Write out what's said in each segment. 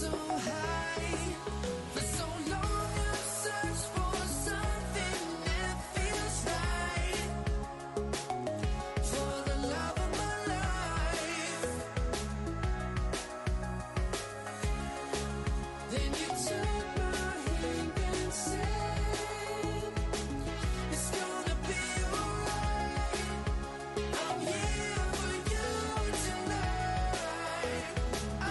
so high. For so long I've searched for something that feels right. For the love of my life. Then you took my hand and said, it's gonna be alright. I'm here for you tonight. Oh,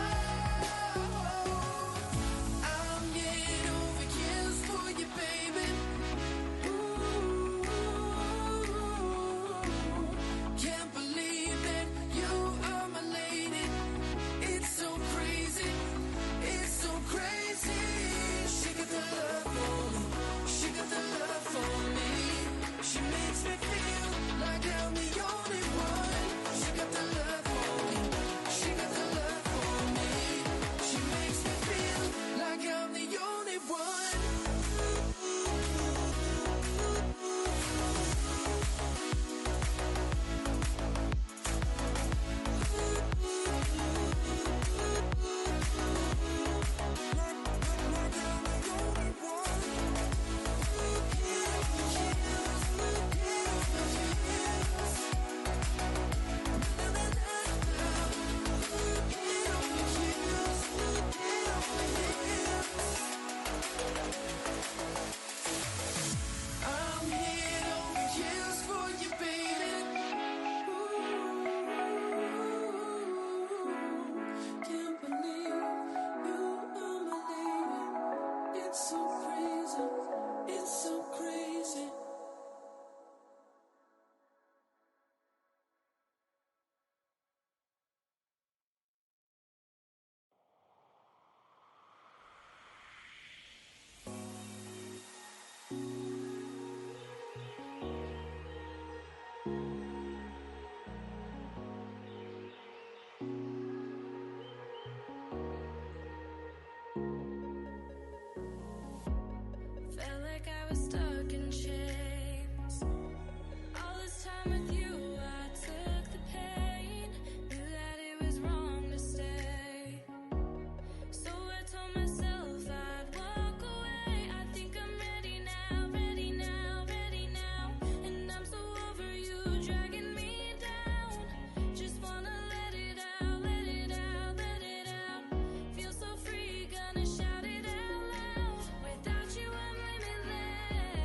I'm getting over kills for you, baby. Ooh, can't believe that you are my lady. It's so crazy, it's so crazy. She got the love for me, she got the love for me. She makes me feel like I'm the only one. She got the love for me, she got the love for me. She makes me feel like I'm the only one. I'm here over kills for you, baby. Can't believe you are my lady. It's so crazy, it's so crazy. Felt like I was stuck in chains. All this time with you, I took the pain. Knew that it was wrong to stay. So I told myself I'd walk away. I think I'm ready now, ready now, ready now. And I'm so over you dragging me down. Just wanna let it out, let it out, let it out. Feel so free, gonna shout it out loud. Without you, I'm limitless.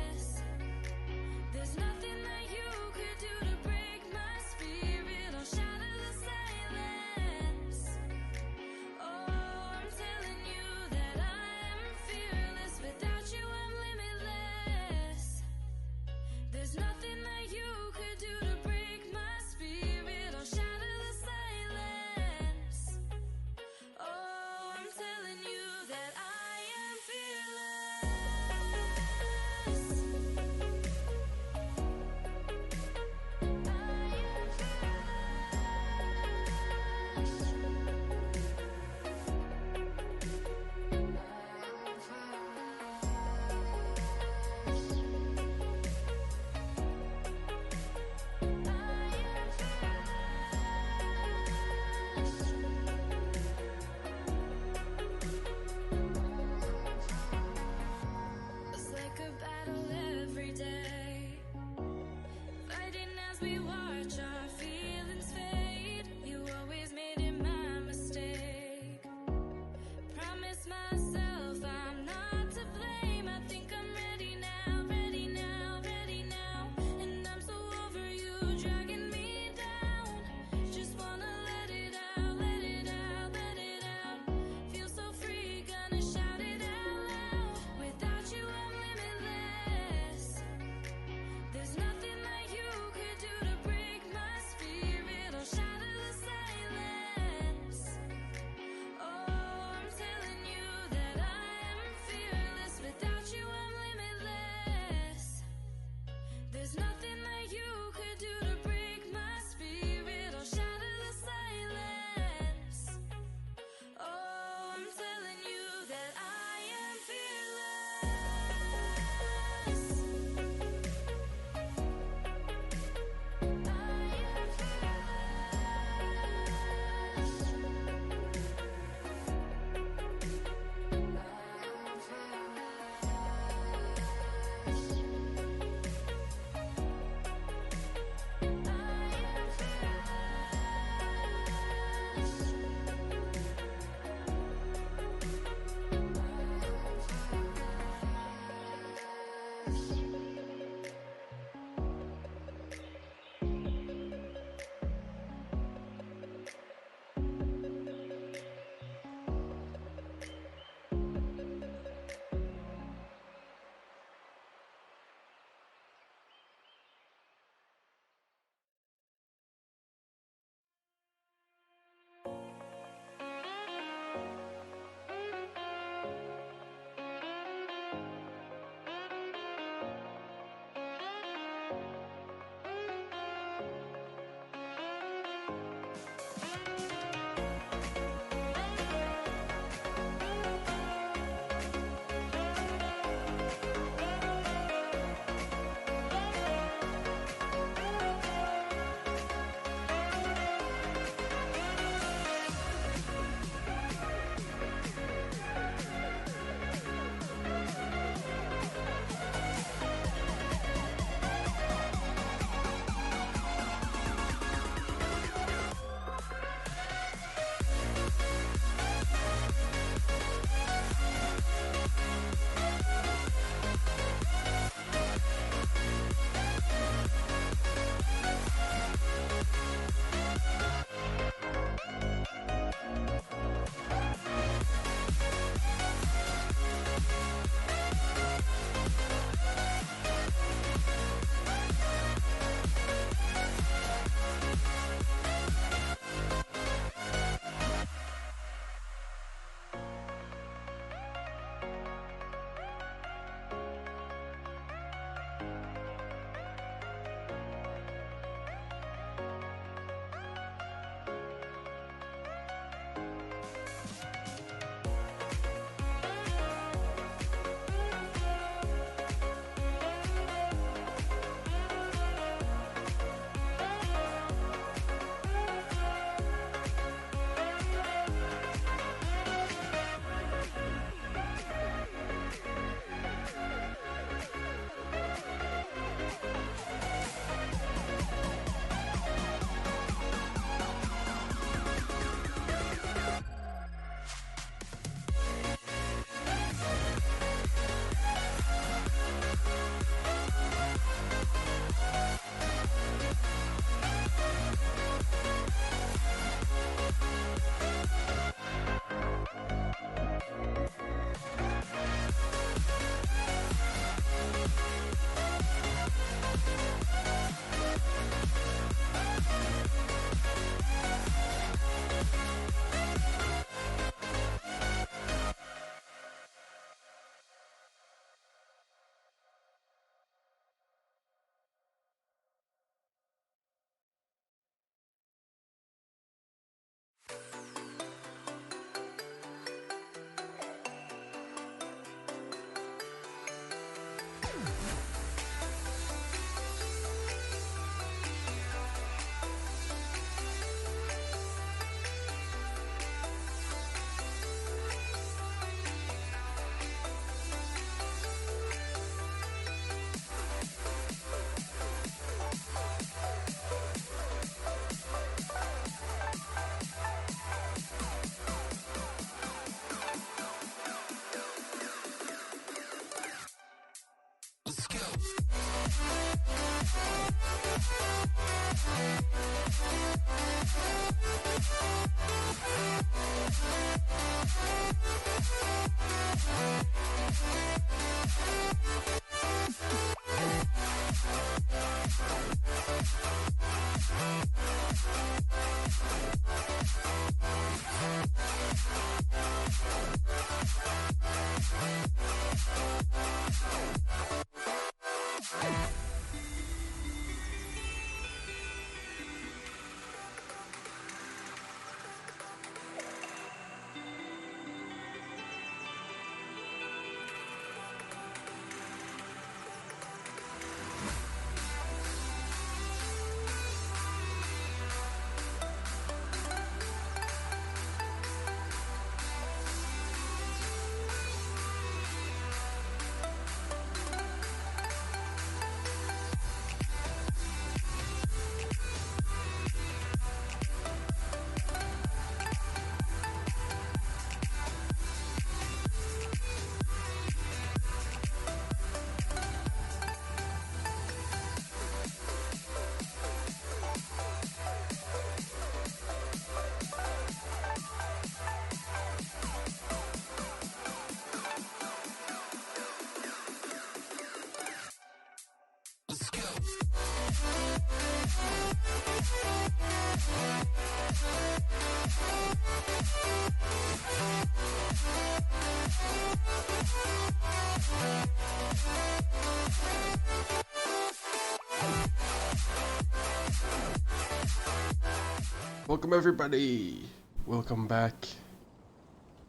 Welcome everybody! Welcome back.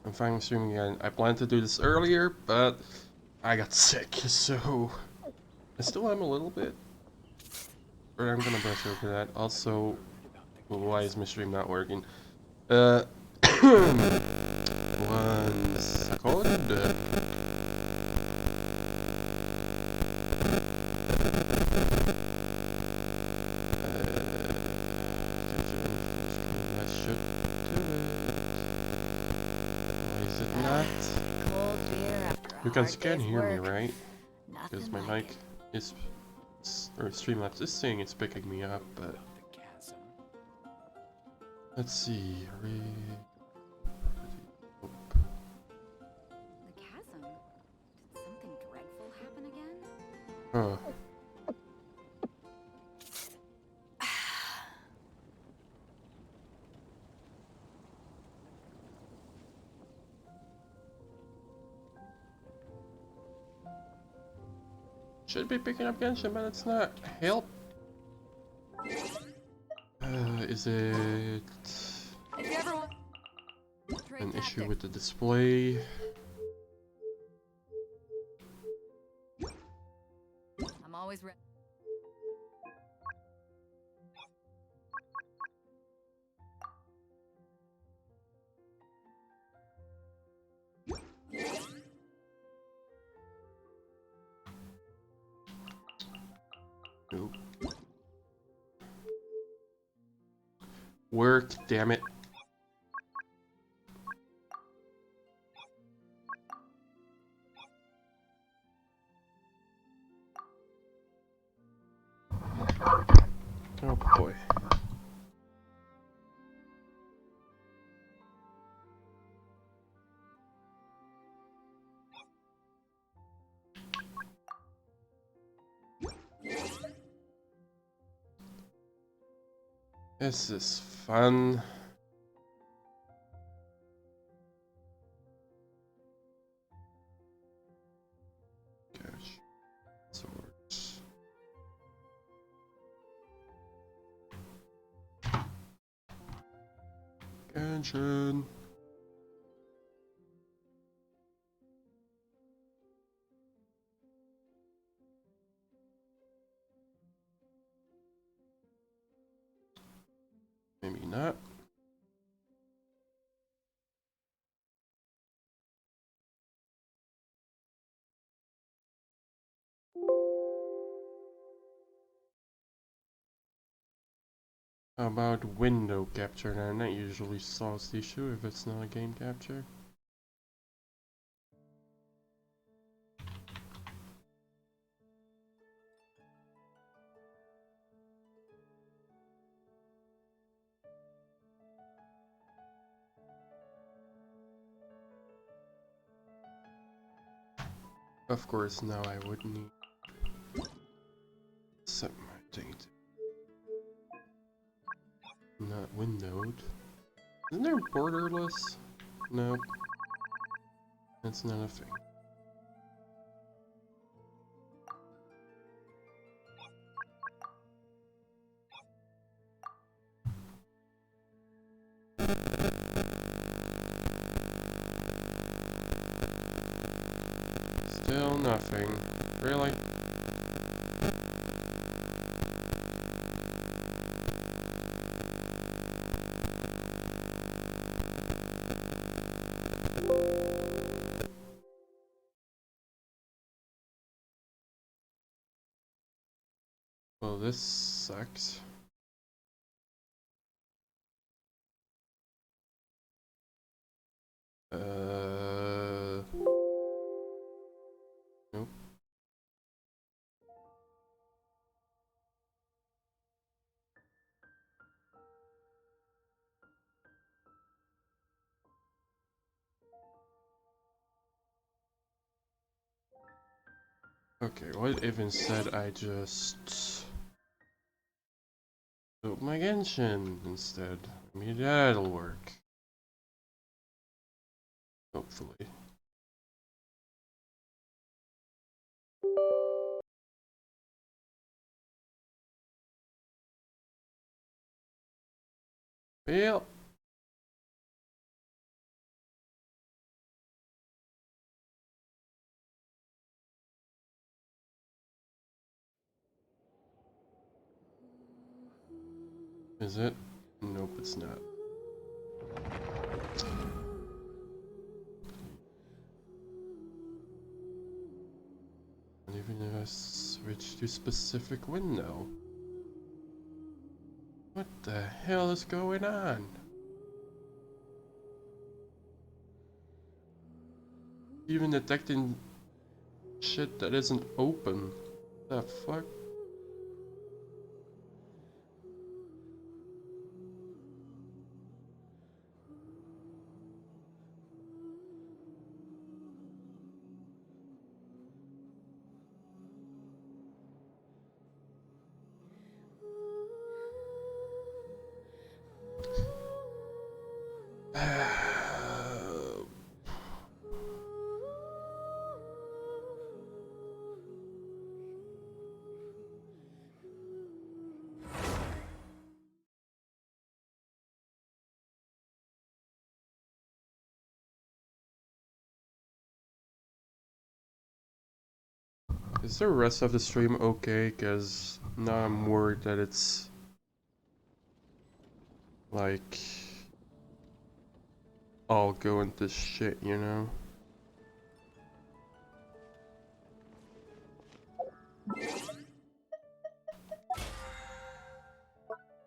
I'm finally streaming again. I planned to do this earlier, but I got sick, so I still am a little bit. But I'm gonna brush over that. Also, why is my stream not working? Once called that should do it. Why is it not? Cold beer after a You guys hard can day's hear me, work. right? Because Nothing my like mic it. is, or Streamlabs is saying it's picking me up, but let's see. The chasm? Did something dreadful happen again? Huh. Should be picking up Genshin, but it's not. Help. Is it If you ever want an issue with the display? I'm always ready. Nope. Work, damn it. Oh boy. This is fun. Gosh. Swords. Genshin. Maybe not. How about window capture? Now that usually solves the issue if it's not a game capture. Of course, now I would need set my thing to not windowed. Isn't there borderless? Nope. That's not a thing. Still nothing. Really? Well, this sucks. Nope. Okay, what if instead I just build my Genshin instead? Maybe that'll work. Hopefully. Yep. Is it? Nope, it's not. And even if I switch to specific window. What the hell is going on? Even detecting shit that isn't open. The fuck? Is the rest of the stream okay? Cause now I'm worried that it's like all going to shit, you know?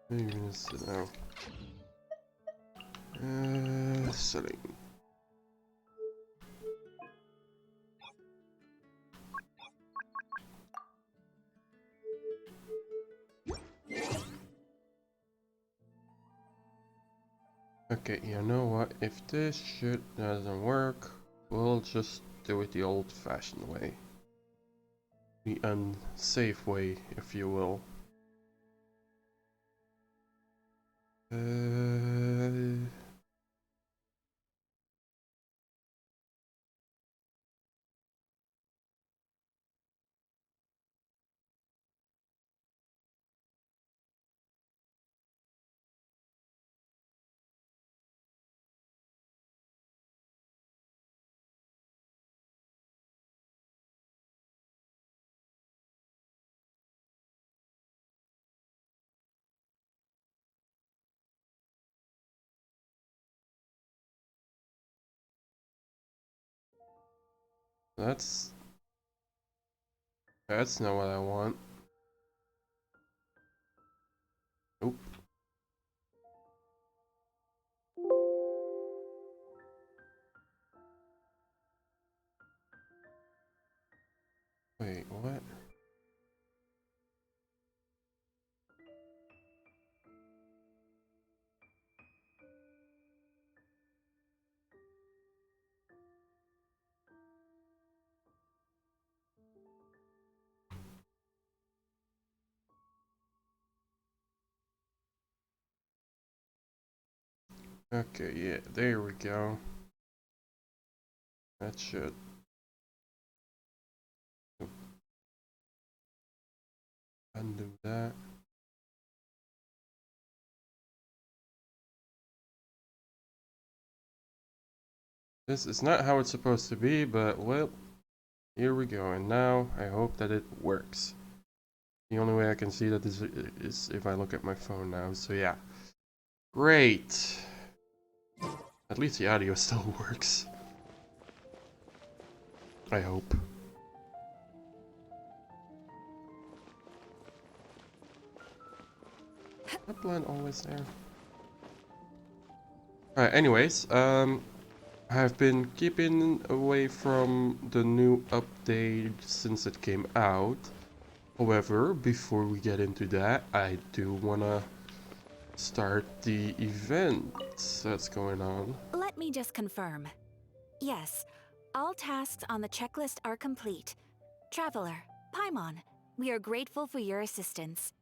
Maybe it's now. Setting. Okay, you know what? If this shit doesn't work, we'll just do it the old-fashioned way. The unsafe way, if you will. That's not what I want. Nope. Wait, what? Okay, yeah, there we go. That should. Undo that. This is not how it's supposed to be, but well, here we go. And now I hope that it works. The only way I can see that this is if I look at my phone now. So yeah, great. At least the audio still works. I hope. That plant always there. Alright, anyways, I've been keeping away from the new update since it came out. However, before we get into that, I do wanna start the event that's going on. Let me just confirm. Yes, all tasks on the checklist are complete. Traveler, Paimon, we are grateful for your assistance.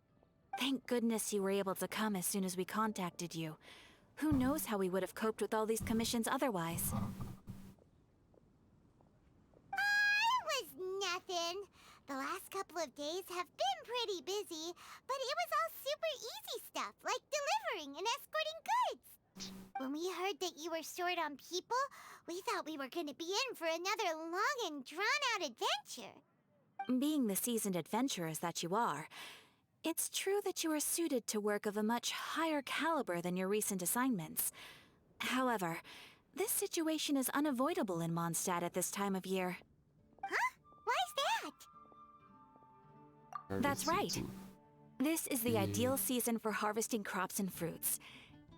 Thank goodness you were able to come as soon as we contacted you. Who knows how we would have coped with all these commissions otherwise? Was nothing. The last couple of days have been been pretty busy, but it was all super easy stuff, like delivering and escorting goods. When we heard that you were short on people, we thought we were going to be in for another long and drawn-out adventure. Being the seasoned adventurers that you are, it's true that you are suited to work of a much higher caliber than your recent assignments. However, this situation is unavoidable in Mondstadt at this time of year. Huh? Why's that? That's right. This is the ideal season for harvesting crops and fruits.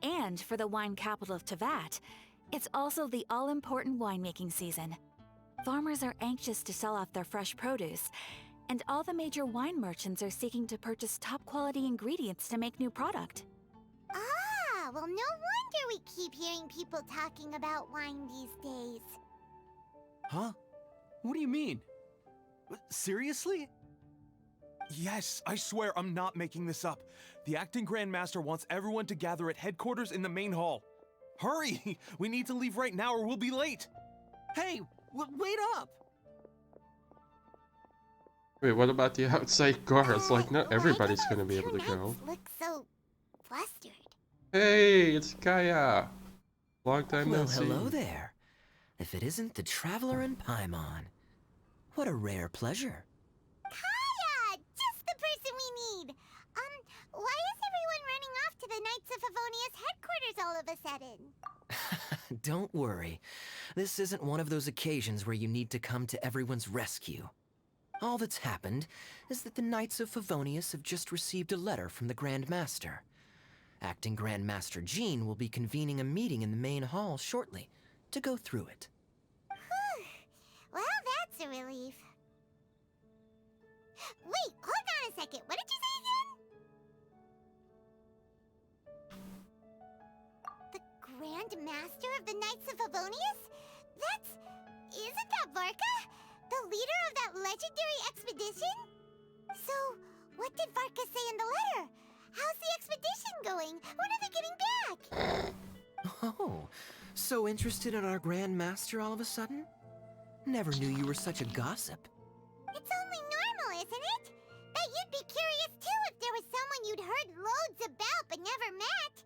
And for the wine capital of Tevat, it's also the all-important winemaking season. Farmers are anxious to sell off their fresh produce, and all the major wine merchants are seeking to purchase top-quality ingredients to make new product. Ah, well, no wonder we keep hearing people talking about wine these days. Huh? What do you mean? Seriously? Yes, I swear I'm not making this up. The acting Grand Master wants everyone to gather at headquarters in the main hall. Hurry! We need to leave right now or we'll be late! Hey, wait up! Wait, what about the outside guards? Like, not Why everybody's do gonna be those able to two go. knights look so flustered? Hey, it's Kaya! Long time no Well, see. hello there. If it isn't the Traveler and Paimon. What a rare pleasure. Kaya! Just the person we need! Why is everyone running off to the Knights of Favonia's headquarters all of a sudden? Don't worry. This isn't one of those occasions where you need to come to everyone's rescue. All that's happened is that the Knights of Favonius have just received a letter from the Grand Master. Acting Grand Master Jean will be convening a meeting in the main hall shortly to go through it. Well, that's a relief. Wait, hold on a second. What did you say again? The Grand Master of the Knights of Favonius? Isn't that Varka? The leader of that legendary expedition? So, what did Varka say in the letter? How's the expedition going? When are they getting back? Oh, so interested in our Grand Master all of a sudden? Never knew you were such a gossip. It's only normal, isn't it? Bet you'd be curious too if there was someone you'd heard loads about but never met.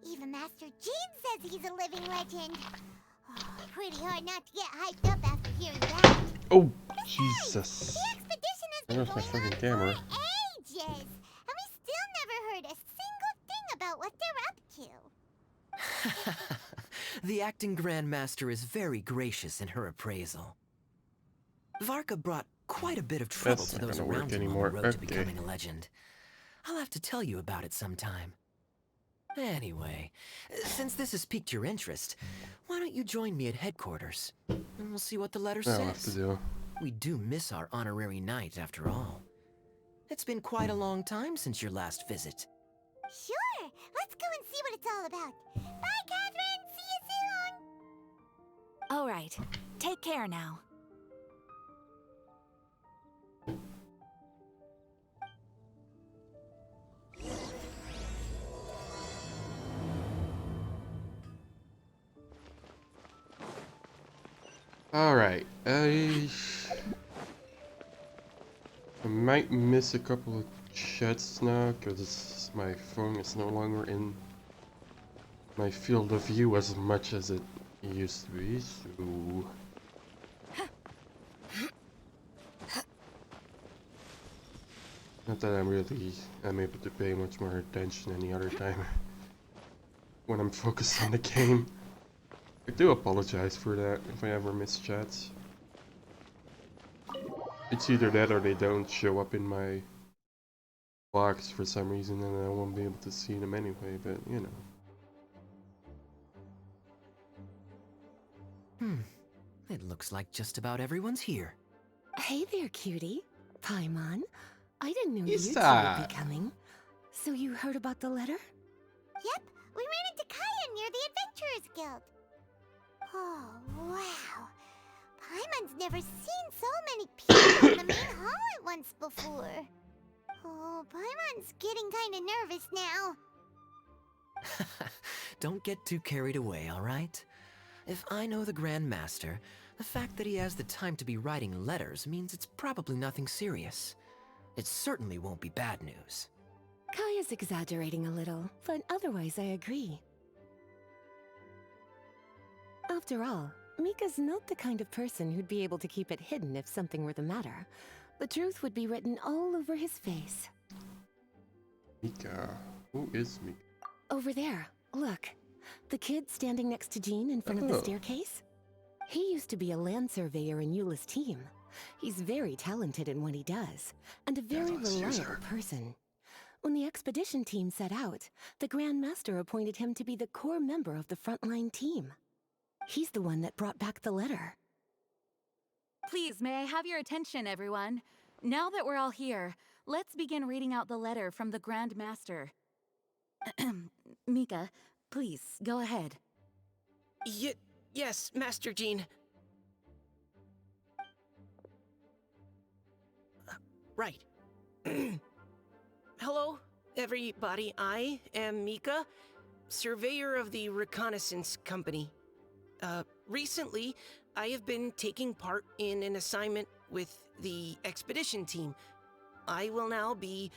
Even Master Jean says he's a living legend. Oh, pretty hard not to get hyped up after hearing that. Oh, Besides, Jesus. the expedition has been Where's my going on freaking camera? for ages, and we still never heard a single thing about what they're up to. The acting Grand Master is very gracious in her appraisal. Varka brought quite a bit of trouble That's to not those gonna work around him on anymore. the road to Okay. becoming a legend. I'll have to tell you about it sometime. Anyway, since this has piqued your interest, why don't you join me at headquarters? And we'll see what the letter I'll have to says. do. We do miss our honorary knight, after all. It's been quite a long time since your last visit. Sure, let's go and see what it's all about. Bye, Catherine. See you soon. All right, take care now. Alright, I might miss a couple of chats now because my phone is no longer in my field of view as much as it used to be, so... Not that I'm able to pay much more attention any other time when I'm focused on the game. I do apologize for that if I ever miss chats. It's either that or they don't show up in my box for some reason and I won't be able to see them anyway, but you know. It looks like just about everyone's here. Hey there, cutie. Paimon. I didn't know you two would Isa. be coming. So you heard about the letter? Yep, we ran into Kaya near the Adventurers Guild. Oh, wow. Paimon's never seen so many people in the main hall at once before. Oh, Paimon's getting kind of nervous now. Don't get too carried away, alright? If I know the Grand Master, the fact that he has the time to be writing letters means it's probably nothing serious. It certainly won't be bad news. Kaya's exaggerating a little, but otherwise I agree. After all, Mika's not the kind of person who'd be able to keep it hidden if something were the matter. The truth would be written all over his face. Mika. Who is Mika? Over there, look. The kid standing next to Jean in front of the Oh. staircase? He used to be a land surveyor in Eula's team. He's very talented in what he does, and a very let's use her. reliable person. When the expedition team set out, the Grand Master appointed him to be the core member of the frontline team. He's the one that brought back the letter. Please, may I have your attention, everyone? Now that we're all here, let's begin reading out the letter from the Grand Master. Mika, please, go ahead. Yes, Master Jean. Right. Hello, everybody. I am Mika, surveyor of the Reconnaissance Company. Recently, I have been taking part in an assignment with the expedition team. I will now be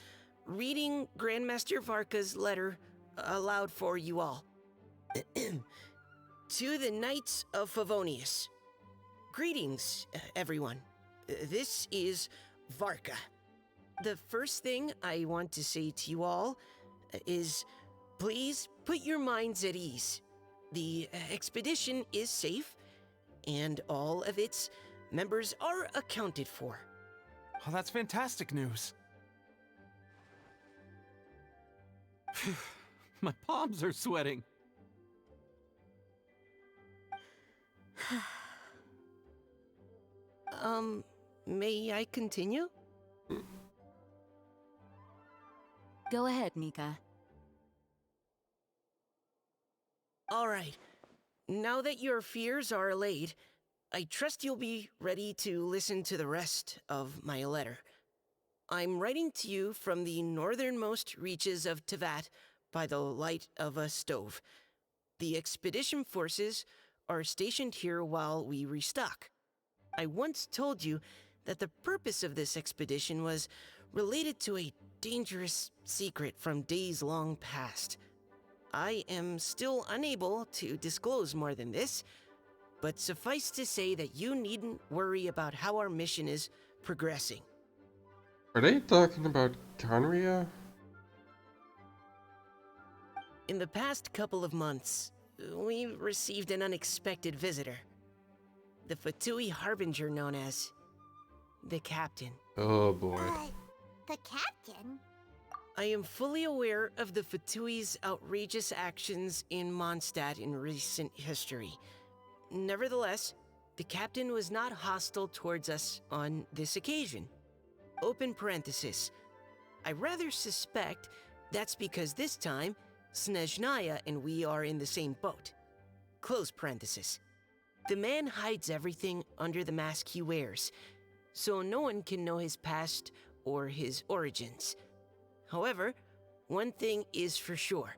reading Grandmaster Varka's letter aloud for you all. To the Knights of Favonius. Greetings, everyone. This is Varka. The first thing I want to say to you all is please put your minds at ease. The expedition is safe, and all of its members are accounted for. Oh, that's fantastic news. My palms are sweating. May I continue? Go ahead, Mika. All right. Now that your fears are allayed, I trust you'll be ready to listen to the rest of my letter. I'm writing to you from the northernmost reaches of Tevat by the light of a stove. The expedition forces are stationed here while we restock. I once told you that the purpose of this expedition was related to a dangerous secret from days long past. I am still unable to disclose more than this, but suffice to say that you needn't worry about how our mission is progressing. Are they talking about Conria? In the past couple of months, we received an unexpected visitor. The Fatui Harbinger known as the Captain. Oh boy. The captain? I am fully aware of the Fatui's outrageous actions in Mondstadt in recent history. Nevertheless, the Captain was not hostile towards us on this occasion. Open parenthesis. I rather suspect that's because this time, Snezhnaya and we are in the same boat. Close parenthesis. The man hides everything under the mask he wears, so no one can know his past or his origins. However, one thing is for sure.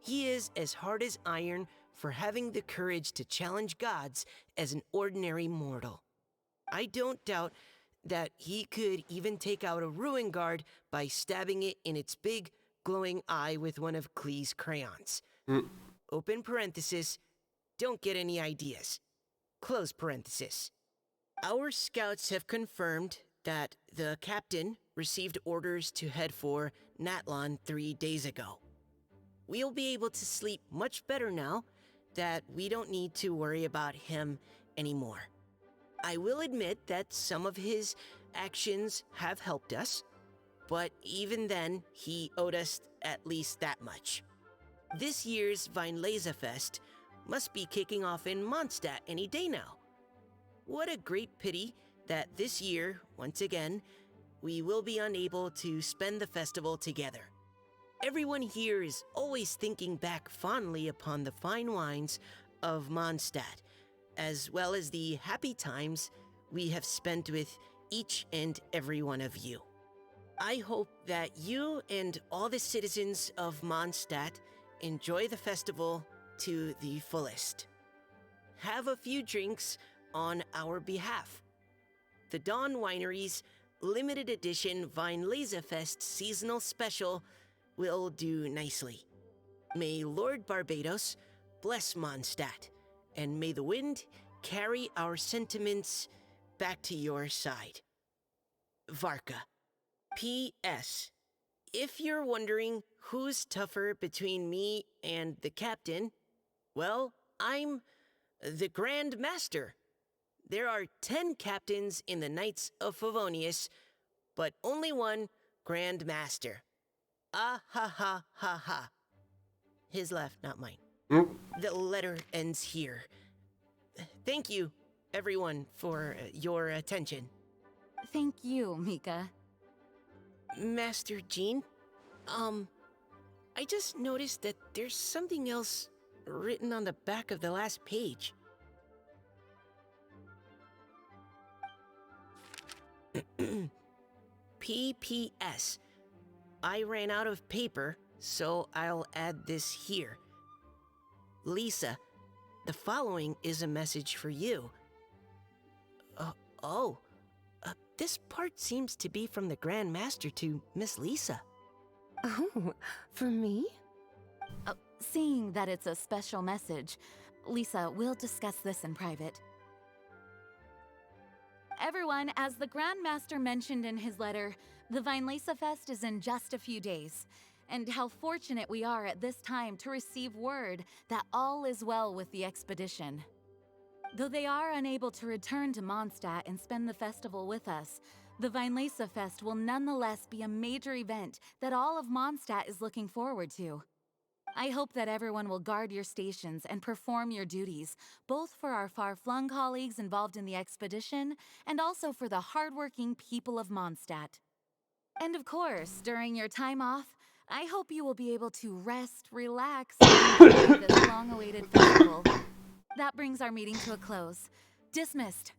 He is as hard as iron for having the courage to challenge gods as an ordinary mortal. I don't doubt that he could even take out a ruin guard by stabbing it in its big, glowing eye with one of Klee's crayons. Open parenthesis, don't get any ideas. Close parenthesis. Our scouts have confirmed that the captain received orders to head for Natlon 3 days ago. We'll be able to sleep much better now that we don't need to worry about him anymore. I will admit that some of his actions have helped us, but even then, he owed us at least that much. This year's Weinlesefest must be kicking off in Mondstadt any day now. What a great pity that this year, once again, we will be unable to spend the festival together. Everyone here is always thinking back fondly upon the fine wines of Mondstadt, as well as the happy times we have spent with each and every one of you. I hope that you and all the citizens of Mondstadt enjoy the festival to the fullest. Have a few drinks on our behalf. The Dawn Wineries limited edition Fest seasonal special will do nicely. May Lord Barbados bless Mondstadt, and may the wind carry our sentiments back to your side. Varka. P.S. If you're wondering who's tougher between me and the captain, well, I'm the Grand Master. There are 10 captains in the Knights of Favonius, but only one Grand Master. Ah ha ha ha ha. His laugh, not mine. Mm. The letter ends here. Thank you, everyone, for your attention. Thank you, Mika. Master Jean, I just noticed that there's something else written on the back of the last page. PPS. I ran out of paper, so I'll add this here. Lisa, the following is a message for you. This part seems to be from the Grand Master to Miss Lisa. Oh, for me? Seeing that it's a special message, Lisa, we'll discuss this in private. Everyone, as the Grand Master mentioned in his letter, the Fest is in just a few days. And how fortunate we are at this time to receive word that all is well with the expedition. Though they are unable to return to Mondstadt and spend the festival with us, the Fest will nonetheless be a major event that all of Mondstadt is looking forward to. I hope that everyone will guard your stations and perform your duties, both for our far-flung colleagues involved in the expedition and also for the hardworking people of Mondstadt. And of course, during your time off, I hope you will be able to rest, relax, and enjoy this long-awaited festival. That brings our meeting to a close. Dismissed.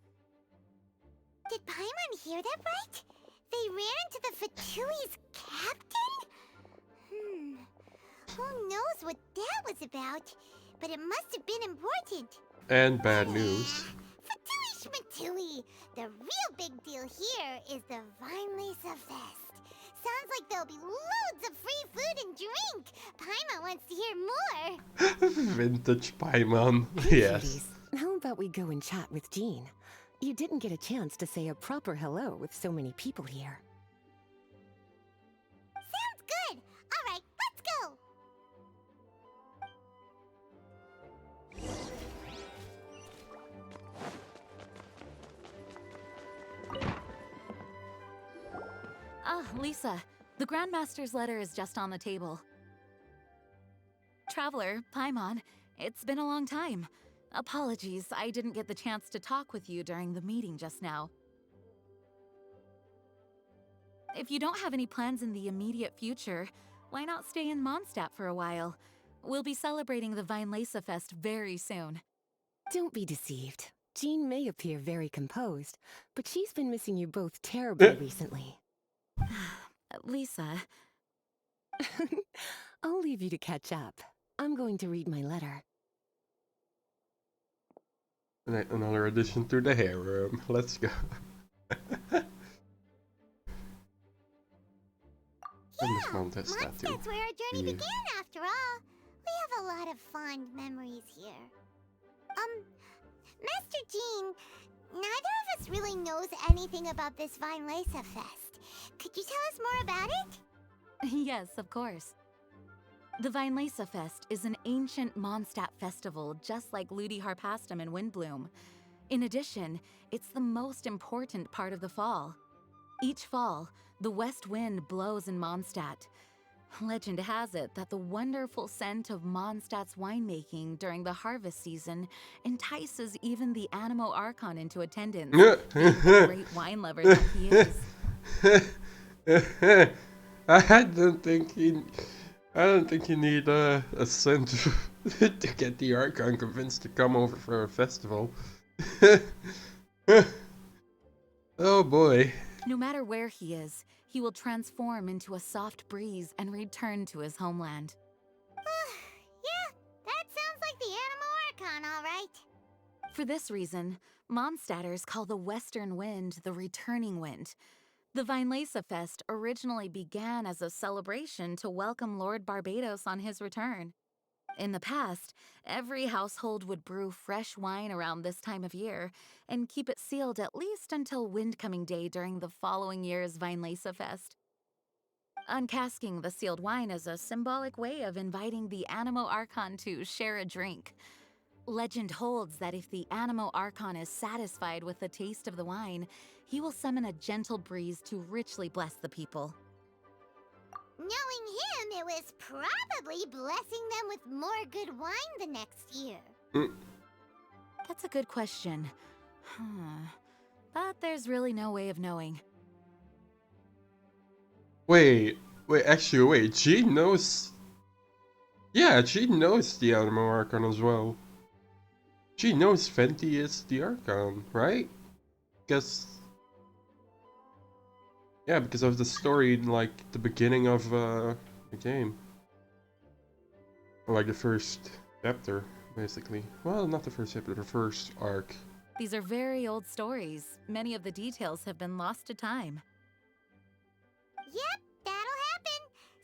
Did Paimon hear that right? They ran into the Fatui's captain? Who knows what that was about? But it must have been important. And bad news. Fatui Schmatui! The real big deal here is the Fest. Sounds like there'll be loads of free food and drink. Paimon wants to hear more. Vintage Paimon. Hey, Yes. cuties, how about we go and chat with Jean? You didn't get a chance to say a proper hello with so many people here. Sounds good. All right, let's go. Lisa, the Grandmaster's letter is just on the table. Traveler, Paimon, it's been a long time. Apologies, I didn't get the chance to talk with you during the meeting just now. If you don't have any plans in the immediate future, why not stay in Mondstadt for a while? We'll be celebrating the Fest very soon. Don't be deceived. Jean may appear very composed, but she's been missing you both terribly recently. Lisa... I'll leave you to catch up. I'm going to read my letter. Another addition to the harem. Let's go. Mondstadt's where our journey began, after all. We have a lot of fond memories here. Master Jean, neither of us really knows anything about this Fest. Could you tell us more about it? Yes, of course. The Fest is an ancient Mondstadt festival just like Ludi Harpastum and Windbloom. In addition, it's the most important part of the fall. Each fall, the west wind blows in Mondstadt. Legend has it that the wonderful scent of Mondstadt's winemaking during the harvest season entices even the Animo Archon into attendance. Being the great wine lover that he is. I don't think you need a scent to get the Archon convinced to come over for a festival. Oh boy. No matter where he is, he will transform into a soft breeze and return to his homeland. Yeah, that sounds like the Animo Archon, all right. For this reason, Mondstadters call the western wind the returning wind. The Vinelasa Fest originally began as a celebration to welcome Lord Barbados on his return. In the past, every household would brew fresh wine around this time of year and keep it sealed at least until Windcoming Day during the following year's Vinelasa Fest. Uncasking the sealed wine is a symbolic way of inviting the Animo Archon to share a drink. Legend holds that if the Animo Archon is satisfied with the taste of the wine, he will summon a gentle breeze to richly bless the people. Knowing him, it was probably blessing them with more good wine the next year. That's a good question. But there's really no way of knowing. Wait, actually, wait, Jean knows... Yeah, Jean knows the Animo Archon as well. She knows Fenty is the Archon, right? Because... Yeah, because of the story in, like, the beginning of the game. Or, like, the first chapter, basically. Well, not the first chapter, the first arc. These are very old stories. Many of the details have been lost to time. Yep, that'll happen.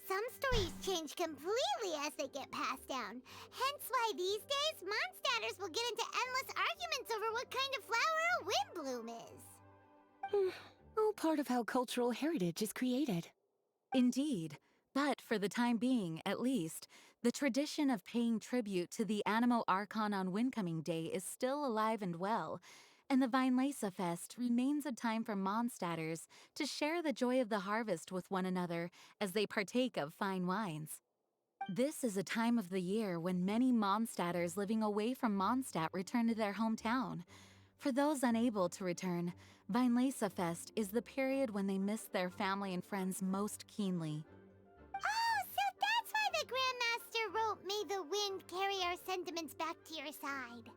Some stories change completely as they get passed down. Hence why these days, Mondstadters will get into endless arguments over what kind of flower a windbloom is. All part of how cultural heritage is created. Indeed. But for the time being, at least, the tradition of paying tribute to the Animo Archon on Windcoming Day is still alive and well, and the Vinelasa Fest remains a time for Mondstadters to share the joy of the harvest with one another as they partake of fine wines. This is a time of the year when many Mondstadters living away from Mondstadt return to their hometown. For those unable to return, Vinelasa Fest is the period when they miss their family and friends most keenly. Oh, so that's why the Grandmaster wrote, "May the wind carry our sentiments back to your side."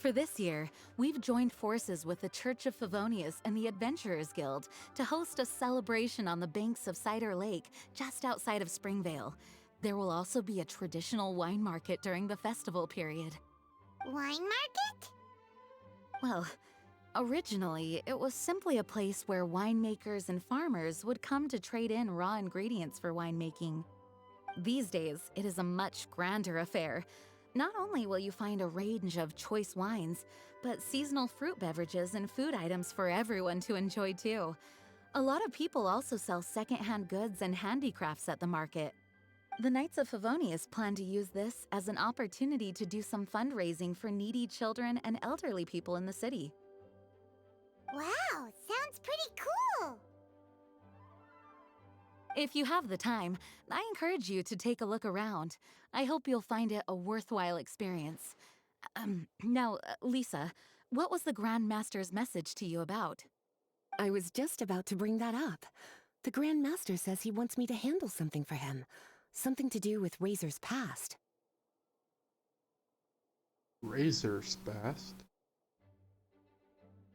For this year, we've joined forces with the Church of Favonius and the Adventurers Guild to host a celebration on the banks of Cider Lake, just outside of Springvale. There will also be a traditional wine market during the festival period. Wine market? Well, originally, it was simply a place where winemakers and farmers would come to trade in raw ingredients for winemaking. These days, it is a much grander affair. Not only will you find a range of choice wines, but seasonal fruit beverages and food items for everyone to enjoy too. A lot of people also sell secondhand goods and handicrafts at the market. The Knights of Favonius plan to use this as an opportunity to do some fundraising for needy children and elderly people in the city. Wow, sounds pretty cool. If you have the time, I encourage you to take a look around. I hope you'll find it a worthwhile experience. Now, Lisa, what was the Grand Master's message to you about? I was just about to bring that up. The Grand Master says he wants me to handle something for him. Something to do with Razor's past. Razor's past?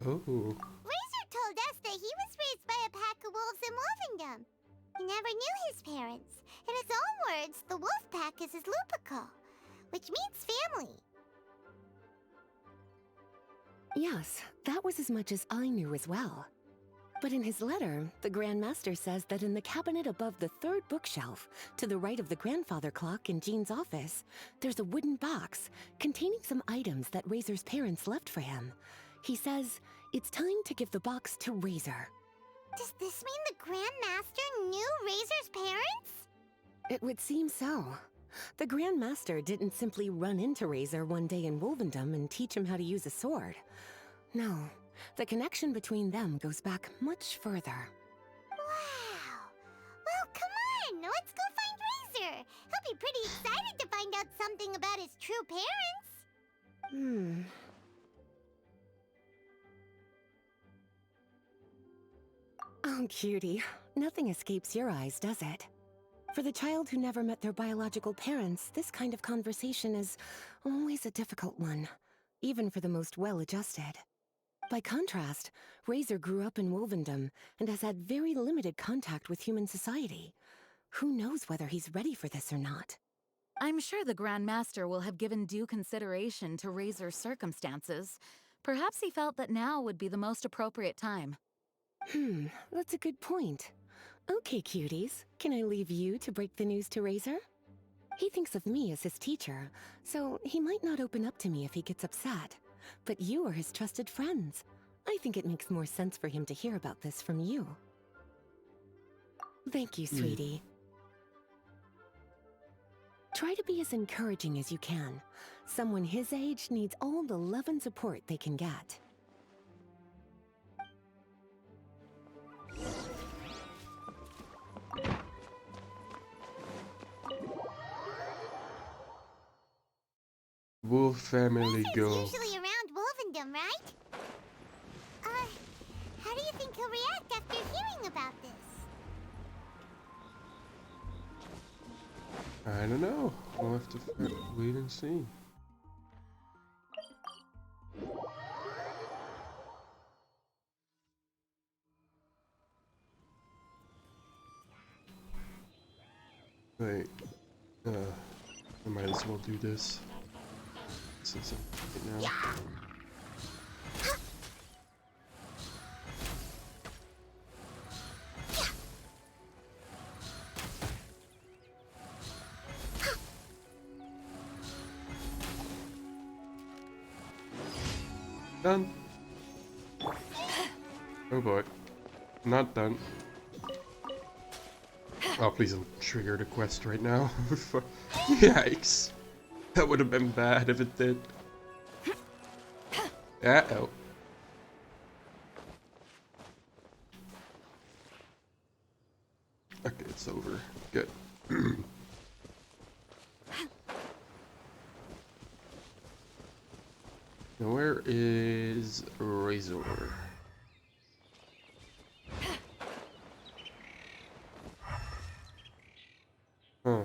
Oh. Razor told us that he was raised by a pack of wolves in Wolvendom. He never knew his parents. In his own words, the wolf pack is his lupical, which means family. Yes, that was as much as I knew as well. But in his letter, the Grand Master says that in the cabinet above the third bookshelf, to the right of the grandfather clock in Jean's office, there's a wooden box containing some items that Razor's parents left for him. He says it's time to give the box to Razor. Does this mean the Grand Master knew Razor's parents? It would seem so. The Grand Master didn't simply run into Razor one day in Wolvendom and teach him how to use a sword. No, the connection between them goes back much further. Wow. Well, come on, let's go find Razor. He'll be pretty excited to find out something about his true parents. Oh, cutie. Nothing escapes your eyes, does it? For the child who never met their biological parents, this kind of conversation is always a difficult one, even for the most well-adjusted. By contrast, Razor grew up in Wolvendom and has had very limited contact with human society. Who knows whether he's ready for this or not? I'm sure the Grand Master will have given due consideration to Razor's circumstances. Perhaps he felt that now would be the most appropriate time. That's a good point. Okay, cuties, can I leave you to break the news to Razor? He thinks of me as his teacher, so he might not open up to me if he gets upset. But you are his trusted friends. I think it makes more sense for him to hear about this from you. Thank you, sweetie. Try to be as encouraging as you can. Someone his age needs all the love and support they can get. Wolf family Razor's go. usually around Wolvendom, right? How do you think he'll react after hearing about this? I don't know. We'll have to wait and see. Wait. I might as well do this. Since I'm right now. Done. Oh boy. Not done. Oh, please don't trigger the quest right now. Yikes. That would have been bad if it did. Uh-oh. Okay, it's over. Good. Now where is Razor? Huh.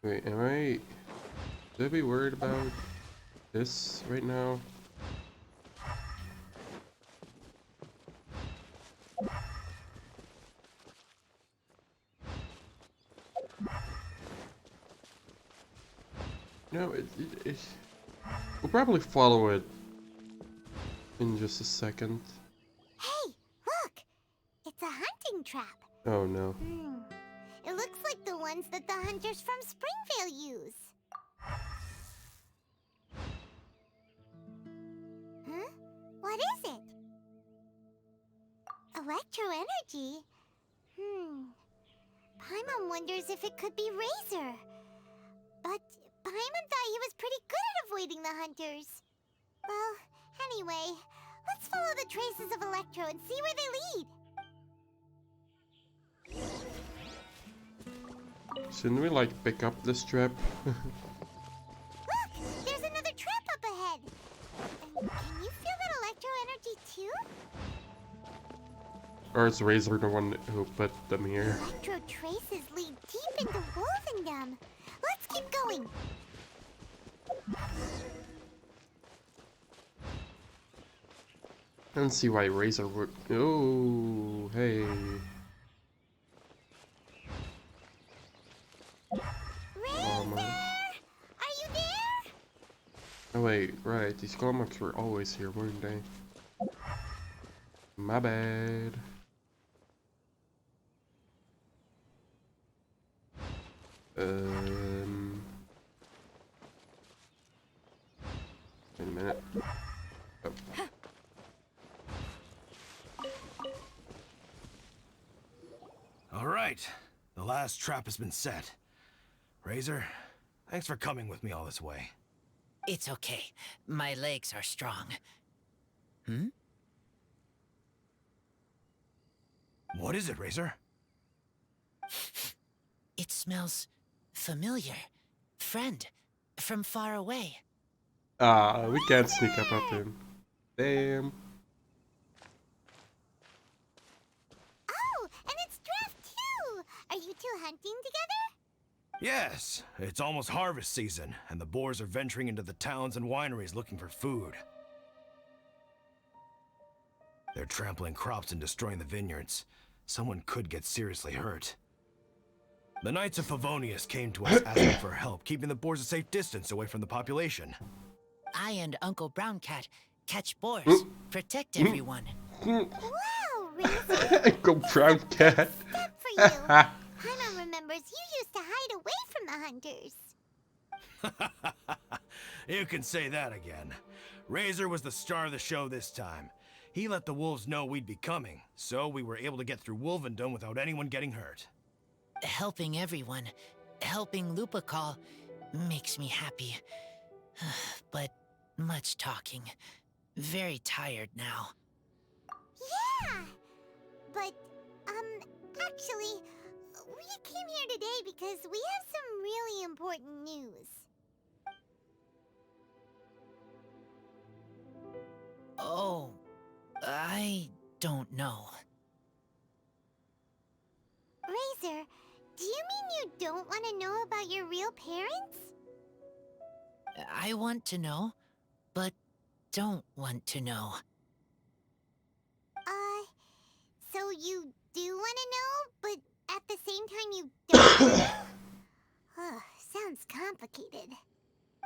Wait, should I be worried about this right now? No, we'll probably follow it in just a second. Hey, look! It's a hunting trap. Oh no. It looks like the ones that the hunters from Springvale use. Huh? What is it? Electro energy? Paimon wonders if it could be Razor. But Paimon thought he was pretty good at avoiding the hunters. Well, anyway, let's follow the traces of Electro and see where they lead. Shouldn't we like pick up this trap? Look! There's another trap up ahead! And can you feel that electro energy too? Or is Razor the one who put them here? Electro traces lead deep into Wolvendom. Let's keep going! I don't see why Razor would. Oh, hey. Razor! Are you there? Oh wait, right. These Cormacs were always here, weren't they? My bad. Wait a minute. Oh. All right, the last trap has been set. Razor, thanks for coming with me all this way. It's okay. My legs are strong. What is it, Razor? It smells familiar. Friend, from far away. Ah, we can't sneak up him. Damn. Oh, and it's Draft too! Are you two hunting together? Yes, it's almost harvest season, and the boars are venturing into the towns and wineries looking for food. They're trampling crops and destroying the vineyards. Someone could get seriously hurt. The Knights of Favonius came to us asking for help, keeping the boars a safe distance away from the population. I and Uncle Brown Cat catch boars, protect everyone. Wow, Razor! Go brown cat. Step for you. Paimon remembers you used to hide away from the hunters. You can say that again. Razor was the star of the show this time. He let the wolves know we'd be coming, so we were able to get through Wolvendom without anyone getting hurt. Helping everyone, helping Lupercal, makes me happy. But much talking. Very tired now. Yeah! But, actually, we came here today because we have some really important news. Oh, I don't know. Razor, do you mean you don't want to know about your real parents? I want to know, but don't want to know. So you do want to know, but at the same time you don't want to know? Oh, sounds complicated.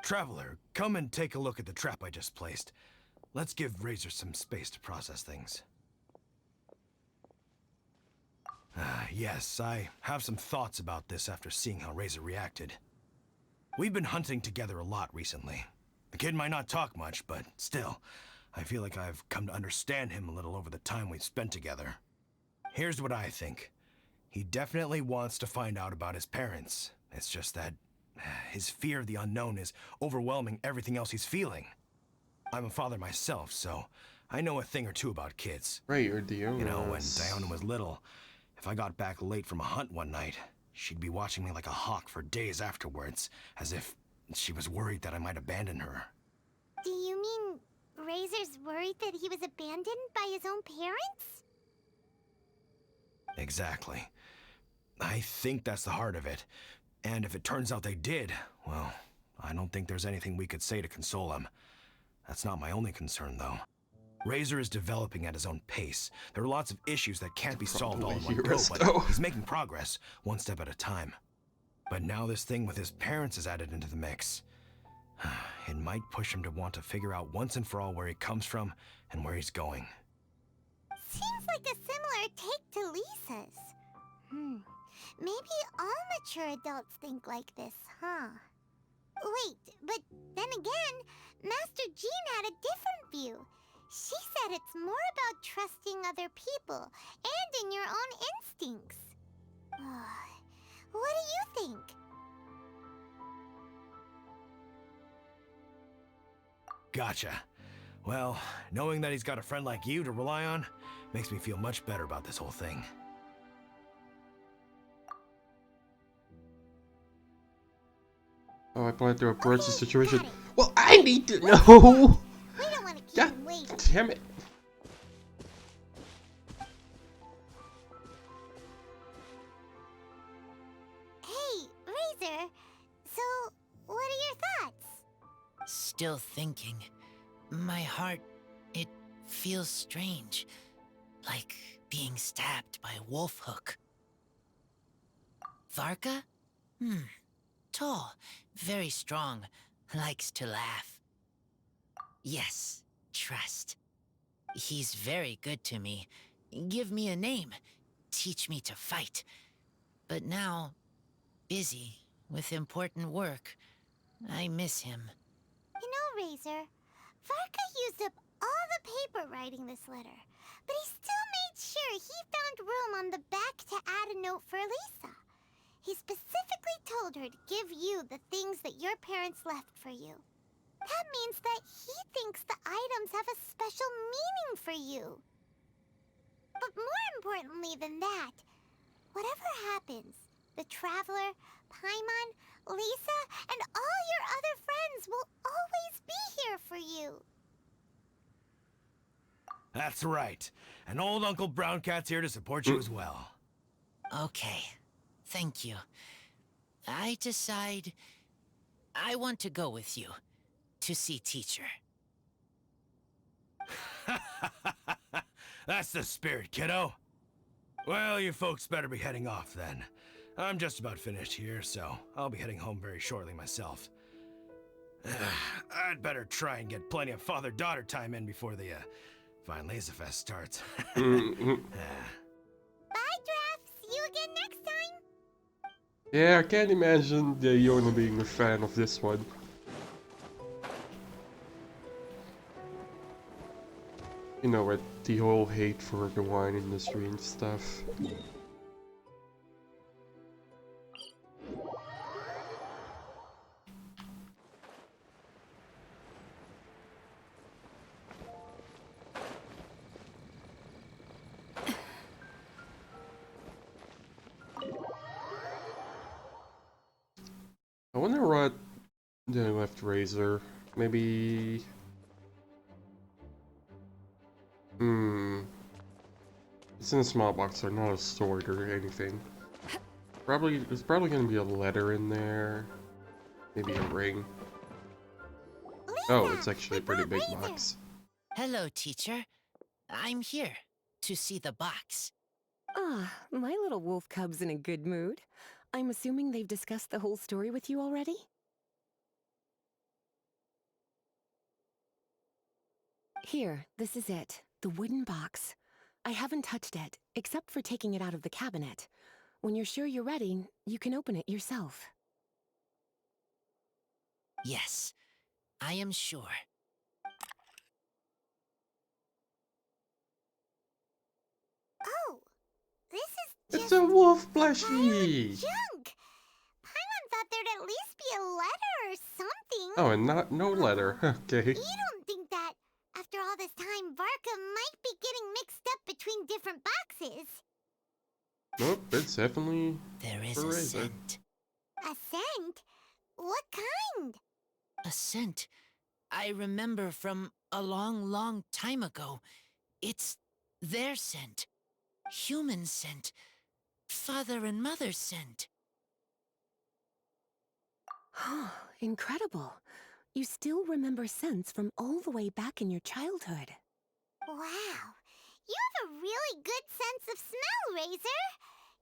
Traveler, come and take a look at the trap I just placed. Let's give Razor some space to process things. Yes, I have some thoughts about this after seeing how Razor reacted. We've been hunting together a lot recently. The kid might not talk much, but still, I feel like I've come to understand him a little over the time we've spent together. Here's what I think. He definitely wants to find out about his parents. It's just that his fear of the unknown is overwhelming everything else he's feeling. I'm a father myself, so I know a thing or two about kids. Right, you're Diona. You know, when Diona was little, if I got back late from a hunt one night, she'd be watching me like a hawk for days afterwards, as if she was worried that I might abandon her. Do you mean Razor's worried that he was abandoned by his own parents? Exactly. I think that's the heart of it. And if it turns out they did, well, I don't think there's anything we could say to console him. That's not my only concern, though. Razor is developing at his own pace. There are lots of issues that can't be solved all in one go, but he's making progress, one step at a time. But now this thing with his parents is added into the mix. It might push him to want to figure out once and for all where he comes from and where he's going. Seems like a similar take to Lisa's. Maybe all mature adults think like this, huh? Wait, but then again, Master Jean had a different view. She said it's more about trusting other people and in your own instincts. What do you think? Gotcha. Well, knowing that he's got a friend like you to rely on makes me feel much better about this whole thing. Oh, I plan to approach the situation. Well, I need to know! We don't want to keep God him waiting. damn it. Hey, Razor. So, what are your thoughts? Still thinking. My heart, it feels strange. Like being stabbed by a wolf hook. Varka? Tall, very strong, likes to laugh. Yes, trust. He's very good to me. Give me a name. Teach me to fight. But now, busy with important work. I miss him. You know, Razor, Varka used up all the paper writing this letter, but he still made sure he found room on the back to add a note for Lisa. He specifically told her to give you the things that your parents left for you. That means that he thinks the items have a special meaning for you. But more importantly than that, whatever happens, the Traveler, Paimon, Lisa, and all your other friends will always be here for you. That's right. And old Uncle Brown Cat's here to support you as well. Okay, thank you. I decide I want to go with you to see teacher. That's the spirit, kiddo. Well, you folks better be heading off then. I'm just about finished here, so I'll be heading home very shortly myself. I'd better try and get plenty of father-daughter time in before the Vine Laser Fest starts. Mhm. Bye, Draft. See you again next time. Yeah, I can't imagine the Yona being a fan of this one. You know, with the whole hate for the wine industry and stuff. I wonder what they left Razor. Maybe... It's in a small box, or not a sword or anything. There's probably gonna be a letter in there. Maybe a ring. Oh, it's actually a pretty big box. Hello, teacher. I'm here to see the box. Ah, my little wolf cub's in a good mood. I'm assuming they've discussed the whole story with you already? Here, this is it. The wooden box. I haven't touched it, except for taking it out of the cabinet. When you're sure you're ready, you can open it yourself. Yes, I am sure. Oh, this is It's just a wolf pile plushie! of junk. Paimon thought there'd at least be a letter or something. Oh, and no letter. Okay. You don't think that, after all this time, Varka might be getting mixed up between different boxes? Nope, it's definitely There is for a Razor. scent. A scent? What kind? A scent I remember from a long, long time ago. It's their scent. Human scent. Father and mother scent. Incredible. You still remember scents from all the way back in your childhood. Wow. You have a really good sense of smell, Razor.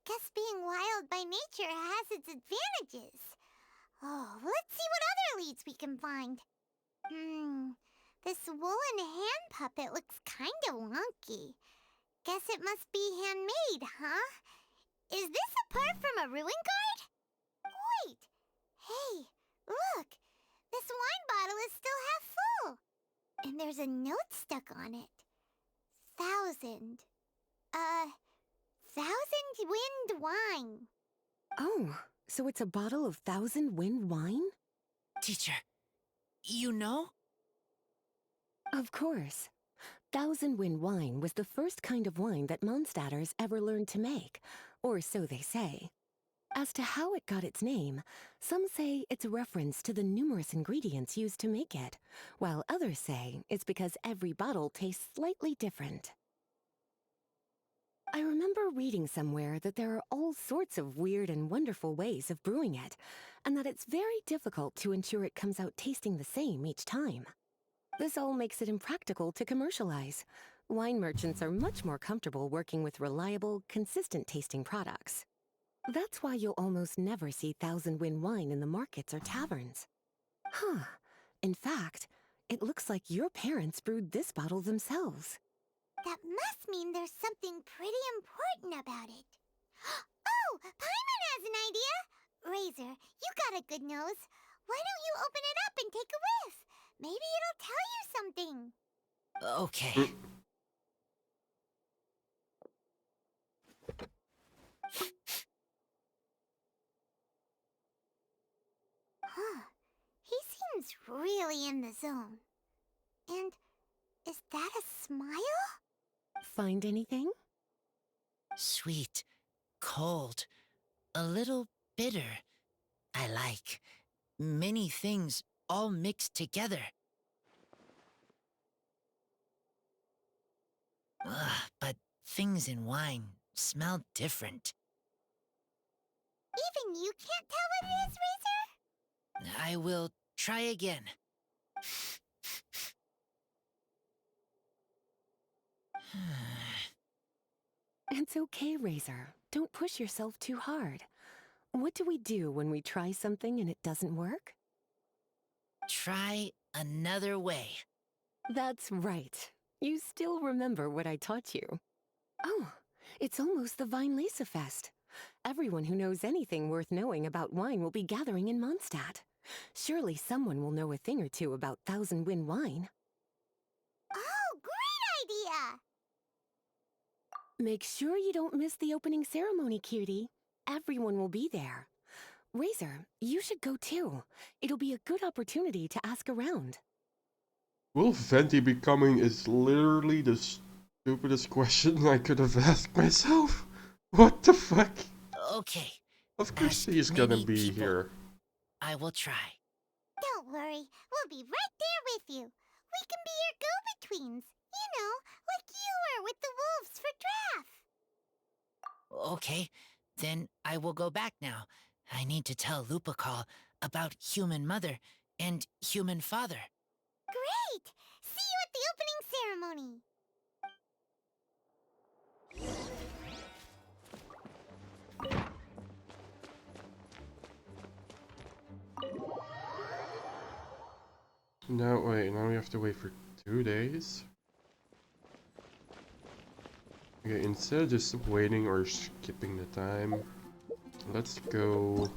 Guess being wild by nature has its advantages. Oh, let's see what other leads we can find. This woolen hand puppet looks kinda wonky. Guess it must be handmade, huh? Is this a part from a ruin guard? Wait! Hey, look! This wine bottle is still half full! And there's a note stuck on it. 1,000. 1,000 wind wine. Oh, so it's a bottle of Thousand Wind wine? Teacher, you know? Of course. Thousand Wind wine was the first kind of wine that Mondstadters ever learned to make, or so they say. As to how it got its name, some say it's a reference to the numerous ingredients used to make it, while others say it's because every bottle tastes slightly different. I remember reading somewhere that there are all sorts of weird and wonderful ways of brewing it, and that it's very difficult to ensure it comes out tasting the same each time. This all makes it impractical to commercialize. Wine merchants are much more comfortable working with reliable, consistent-tasting products. That's why you'll almost never see Thousand Wind wine in the markets or taverns. Huh. In fact, it looks like your parents brewed this bottle themselves. That must mean there's something pretty important about it. Oh, Paimon has an idea! Razor, you got a good nose. Why don't you open it up and take a whiff? Maybe it'll tell you something. Okay. Huh. He seems really in the zone. And is that a smile? Find anything? Sweet, cold, a little bitter. I like many things all mixed together. But things in wine smell different. Even you can't tell what it is, Razor? I will try again. It's okay, Razor. Don't push yourself too hard. What do we do when we try something and it doesn't work? Try another way. That's right. You still remember what I taught you. Oh, it's almost the Weinlese Fest. Everyone who knows anything worth knowing about wine will be gathering in Mondstadt. Surely someone will know a thing or two about Thousand Wind wine. Oh, great idea! Make sure you don't miss the opening ceremony, cutie. Everyone will be there. Razor, you should go too. It'll be a good opportunity to ask around. Will Venti be coming is literally the stupidest question I could have asked myself. What the fuck? Okay. Of course Ask he's gonna many be people. here. I will try. Don't worry, we'll be right there with you. We can be your go-betweens. You know, like you were with the wolves for Draff. Okay, then I will go back now. I need to tell Lupacall about human mother and human father. Great! See you at the opening ceremony. No, wait, now we have to wait for 2 days? Okay, instead of just waiting or skipping the time, let's go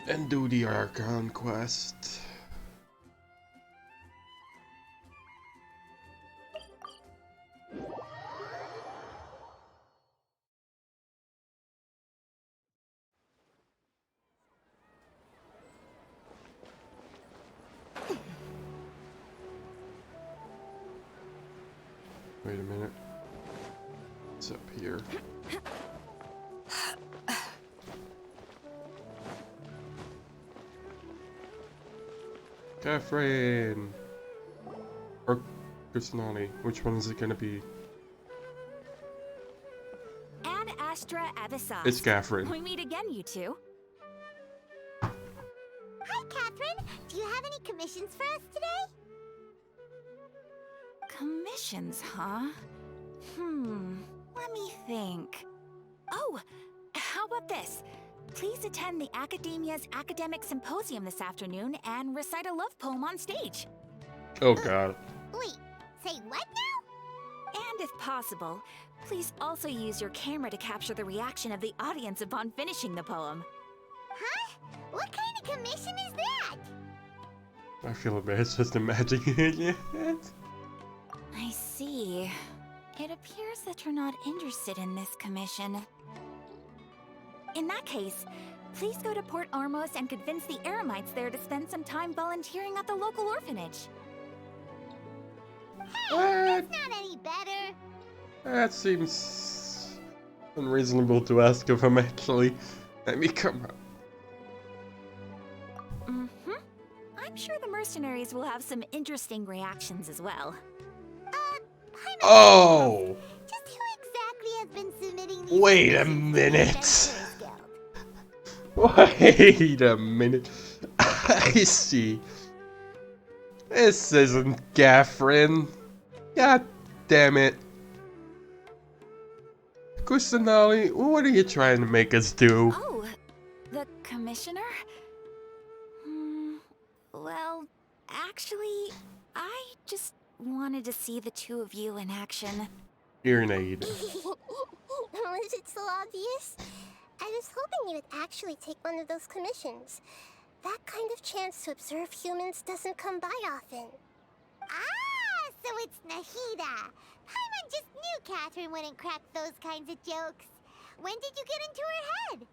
and do the Archon quest. Wait a minute. What's up here? Catherine! Or Krishnani. Which one is it gonna be? Ad Astra Abyssos. It's Catherine. We meet again, you two. Hi, Catherine. Do you have any commissions for us today? Commissions, huh? Let me think. Oh, how about this? Please attend the Academia's Academic Symposium this afternoon and recite a love poem on stage. Oh god. Wait, say what now? And if possible, please also use your camera to capture the reaction of the audience upon finishing the poem. Huh? What kind of commission is that? I feel embarrassed just imagining it. I see. It appears that you're not interested in this commission. In that case, please go to Port Ormos and convince the Eremites there to spend some time volunteering at the local orphanage. Hey, that's not any better. That seems unreasonable to ask of him, actually. I mean, come on. I'm sure the mercenaries will have some interesting reactions as well. Paimon, Oh! just who exactly has been submitting these Wait a commissions to the minute. Adventurers Guild? Wait a minute. I see. This isn't Catherine. God damn it. Kusanali, what are you trying to make us do? Oh, the commissioner? Well, actually, I just wanted to see the two of you in action. Urinade. Was it so obvious? I was hoping you would actually take one of those commissions. That kind of chance to observe humans doesn't come by often. Ah, so it's Nahida. Paimon just knew Catherine wouldn't crack those kinds of jokes. When did you get into her head?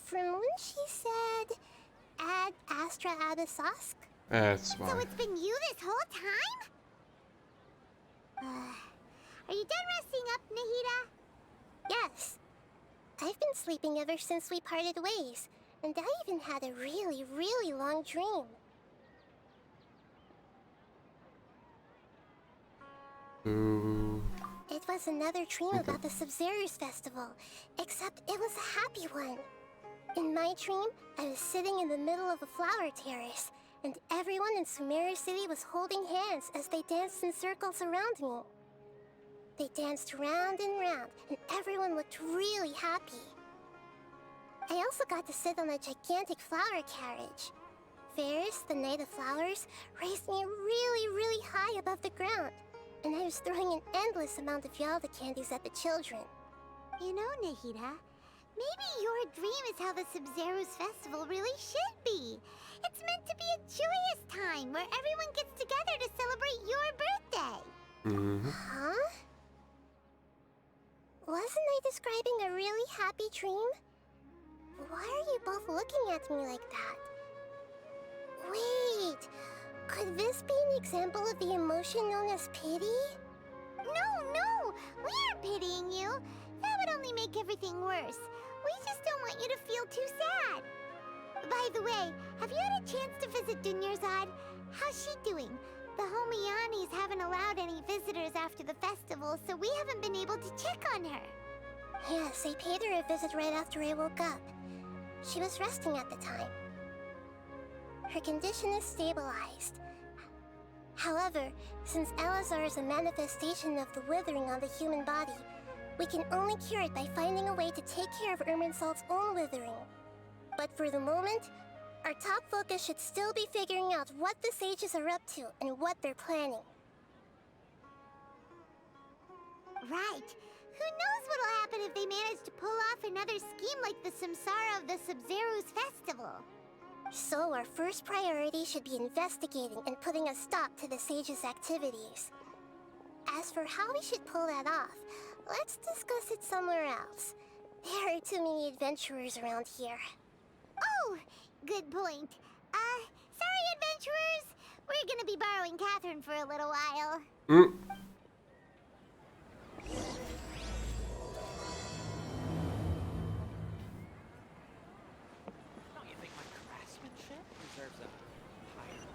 From when she said, Ad Astra Abyssosk? That's So fine. it's been you this whole time? Are you done resting up, Nahida? Yes. I've been sleeping ever since we parted ways, and I even had a really, really long dream. Ooh. It was another dream Okay. about the Sub-Zerus Festival, except it was a happy one. In my dream, I was sitting in the middle of a flower terrace, and everyone in Sumeru City was holding hands as they danced in circles around me. They danced round and round, and everyone looked really happy. I also got to sit on a gigantic flower carriage. Ferris, the Knight of Flowers, raised me really, really high above the ground, and I was throwing an endless amount of Yalda candies at the children. You know, Nahida, maybe your dream is how the Sumeru's festival really should be. It's meant to be a joyous time where everyone gets together to celebrate your birthday. Mm-hmm. Huh? Wasn't I describing a really happy dream? Why are you both looking at me like that? Wait, could this be an example of the emotion known as pity? No, we aren't pitying you. That would only make everything worse. We just don't want you to feel too sad. By the way, have you had a chance to visit Dunyarzad? How's she doing? The Homianis haven't allowed any visitors after the festival, so we haven't been able to check on her. Yes, I paid her a visit right after I woke up. She was resting at the time. Her condition is stabilized. However, since Elazar is a manifestation of the withering on the human body, we can only cure it by finding a way to take care of Ermann's own withering. But for the moment, our top focus should still be figuring out what the sages are up to and what they're planning. Right. Who knows what'll happen if they manage to pull off another scheme like the Samsara of the Sumeru's festival? So our first priority should be investigating and putting a stop to the sages' activities. As for how we should pull that off, let's discuss it somewhere else. There are too many adventurers around here. Oh, good point. Sorry, adventurers. We're gonna be borrowing Catherine for a little while. Don't you think my craftsmanship deserves a higher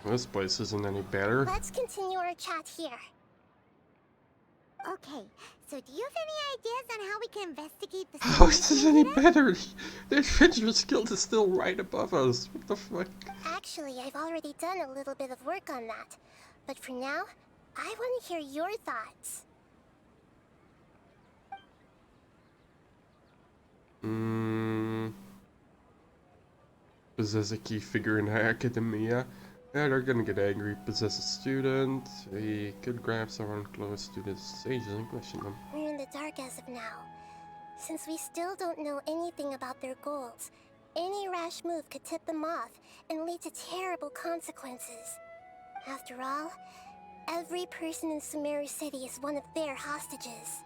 price? This place isn't any better. Let's continue our chat here. Okay, so do you have any ideas on how we can investigate the How is this any Nahida? better? The adventurous guild is still right above us. What the fuck? Actually, I've already done a little bit of work on that. But for now, I want to hear your thoughts. Possess a key figure in academia. Yeah, they're gonna get angry. Possess a student. We could grab someone close to the sages and question them. We're in the dark as of now. Since we still don't know anything about their goals, any rash move could tip them off and lead to terrible consequences. After all, every person in Sumeru City is one of their hostages.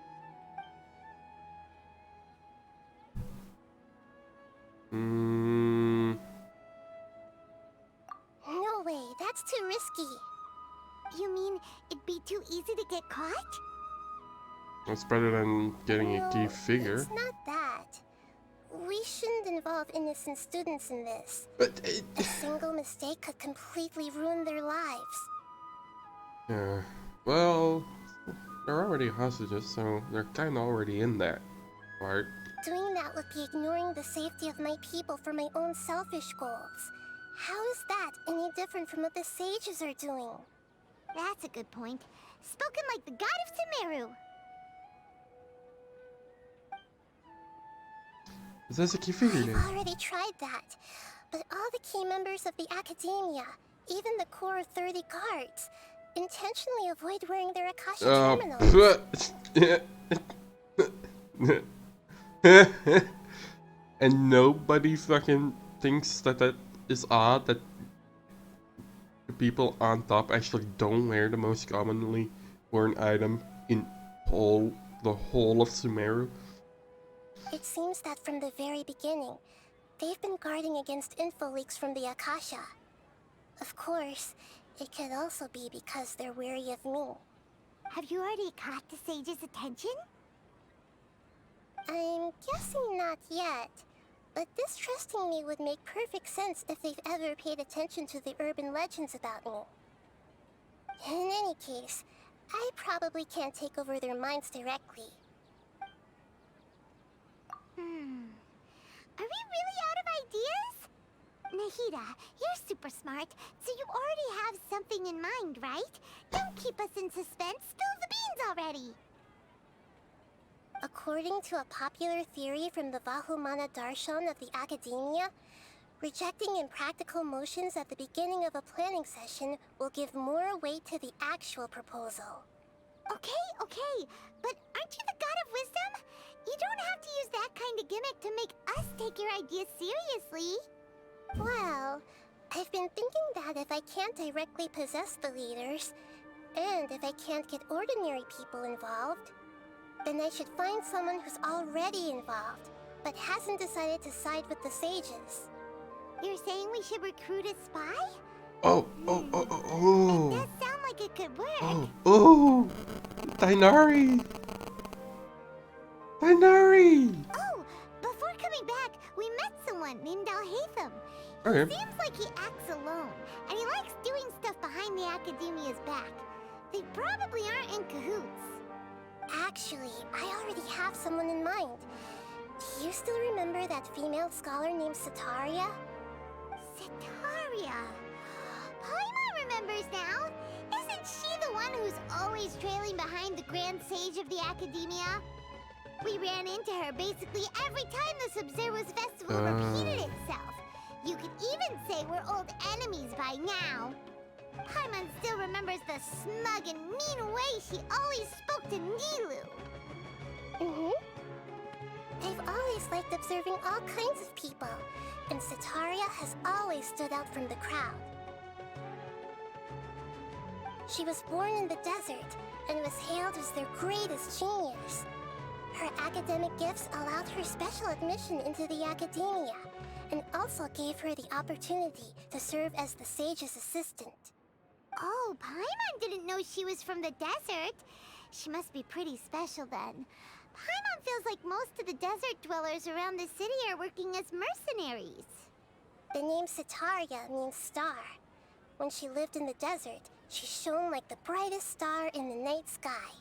No way, that's too risky. You mean it'd be too easy to get caught? That's better than getting a key figure. It's not that. We shouldn't involve innocent students in this. But A single mistake could completely ruin their lives. yeah, well, they're already hostages, so they're kind of already in that part. Doing that would be ignoring the safety of my people for my own selfish goals. How is that any different from what the sages are doing? That's a good point. Spoken like the god of Sumeru. That's a key figure I've then. already tried that, but all the key members of the academia, even the core 30 guards, intentionally avoid wearing their Akasha terminals. And nobody fucking thinks that that is odd that the people on top actually don't wear the most commonly worn item in the whole of Sumeru. It seems that from the very beginning, they've been guarding against info leaks from the Akasha. Of course, it could also be because they're wary of me. Have you already caught the sage's attention? I'm guessing not yet, but distrusting me would make perfect sense if they've ever paid attention to the urban legends about me. In any case, I probably can't take over their minds directly. Are we really out of ideas? Barbatos, you're super smart, so you already have something in mind, right? Don't keep us in suspense. Spill the beans already. According to a popular theory from the Vahumana Darshan of the Academia, rejecting impractical motions at the beginning of a planning session will give more weight to the actual proposal. Okay, but aren't you the god of wisdom? You don't have to use that kind of gimmick to make us take your ideas seriously. Well, I've been thinking that if I can't directly possess the leaders, and if I can't get ordinary people involved, then I should find someone who's already involved, but hasn't decided to side with the sages. You're saying we should recruit a spy? Oh. It does sound like it could work. Oh. Dainari. Oh, before coming back, we met someone named Alhaitham. Okay. He seems like he acts alone, and he likes doing stuff behind the Academia's back. They probably aren't in cahoots. Actually, I already have someone in mind. Do you still remember that female scholar named Setaria? Setaria? Paimon remembers now. Isn't she the one who's always trailing behind the Grand Sage of the Academia? We ran into her basically every time the Sumeru's festival repeated itself. You could even say we're old enemies by now. Paimon still remembers the smug and mean way she always spoke to Nilu. I've always liked observing all kinds of people, and Setaria has always stood out from the crowd. She was born in the desert and was hailed as their greatest genius. Her academic gifts allowed her special admission into the Academia, and also gave her the opportunity to serve as the sage's assistant. Oh, Paimon didn't know she was from the desert. She must be pretty special then. Paimon feels like most of the desert dwellers around the city are working as mercenaries. The name Setaria means star. When she lived in the desert, she shone like the brightest star in the night sky.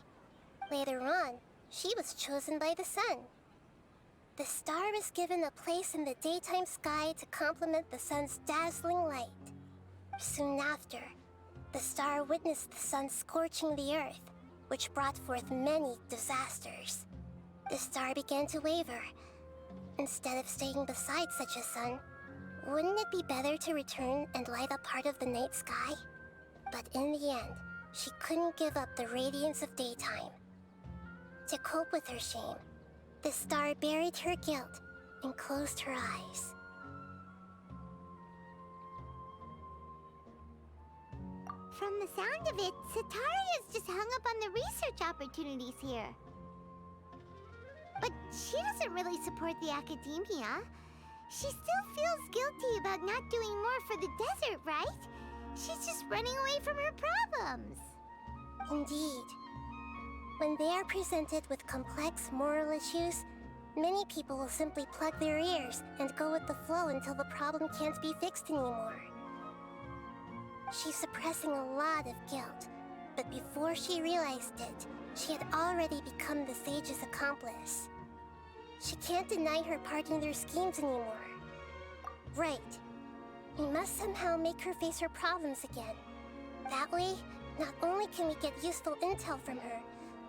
Later on, she was chosen by the sun. The star was given a place in the daytime sky to complement the sun's dazzling light. Soon after, the star witnessed the sun scorching the earth, which brought forth many disasters. The star began to waver. Instead of staying beside such a sun, wouldn't it be better to return and light up part of the night sky? But in the end, she couldn't give up the radiance of daytime. To cope with her shame, the star buried her guilt and closed her eyes. From the sound of it, Setaria's just hung up on the research opportunities here. But she doesn't really support the Academia. She still feels guilty about not doing more for the desert, right? She's just running away from her problems. Indeed. When they are presented with complex moral issues, many people will simply plug their ears and go with the flow until the problem can't be fixed anymore. She's suppressing a lot of guilt, but before she realized it, she had already become the sage's accomplice. She can't deny her part in their schemes anymore. Right. We must somehow make her face her problems again. That way, not only can we get useful intel from her,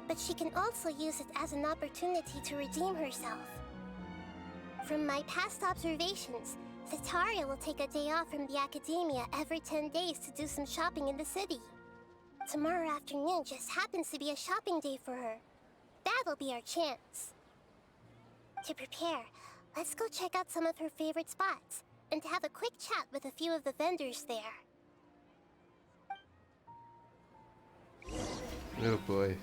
but she can also use it as an opportunity to redeem herself. From my past observations, Setaria will take a day off from the Academia every 10 days to do some shopping in the city. Tomorrow afternoon just happens to be a shopping day for her. That'll be our chance. To prepare, let's go check out some of her favorite spots, and have a quick chat with a few of the vendors there. Oh boy.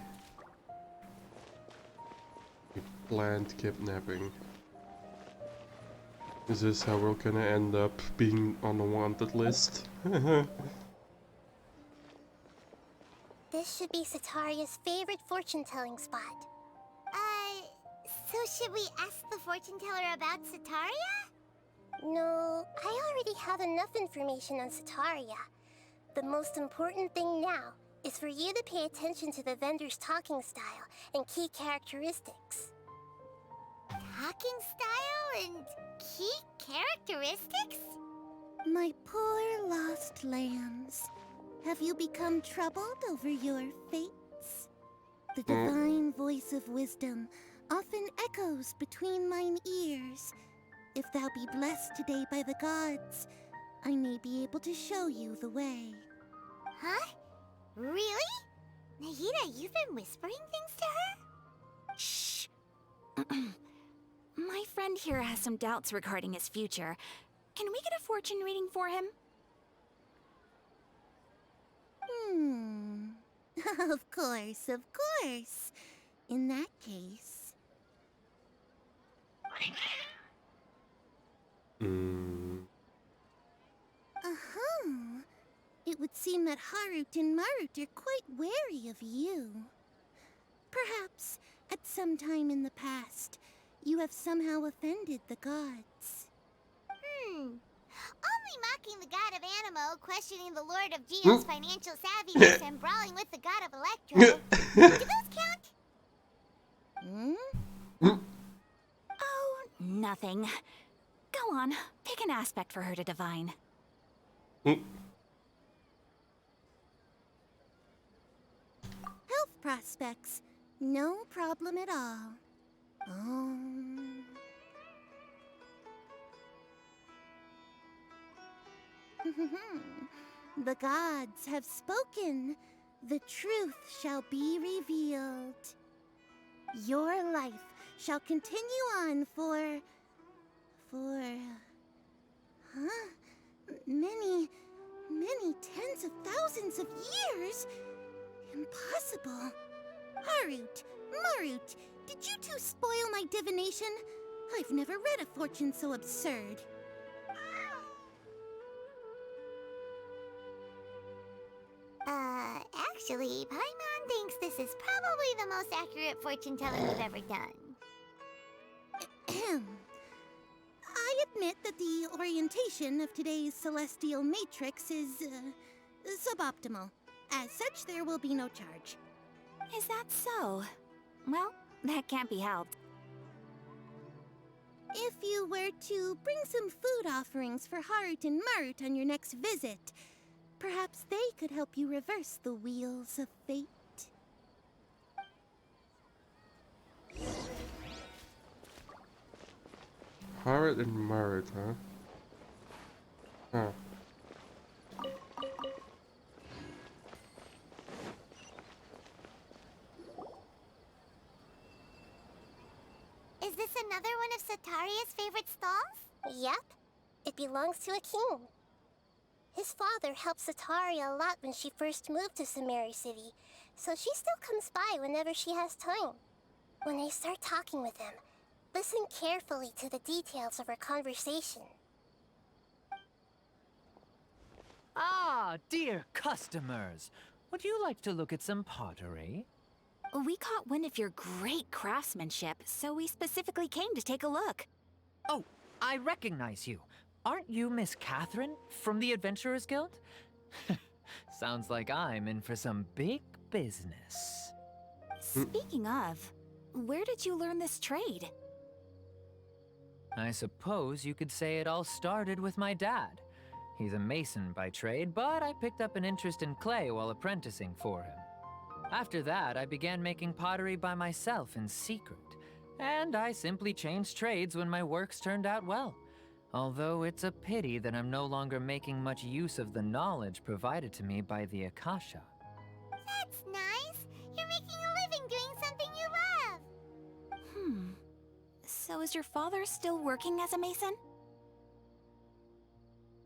We planned kidnapping. Is this how we're gonna end up being on the wanted list? This should be Setaria's favorite fortune-telling spot. So should we ask the fortune teller about Setaria? No, I already have enough information on Setaria. The most important thing now is for you to pay attention to the vendor's talking style and key characteristics. Talking style and key characteristics? My poor lost lambs. Have you become troubled over your fates? The divine voice of wisdom often echoes between mine ears. If thou be blessed today by the gods, I may be able to show you the way. Huh? Really? Nahida, you've been whispering things to her? Shh. My friend here has some doubts regarding his future. Can we get a fortune reading for him? Of course, of course. In that case... Uh-huh. It would seem that Harut and Marut are quite wary of you. Perhaps, at some time in the past, you have somehow offended the gods. Only mocking the god of Animo, questioning the Lord of Geo's financial savviness, and brawling with the god of Electro. Do those count? Oh, nothing. Go on, pick an aspect for her to divine. Health prospects. No problem at all. The gods have spoken. The truth shall be revealed. Your life shall continue on for... many tens of thousands of years? Impossible. Harut, Marut, did you two spoil my divination? I've never read a fortune so absurd. Actually, Paimon thinks this is probably the most accurate fortune telling we've ever done. I admit that the orientation of today's celestial matrix is suboptimal. As such, there will be no charge. Is that so? Well, that can't be helped. If you were to bring some food offerings for Harut and Marut on your next visit, perhaps they could help you reverse the wheels of fate. Harut and Marut, huh? Huh. Is this another one of Sataria's favorite stalls? Yep. It belongs to a king. His father helped Sataria a lot when she first moved to Sumeru City, so she still comes by whenever she has time. When I start talking with him, listen carefully to the details of our conversation. Ah, dear customers. Would you like to look at some pottery? We caught wind of your great craftsmanship, so we specifically came to take a look. Oh, I recognize you. Aren't you Miss Catherine from the Adventurers Guild? Sounds like I'm in for some big business. Speaking of, where did you learn this trade? I suppose you could say it all started with my dad. He's a mason by trade, but I picked up an interest in clay while apprenticing for him. After that, I began making pottery by myself in secret, and I simply changed trades when my works turned out well. Although it's a pity that I'm no longer making much use of the knowledge provided to me by the Akasha. That's nice. You're making a living doing something you love. So is your father still working as a mason?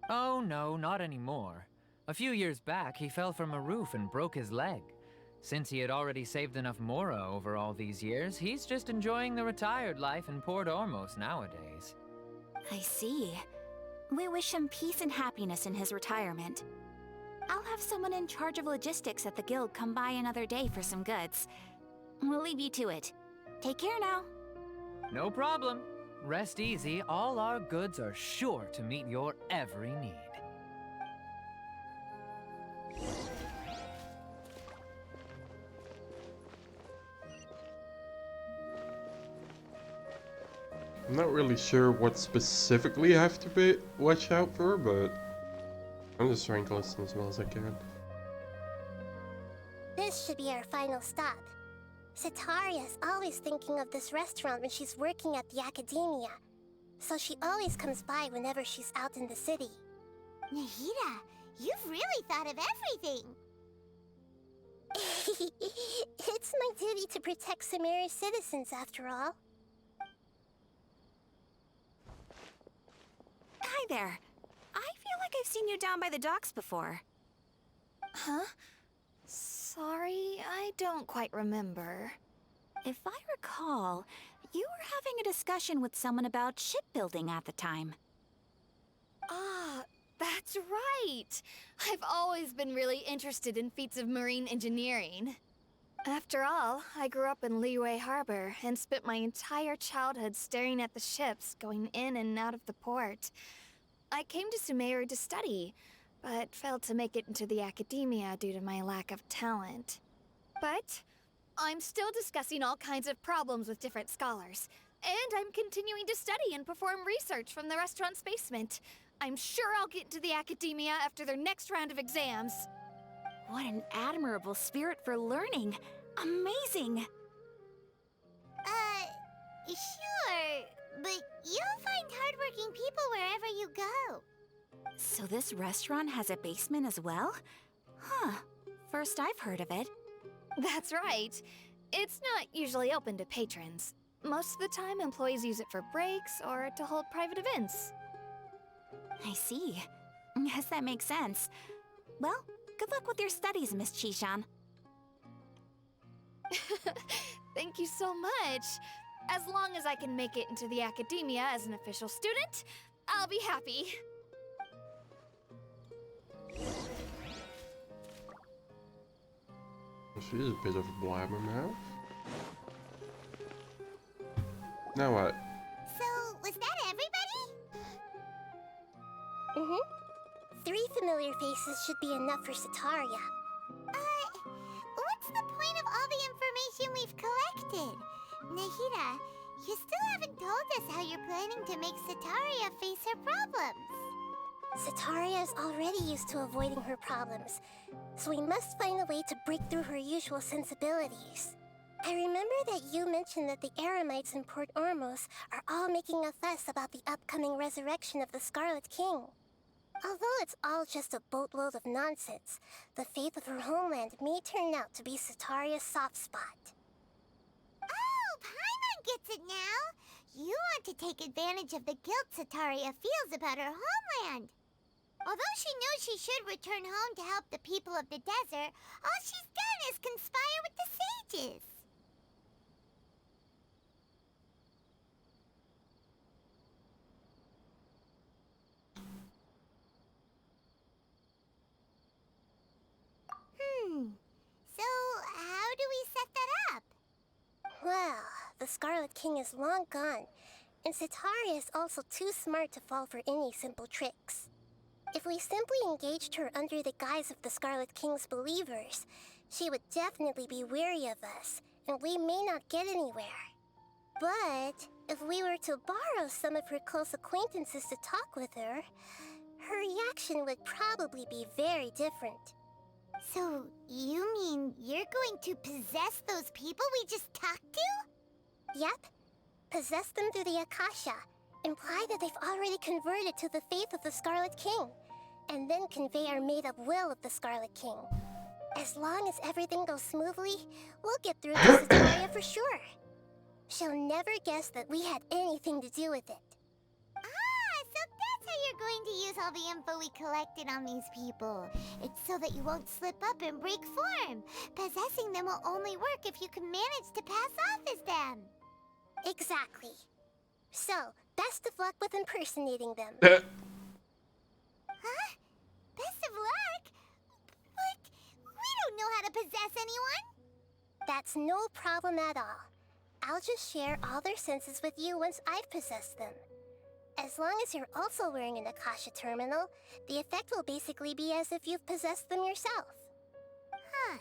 Oh no, not anymore. A few years back, he fell from a roof and broke his leg. Since he had already saved enough mora over all these years, he's just enjoying the retired life in Port Ormos nowadays. I see. We wish him peace and happiness in his retirement. I'll have someone in charge of logistics at the guild come by another day for some goods. We'll leave you to it. Take care now. No problem. Rest easy, all our goods are sure to meet your every need. I'm not really sure what specifically I have to watch out for, but I'm just trying to listen as well as I can. This should be our final stop. Sataria's always thinking of this restaurant when she's working at the academia, so she always comes by whenever she's out in the city. Nahida, you've really thought of everything! It's my duty to protect Sumeru's citizens, after all. Hi there. I feel like I've seen you down by the docks before. Huh? Sorry, I don't quite remember. If I recall, you were having a discussion with someone about shipbuilding at the time. Ah, that's right! I've always been really interested in feats of marine engineering. After all, I grew up in Liyue Harbor and spent my entire childhood staring at the ships going in and out of the port. I came to Sumeru to study, but failed to make it into the academia due to my lack of talent. But I'm still discussing all kinds of problems with different scholars, and I'm continuing to study and perform research from the restaurant's basement. I'm sure I'll get into the academia after their next round of exams. What an admirable spirit for learning. Amazing! Sure, but you'll find hardworking people wherever you go. So this restaurant has a basement as well? Huh. First I've heard of it. That's right. It's not usually open to patrons. Most of the time, employees use it for breaks or to hold private events. I see. Yes, that makes sense. Well, good luck with your studies, Miss Chishan. Thank you so much. As long as I can make it into the academia as an official student, I'll be happy. She's a bit of a blabbermouth. Now what? So, was that everybody? Mm-hmm. 3 familiar faces should be enough for Sataria. What's the point of all the information we've collected? Nahida, you still haven't told us how you're planning to make Sataria face her problems. Sataria is already used to avoiding her problems, so we must find a way to break through her usual sensibilities. I remember that you mentioned that the Eremites in Port Ormos are all making a fuss about the upcoming resurrection of the Scarlet King. Although it's all just a boatload of nonsense, the faith of her homeland may turn out to be Sataria's soft spot. Oh, Paimon gets it now! You want to take advantage of the guilt Sataria feels about her homeland. Although she knows she should return home to help the people of the desert, all she's done is conspire with the sages. So how do we set that up? Well, the Scarlet King is long gone, and Sataria is also too smart to fall for any simple tricks. If we simply engaged her under the guise of the Scarlet King's believers, she would definitely be weary of us, and we may not get anywhere. But if we were to borrow some of her close acquaintances to talk with her, her reaction would probably be very different. So, you mean you're going to possess those people we just talked to? Yep. Possess them through the Akasha. Imply that they've already converted to the faith of the Scarlet King. And then convey our made-up will of the Scarlet King. As long as everything goes smoothly, we'll get through to Sataria for sure. She'll never guess that we had anything to do with it. So that's how you're going to use all the info we collected on these people. It's so that you won't slip up and break form. Possessing them will only work if you can manage to pass off as them. Exactly. So, best of luck with impersonating them. Huh? Best of luck? But we don't know how to possess anyone. That's no problem at all. I'll just share all their senses with you once I've possessed them. As long as you're also wearing an Akasha terminal, the effect will basically be as if you've possessed them yourself. Huh.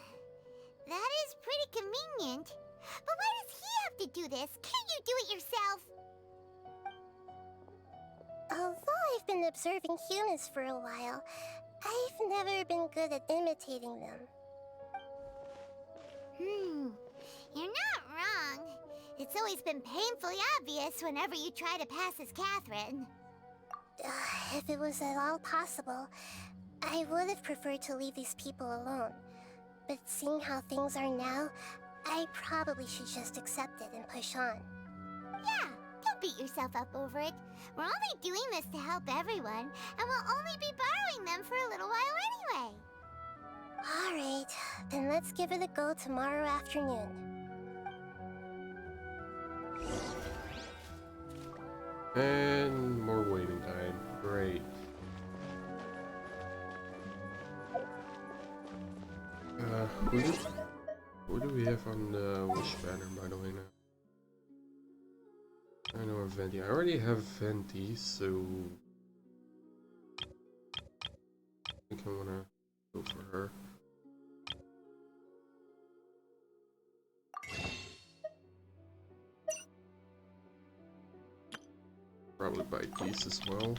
That is pretty convenient. But why does he have to do this? Can't you do it yourself? Although I've been observing humans for a while, I've never been good at imitating them. You're not wrong. It's always been painfully obvious whenever you try to pass as Catherine. If it was at all possible, I would have preferred to leave these people alone. But seeing how things are now, I probably should just accept it and push on. Yeah, don't beat yourself up over it. We're only doing this to help everyone, and we'll only be borrowing them for a little while anyway. Alright, then let's give it a go tomorrow afternoon. And more waiting time. Great. Who do we have on the wish banner, by the way, now? I know Venti. I already have Venti, so I think I wanna go for her. Probably buy these as well.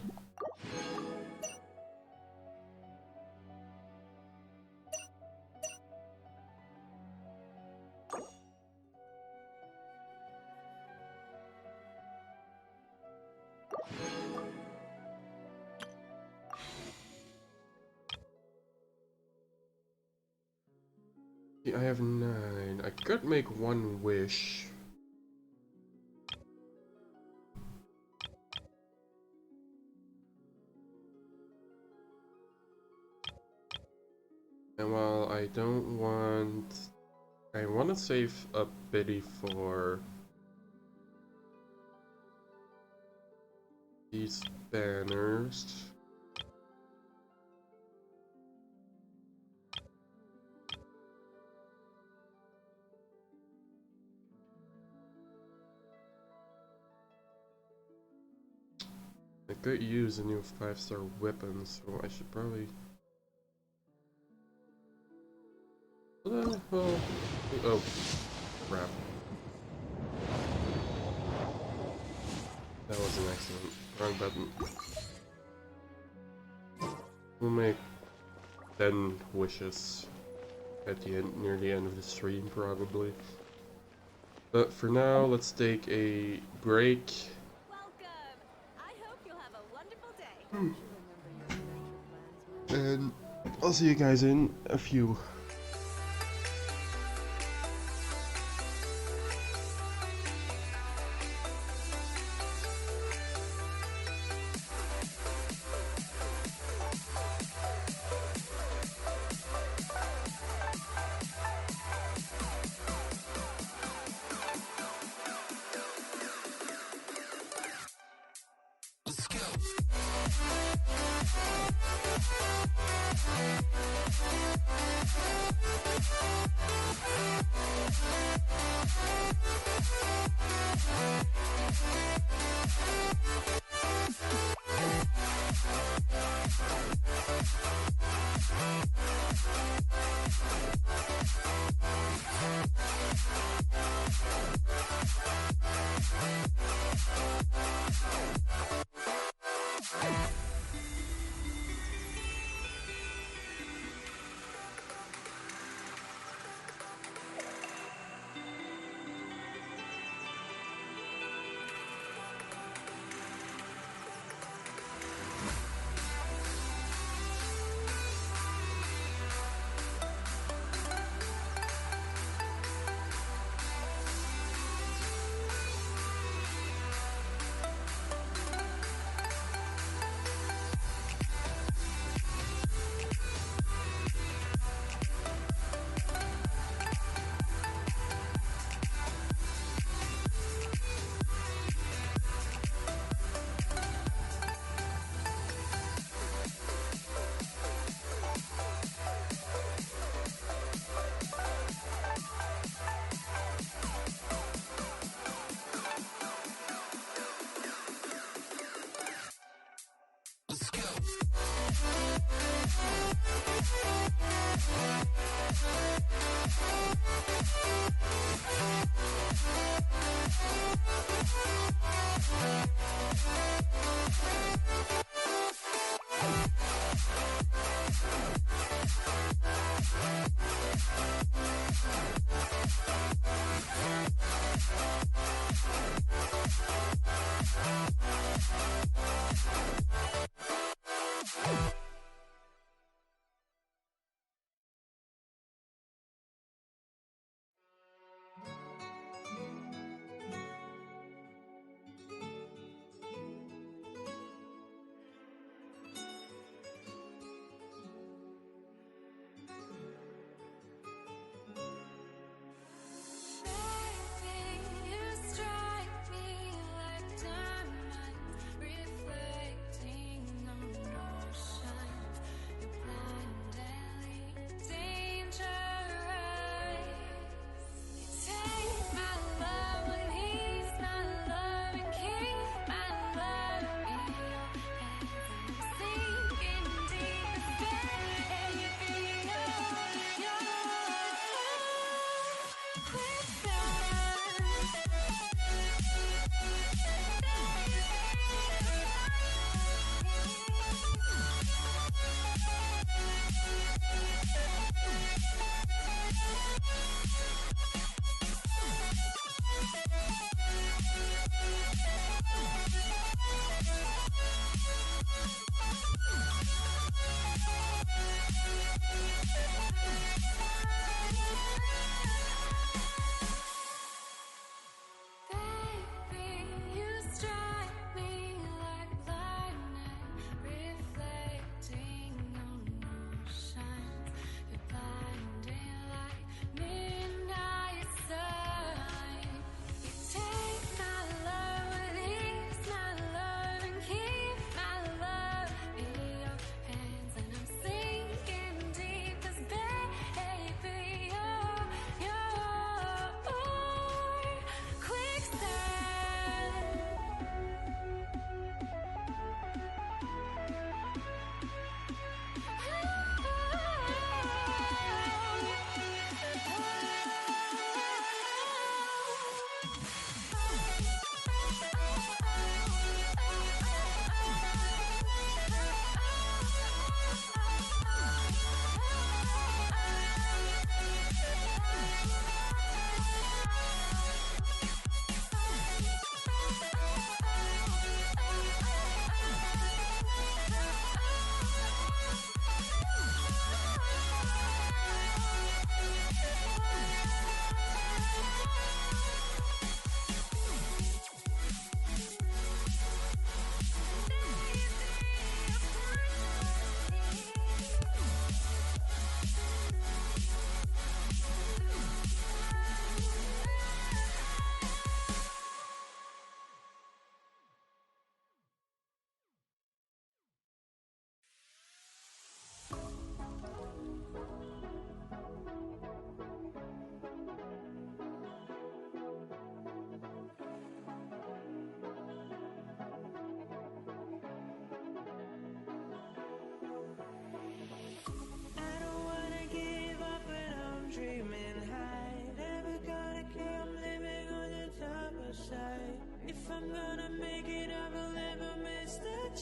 I have 9. I could make one wish. And while I don't want... I want to save a pity for these banners. I could use a new 5-star weapon, so I should probably... oh, crap. That was an accident. Wrong button. We'll make 10 wishes at the end, near the end of the stream, probably. But for now, let's take a break. And I'll see you guys in a few.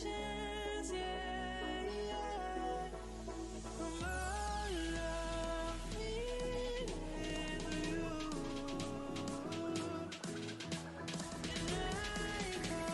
chance, yeah, yeah. From all of me with you. And I go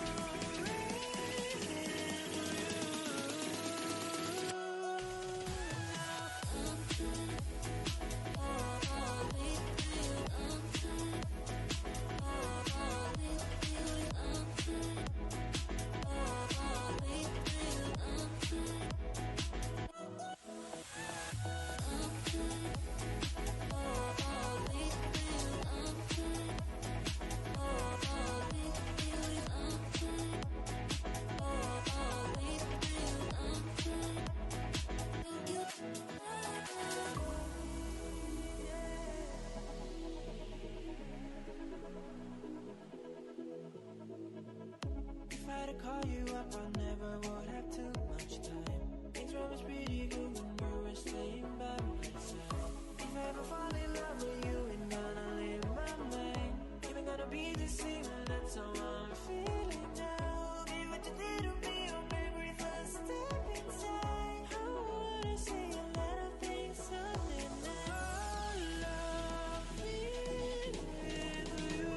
If I had to call you up, I never would have too much time. Things were much pretty good when you were staying by my side. If I ever fall in love with you, ain't gonna leave my mind. Even gonna be the same, and that's how I'm feeling now. Be what you did to me, oh baby, first step inside. I wanna see a lot of things something now. Love me with you.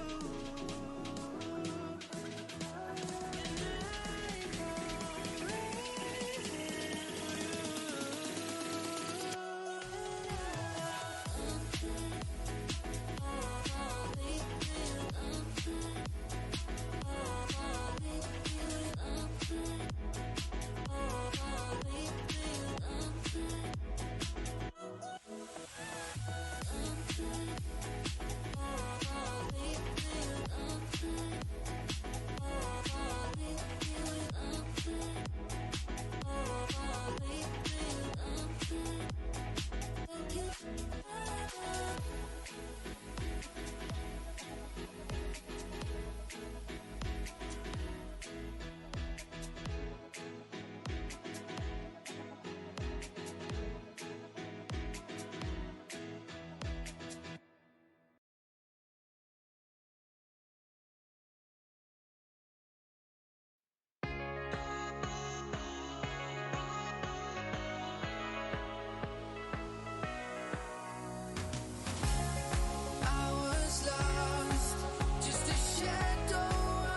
I was lost, just a shadow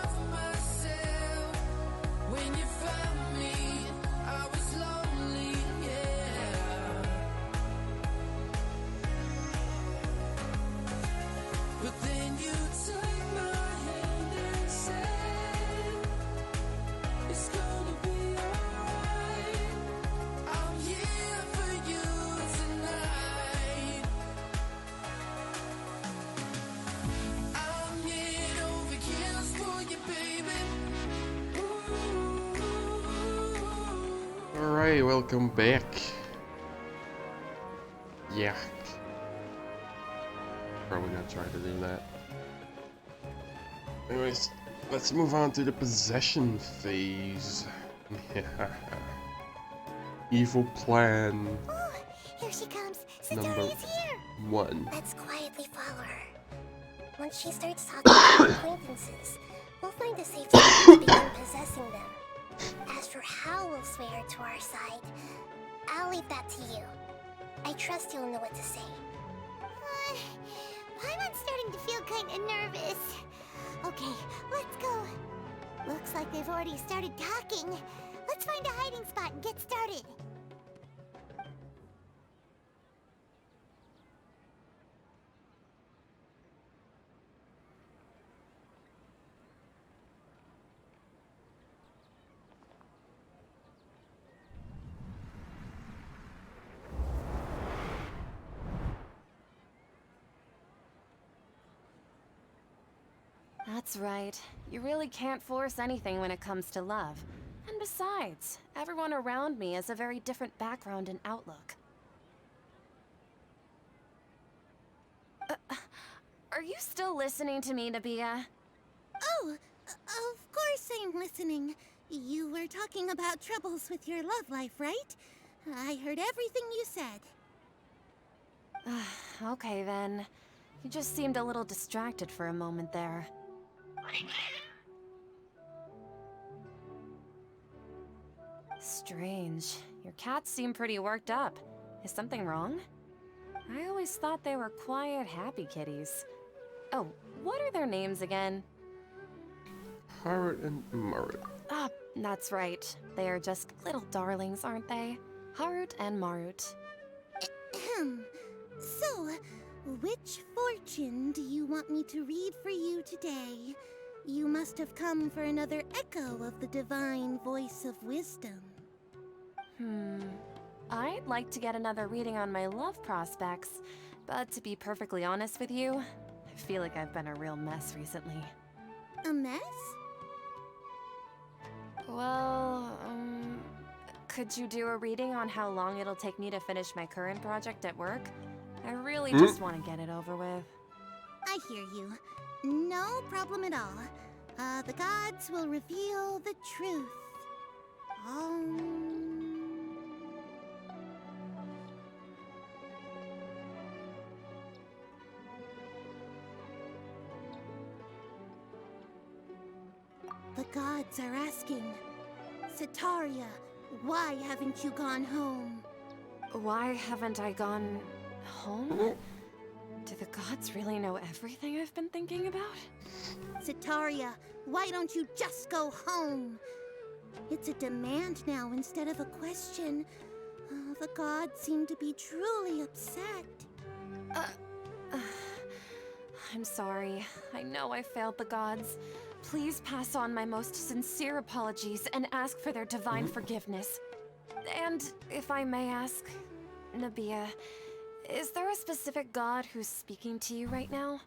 of myself. When you found me, I was lonely, yeah. But then you took my hand and said, it's gonna be alright. I'm here for you tonight. I'm getting overkills for you, baby. Alright, welcome back. Yeah. Probably gonna try to do that. Anyways, let's move on to the possession phase. Yeah. Evil plan Oh, here she comes. number Saturi's here. 1. Let's quietly follow her. Once she starts talking to her acquaintances, we'll find a safe spot to begin possessing them. As for how we'll sway her to our side, I'll leave that to you. I trust you'll know what to say. Paimon's starting to feel kinda nervous. Okay, let's go. Looks like they've already started talking. Let's find a hiding spot and get started. That's right. You really can't force anything when it comes to love. And besides, everyone around me has a very different background and outlook. Are you still listening to me, Nabia? Oh, of course I'm listening. You were talking about troubles with your love life, right? I heard everything you said. Okay then. You just seemed a little distracted for a moment there. Strange. Your cats seem pretty worked up. Is something wrong? I always thought they were quiet, happy kitties. Oh, what are their names again? Harrod and Marut. Ah, that's right. They are just little darlings, aren't they? Harut and Marut. Ahem. So, which fortune do you want me to read for you today? You must have come for another echo of the divine voice of wisdom. I'd like to get another reading on my love prospects, but to be perfectly honest with you, I feel like I've been a real mess recently. A mess? Well, could you do a reading on how long it'll take me to finish my current project at work? I really just want to get it over with. I hear you. No problem at all. The gods will reveal the truth. The gods are asking, Setaria, why haven't you gone home? Why haven't I gone home? Do the gods really know everything I've been thinking about? Setaria, why don't you just go home? It's a demand now instead of a question. The gods seem to be truly upset. I'm sorry. I know I failed the gods. Please pass on my most sincere apologies and ask for their divine forgiveness. And if I may ask, Nabia, is there a specific god who's speaking to you right now?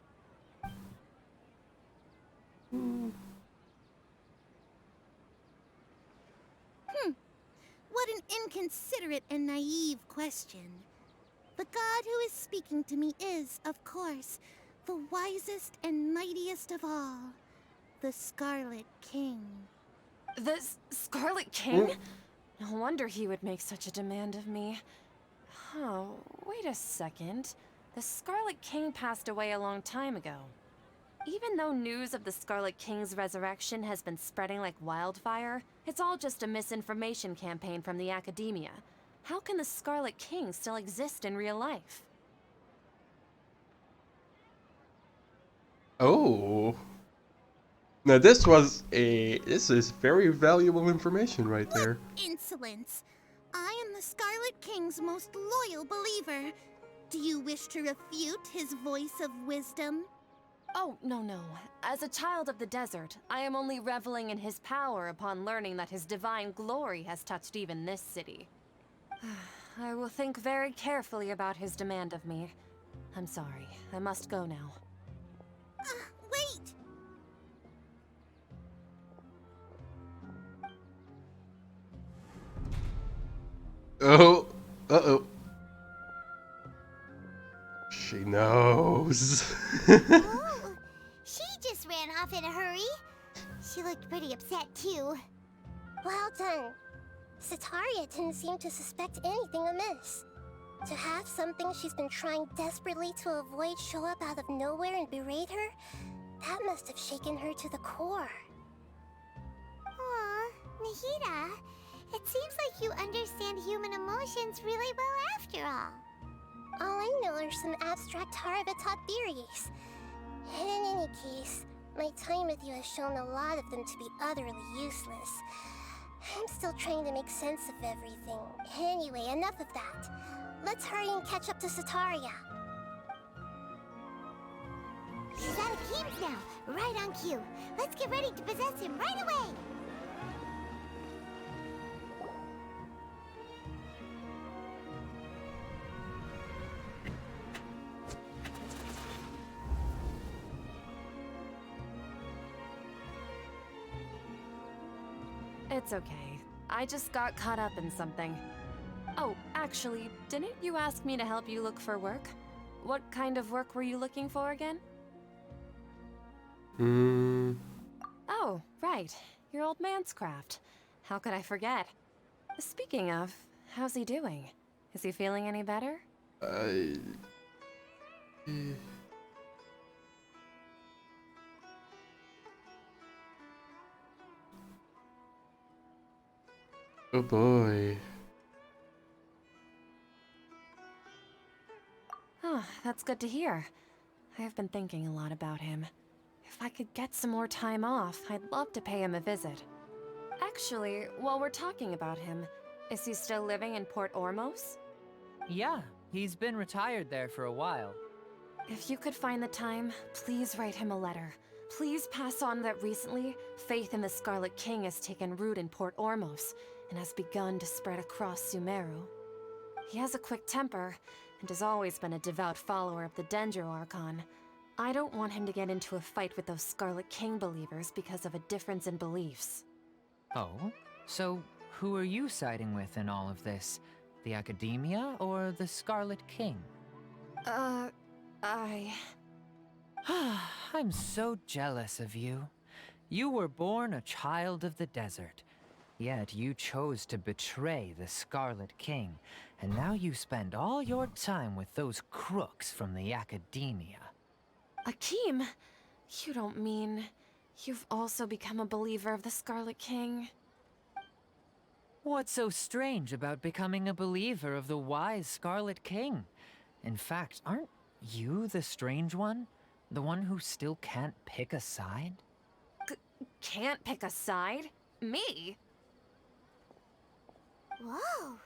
What an inconsiderate and naive question. The god who is speaking to me is, of course, the wisest and mightiest of all, the Scarlet King. The Scarlet King? No wonder he would make such a demand of me. Oh, wait a second. The Scarlet King passed away a long time ago. Even though news of the Scarlet King's resurrection has been spreading like wildfire, it's all just a misinformation campaign from the academia. How can the Scarlet King still exist in real life? Oh. Now this is very valuable information right there. Insolence! I am the Scarlet King's most loyal believer. Do you wish to refute his voice of wisdom? Oh, no. As a child of the desert, I am only reveling in his power upon learning that his divine glory has touched even this city. I will think very carefully about his demand of me. I'm sorry. I must go now. Wait! Oh. Uh-oh. She knows. Oh, she just ran off in a hurry. She looked pretty upset, too. Well done. Setaria didn't seem to suspect anything amiss. To have something she's been trying desperately to avoid show up out of nowhere and berate her, that must have shaken her to the core. Aw, Nahida, it seems like you understand human emotions really well after all. All I know are some abstract Harava-taught theories. And in any case, my time with you has shown a lot of them to be utterly useless. I'm still trying to make sense of everything. Anyway, enough of that. Let's hurry and catch up to Setaria. He's out of games now, right on cue. Let's get ready to possess him right away! It's okay. I just got caught up in something. Oh, actually, didn't you ask me to help you look for work? What kind of work were you looking for again? Oh, right. Your old man's craft. How could I forget? Speaking of, how's he doing? Is he feeling any better? Oh boy. Oh, that's good to hear. I have been thinking a lot about him. If I could get some more time off, I'd love to pay him a visit. Actually, while we're talking about him, is he still living in Port Ormos? Yeah, he's been retired there for a while. If you could find the time, please write him a letter. Please pass on that recently, faith in the Scarlet King has taken root in Port Ormos and has begun to spread across Sumeru. He has a quick temper and has always been a devout follower of the Dendro Archon. I don't want him to get into a fight with those Scarlet King believers because of a difference in beliefs. Oh? So, who are you siding with in all of this? The Academia or the Scarlet King? I'm so jealous of you. You were born a child of the desert, yet you chose to betray the Scarlet King, and now you spend all your time with those crooks from the Academia. Akeem, you don't mean you've also become a believer of the Scarlet King? What's so strange about becoming a believer of the wise Scarlet King? In fact, aren't you the strange one? The one who still can't pick a side? Can't pick a side? Me? Whoa!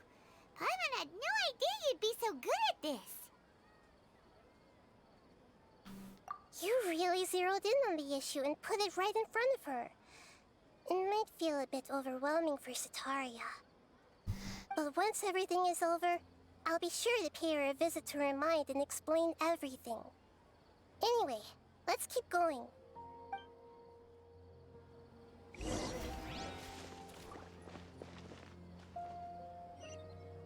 Paimon had no idea you'd be so good at this! You really zeroed in on the issue and put it right in front of her. It might feel a bit overwhelming for Sataria. But once everything is over, I'll be sure to pay her a visit to her mind and explain everything. Anyway, let's keep going.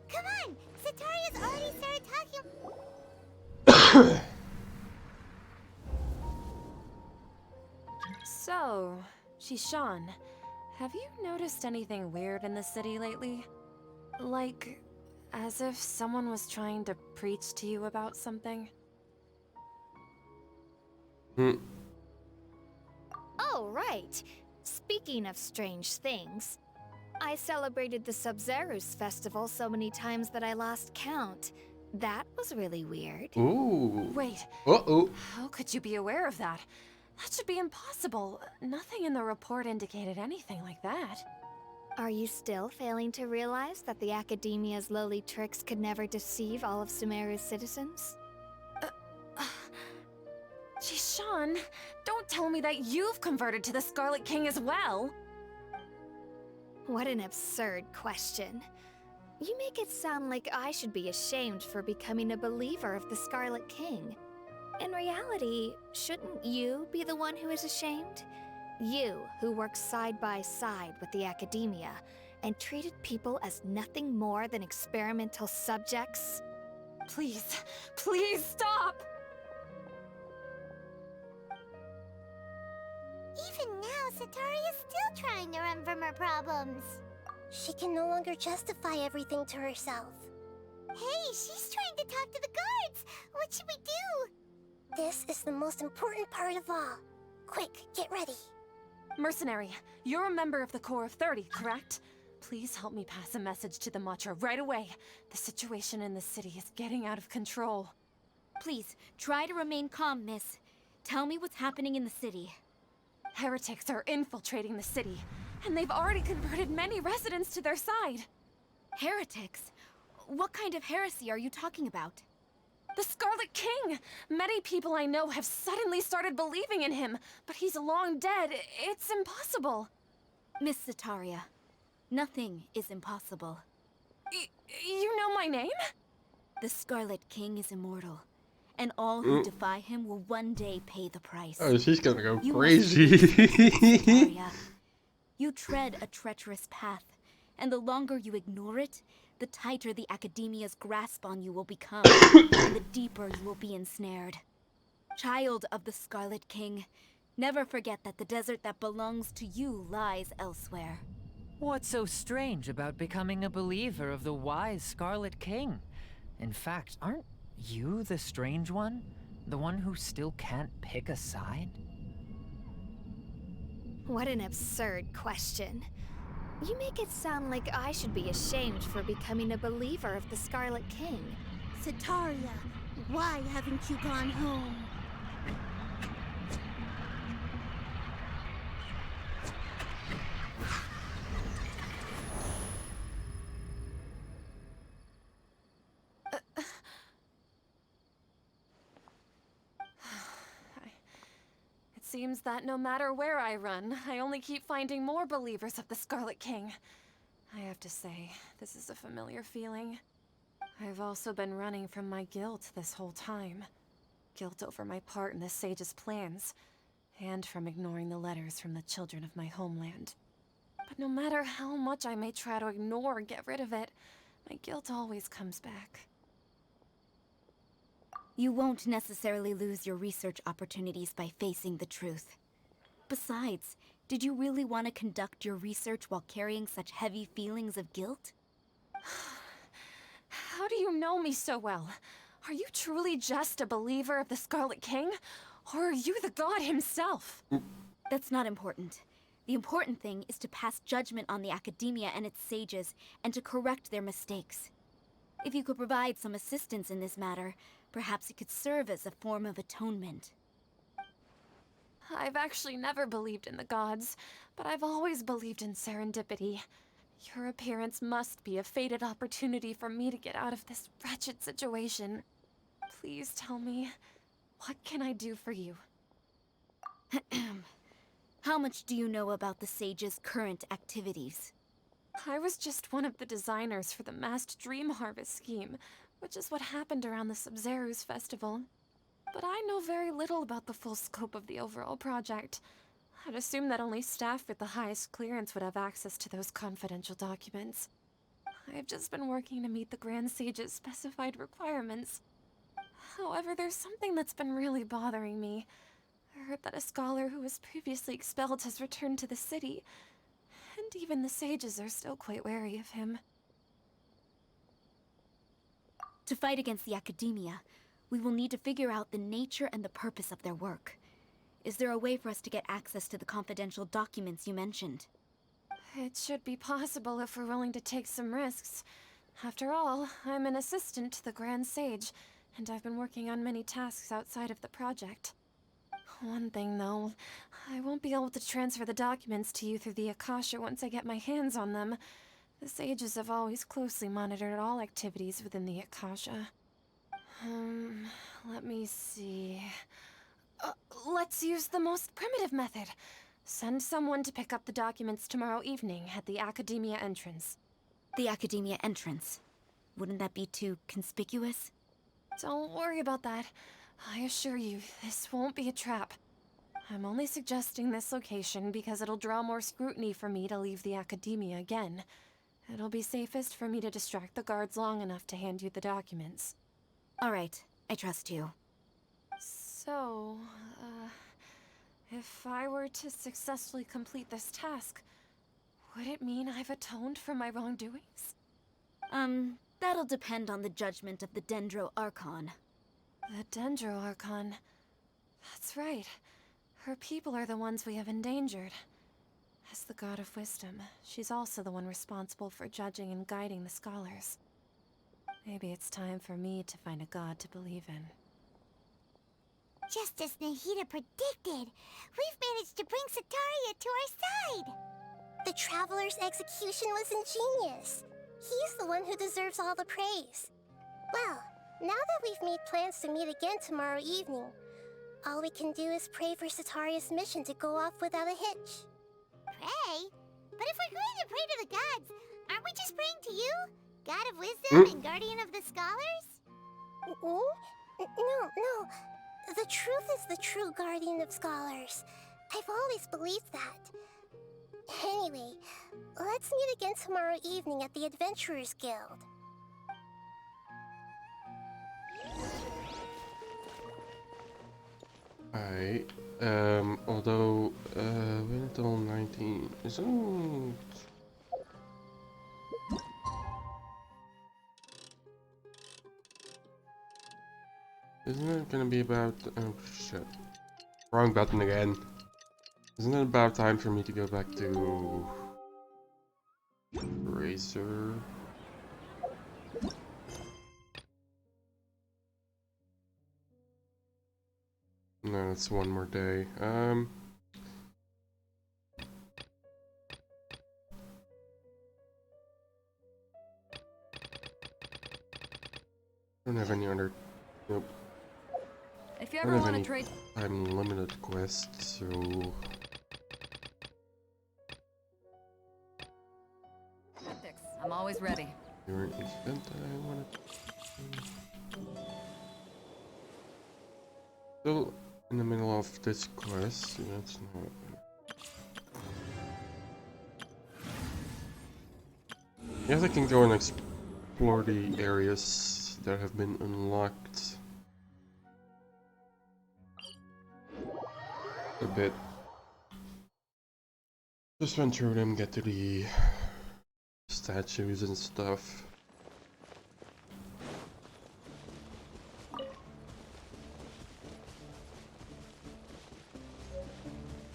Come on! Sataria's already started talking. So, Shishan, have you noticed anything weird in the city lately? Like, as if someone was trying to preach to you about something? Oh, right. Speaking of strange things, I celebrated the Sub-Zerus festival so many times that I lost count. That was really weird. Ooh. Wait. Uh-oh. How could you be aware of that? That should be impossible. Nothing in the report indicated anything like that. Are you still failing to realize that the Academia's lowly tricks could never deceive all of Sumeru's citizens? Jishan, don't tell me that you've converted to the Scarlet King as well! What an absurd question. You make it sound like I should be ashamed for becoming a believer of the Scarlet King. In reality, shouldn't you be the one who is ashamed? You, who worked side by side with the Academia and treated people as nothing more than experimental subjects? Please, please stop! Even now, Sataria's still trying to run from her problems. She can no longer justify everything to herself. Hey, she's trying to talk to the guards! What should we do? This is the most important part of all. Quick, get ready. Mercenary, you're a member of the Corps of 30, correct? Please help me pass a message to the Matcha right away. The situation in the city is getting out of control. Please, try to remain calm, miss. Tell me what's happening in the city. Heretics are infiltrating the city, and they've already converted many residents to their side. Heretics? What kind of heresy are you talking about? The Scarlet King! Many people I know have suddenly started believing in him, but he's long dead. It's impossible. Miss Sataria, nothing is impossible. You know my name? The Scarlet King is immortal, and all who defy him will one day pay the price. Oh, she's gonna go You crazy. Sataria. You tread a treacherous path, and the longer you ignore it, the tighter the Academia's grasp on you will become, and the deeper you will be ensnared. Child of the Scarlet King, never forget that the desert that belongs to you lies elsewhere. What's so strange about becoming a believer of the wise Scarlet King? In fact, aren't you the strange one? The one who still can't pick a side? What an absurd question. You make it sound like I should be ashamed for becoming a believer of the Scarlet King. Sataria, why haven't you gone home? It seems that no matter where I run, I only keep finding more believers of the Scarlet King. I have to say, this is a familiar feeling. I've also been running from my guilt this whole time. Guilt over my part in the Sage's plans, and from ignoring the letters from the children of my homeland. But no matter how much I may try to ignore or get rid of it, my guilt always comes back. You won't necessarily lose your research opportunities by facing the truth. Besides, did you really want to conduct your research while carrying such heavy feelings of guilt? How do you know me so well? Are you truly just a believer of the Scarlet King? Or are you the god himself? That's not important. The important thing is to pass judgment on the academia and its sages, and to correct their mistakes. If you could provide some assistance in this matter, perhaps it could serve as a form of atonement. I've actually never believed in the gods, but I've always believed in serendipity. Your appearance must be a fated opportunity for me to get out of this wretched situation. Please tell me, what can I do for you? How much do you know about the sage's current activities? I was just one of the designers for the massed dream harvest scheme, which is what happened around the Sumeru's festival. But I know very little about the full scope of the overall project. I'd assume that only staff with the highest clearance would have access to those confidential documents. I've just been working to meet the Grand Sage's specified requirements. However, there's something that's been really bothering me. I heard that a scholar who was previously expelled has returned to the city, and even the sages are still quite wary of him. To fight against the academia, we will need to figure out the nature and the purpose of their work. Is there a way for us to get access to the confidential documents you mentioned? It should be possible if we're willing to take some risks. After all, I'm an assistant to the Grand Sage, and I've been working on many tasks outside of the project. One thing, though, I won't be able to transfer the documents to you through the Akasha once I get my hands on them. The sages have always closely monitored all activities within the Akasha. Let me see... let's use the most primitive method. Send someone to pick up the documents tomorrow evening at the Academia entrance. The Academia entrance? Wouldn't that be too conspicuous? Don't worry about that. I assure you, this won't be a trap. I'm only suggesting this location because it'll draw more scrutiny for me to leave the Academia again. It'll be safest for me to distract the guards long enough to hand you the documents. All right, I trust you. So, if I were to successfully complete this task, would it mean I've atoned for my wrongdoings? That'll depend on the judgment of the Dendro Archon. The Dendro Archon. That's right. Her people are the ones we have endangered. As the God of Wisdom, she's also the one responsible for judging and guiding the scholars. Maybe it's time for me to find a god to believe in. Just as Nahida predicted, we've managed to bring Sataria to our side! The Traveler's execution was ingenious. He's the one who deserves all the praise. Well, now that we've made plans to meet again tomorrow evening, all we can do is pray for Sataria's mission to go off without a hitch. Pray? But if we're going to pray to the gods, aren't we just praying to you? God of Wisdom and Guardian of the Scholars? No. The truth is the true Guardian of Scholars. I've always believed that. Anyway, let's meet again tomorrow evening at the Adventurers Guild. Alright, although, wait until 19, isn't it gonna be about, oh shit, wrong button again. Isn't it about time for me to go back to Razor. No, it's one more day. Don't have any other. Nope. If you I ever don't have want to any trade, time-limited quests, so I'm always ready. you're an event I want to. Still in the middle of this quest. So that's not. Yes, I can go and explore the areas that have been unlocked a bit. Just run through them, get to the statues and stuff.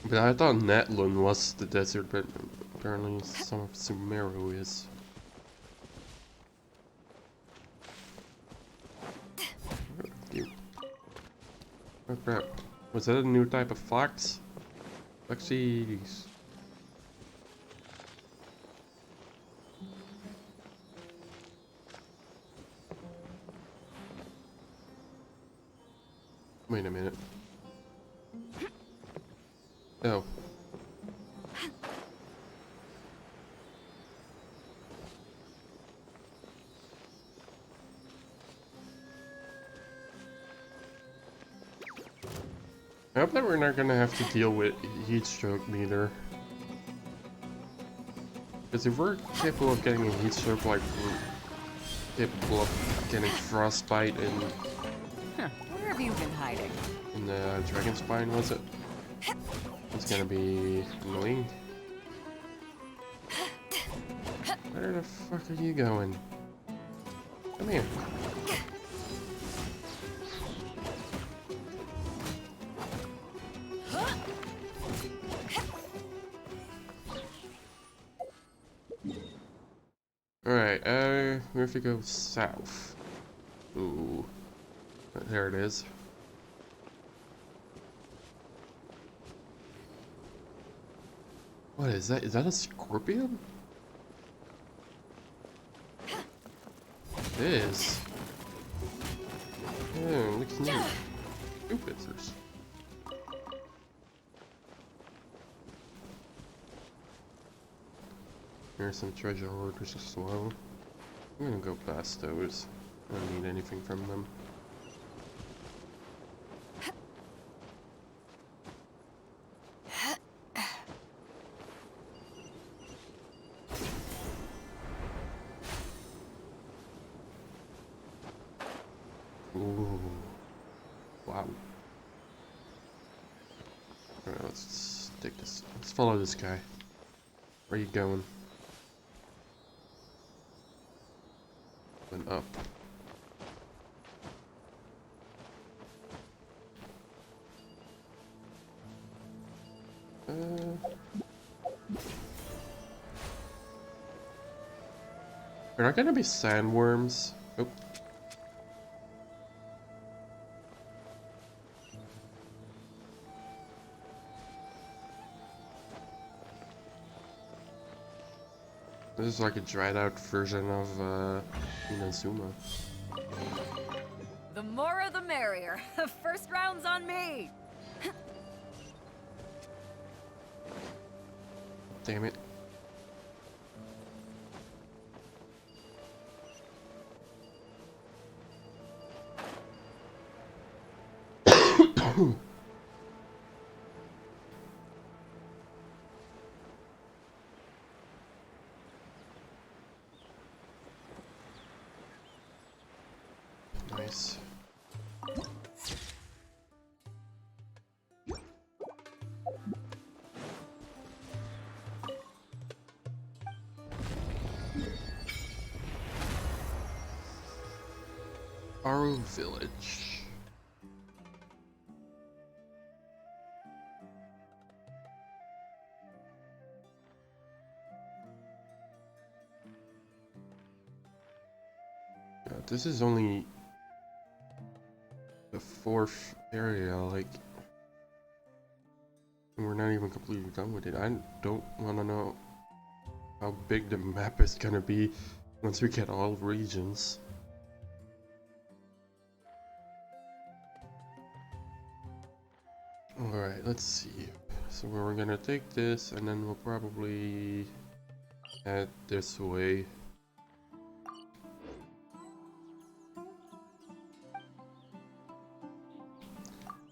But I thought Netlun was the desert, but apparently some of Sumeru is. Oh crap. Was that a new type of fox? Foxies. Wait a minute. Oh. I hope that we're not gonna have to deal with heat stroke meter. Because if we're capable of getting a heat stroke, like we're capable of getting frostbite and Where have you been hiding? in the dragon spine, was it? It's gonna be annoying. Where the fuck are you going? Come here. Alright, we have to go south. Ooh. There it is. What is that? Is that a scorpion? It is. Yeah, it looks neat. Stupiders. Here's some treasure hoarders as well. I'm gonna go past those. I don't need anything from them. Ooh. Wow. Alright, let's take this. Let's follow this guy. Where are you going? And up. Are there gonna be sandworms? Oh. This is like a dried out version of Inazuma. The more the merrier. First round's on me. Damn it. Nice. Aru Village. Yeah, this is only the 4th area, like, we're not even completely done with it. I don't want to know how big the map is gonna be once we get all regions. Alright, let's see. So we're gonna take this and then we'll probably head this way.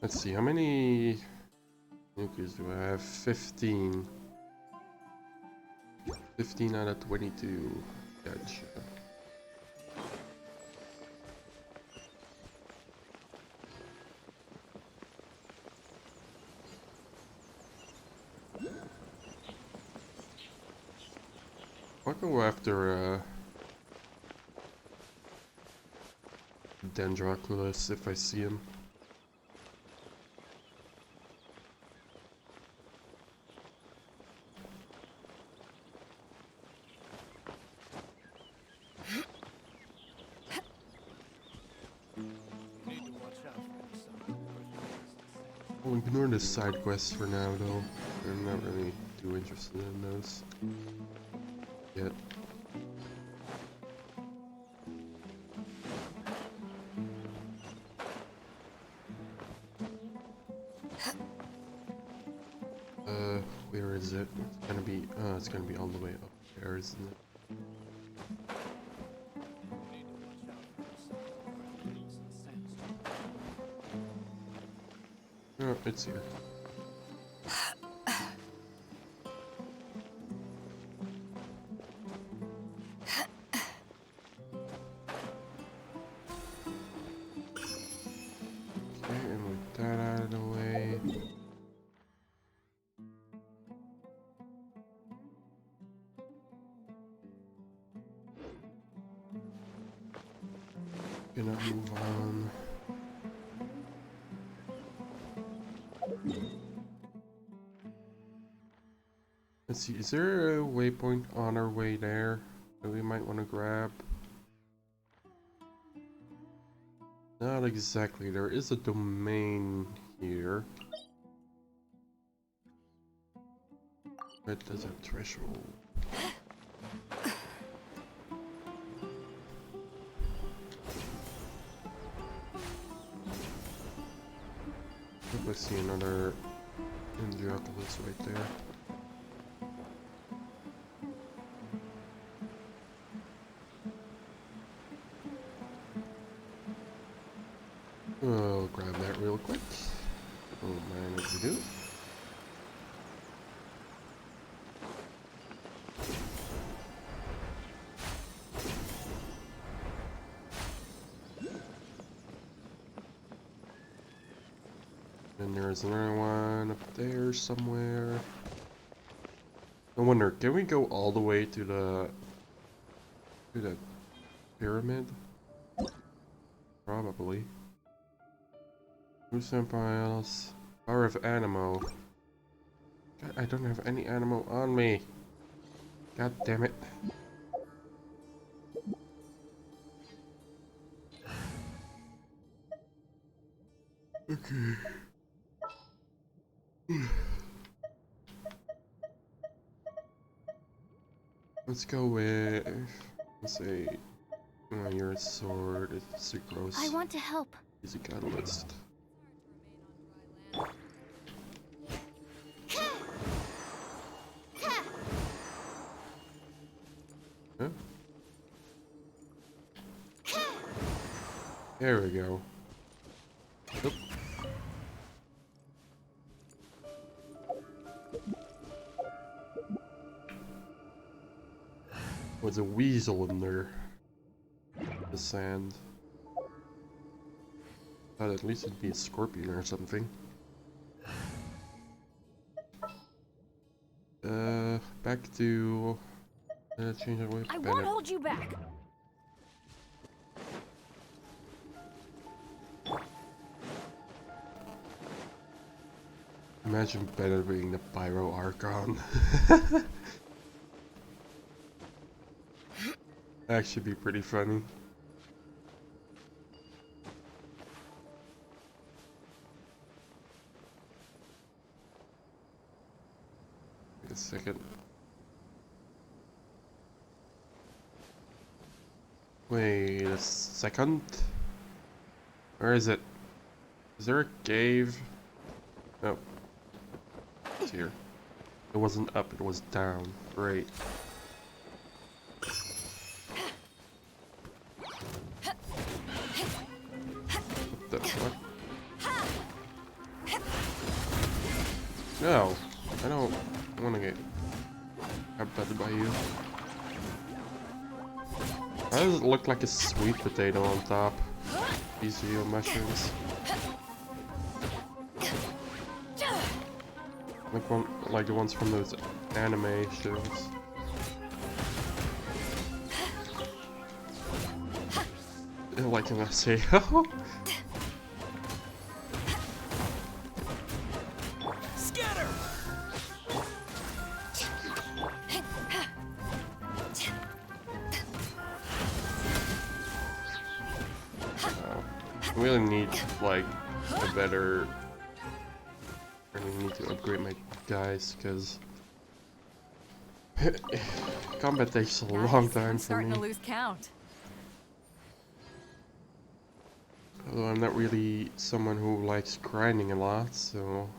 Let's see, how many nucleus do I have? 15. 15 out of 22. Gotcha. I'll go after Dendroculus if I see him. I'll ignore the side quests for now, though. I'm not really too interested in those yet. Where is it? It's gonna be all the way up there, isn't it? Oh, it's here. Okay, and with that out of the way. Gonna move on. Let's see, is there a waypoint on our way there that we might want to grab? Not exactly. There is a domain here. It does have threshold. I see another Andrioculus right there. I'll grab that real quick. Oh man, if we do. And there's another one up there somewhere. I wonder, can we go all the way to the pyramid? Probably. 2 samples. Power of Animo. God, I don't have any Animo on me. God damn it. Okay. Let's go with, let's say, your sword. It's sucrose. I want to help. Easy catalyst. Huh? There we go. Oop. Was a weasel in there. The sand. Thought at least it'd be a scorpion or something. Back to change the way. I won't hold you back. Imagine Bennett being the Pyro Archon. That should be pretty funny. Wait a second. Where is it? Is there a cave? No. It's here. It wasn't up, it was down. Great. What the fuck? No, I don't want to get abducted by you. Why does it look like a sweet potato on top? These video mushrooms. Like the ones from those anime shows. Like can I say? Scatter! I really need like a better. I really need to upgrade my guys because combat takes a long time I'm for starting me. to lose count. Although I'm not really someone who likes grinding a lot, so.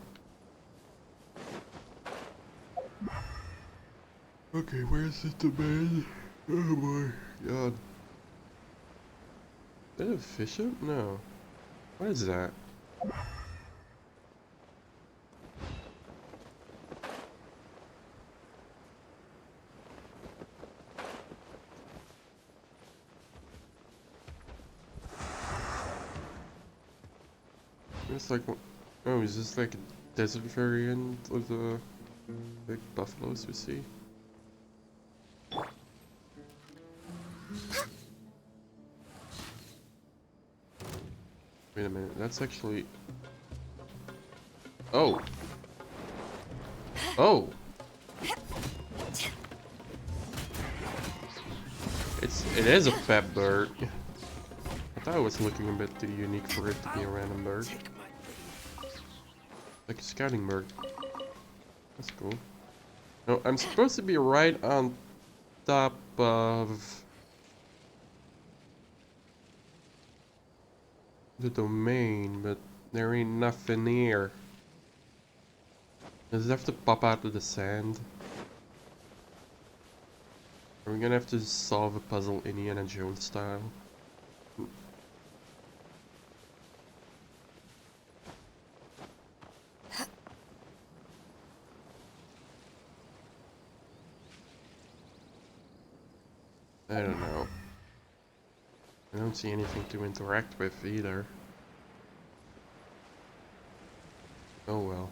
Okay, where's the domain? Oh my god. Is that efficient? No. What is that? It's like, oh, is this like a desert variant of the big buffaloes we see? Wait a minute, that's actually... Oh! Oh! It is a fat bird. I thought it was looking a bit too unique for it to be a random bird. Like a scouting bird. That's cool. No, I'm supposed to be right on top of the domain, but there ain't nothing here. Does it have to pop out of the sand? Are we gonna have to solve a puzzle Indiana Jones style? I don't know. I don't see anything to interact with either. Oh well.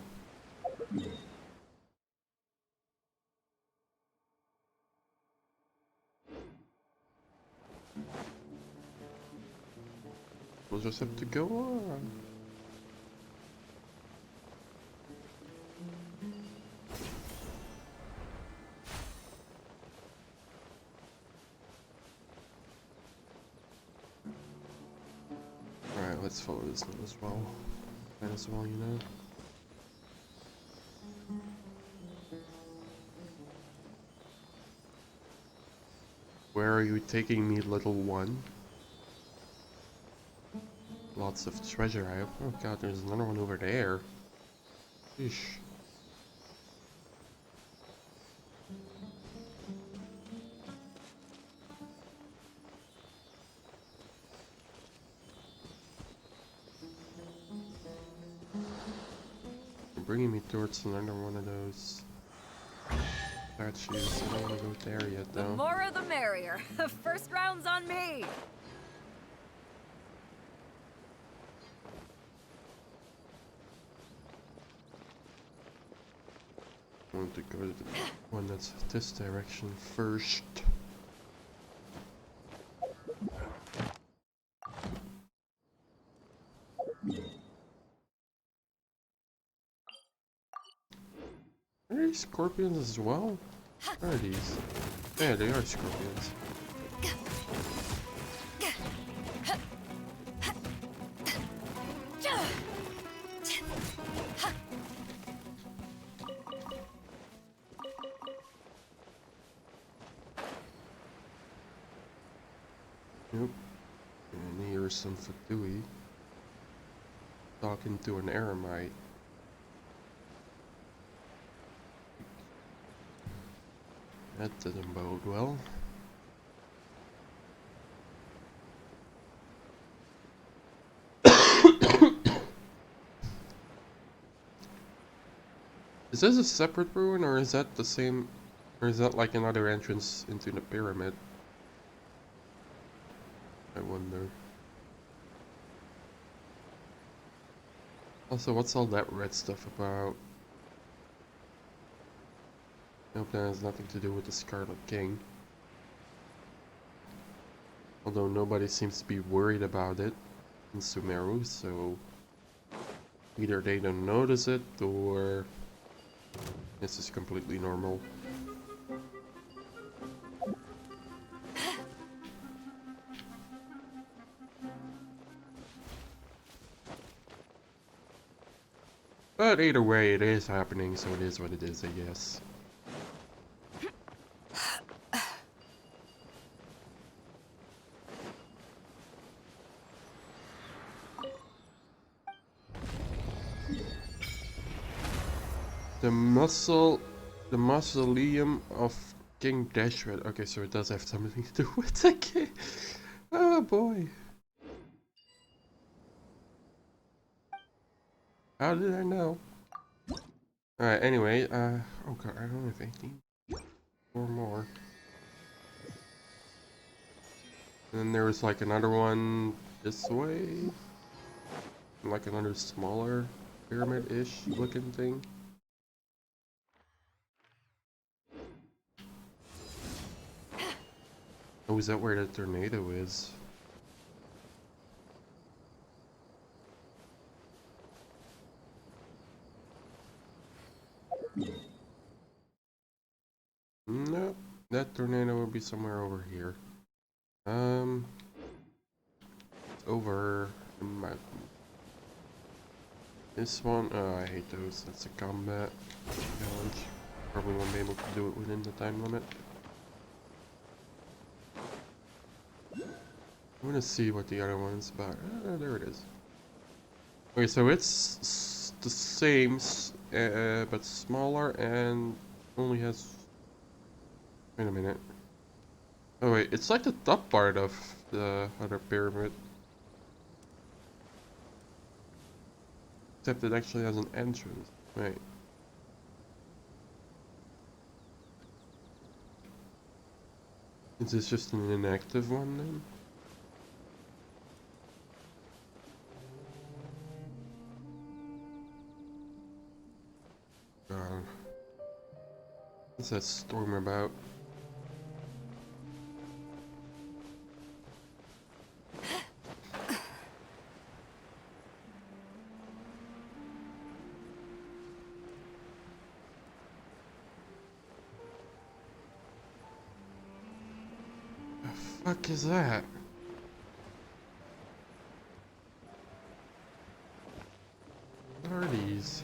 We'll just have to go on. Alright, let's follow this one as well. Might as well, you know. Where are you taking me, little one? Lots of treasure. Oh god, there's another one over there. Sheesh. You're bringing me towards another one of those statues. I don't want to go there yet, The though. more the merrier. First round's on me. I want to go to the one that's this direction first. Are these scorpions as well? What are these? Yeah, they are scorpions. Yep. And here's some Fatui talking to an Eremite. That didn't bode well. Is this a separate ruin, or is that the same, or is that like another entrance into the pyramid? I wonder. Also, what's all that red stuff about? I hope that has nothing to do with the Scarlet King. Although nobody seems to be worried about it in Sumeru, so either they don't notice it, or this is completely normal. But either way, it is happening, so it is what it is, I guess. The mausoleum of King Dashred. Okay, so it does have something to do with the king. Oh boy. How did I know? Alright, anyway, oh god, I don't have 18 or more. And then there was like another one this way. Like another smaller pyramid-ish looking thing. Oh, is that where the tornado is? Nope, that tornado will be somewhere over here. Over the mountain. This one, oh, I hate those. That's a combat challenge. Probably won't be able to do it within the time limit. I'm gonna see what the other one's about. Ah, there it is. Okay, so it's the same, but smaller and only has... Wait a minute. Oh wait, it's like the top part of the other pyramid. Except it actually has an entrance. Wait. Is this just an inactive one then? What's that storm about? The fuck is that? What are these?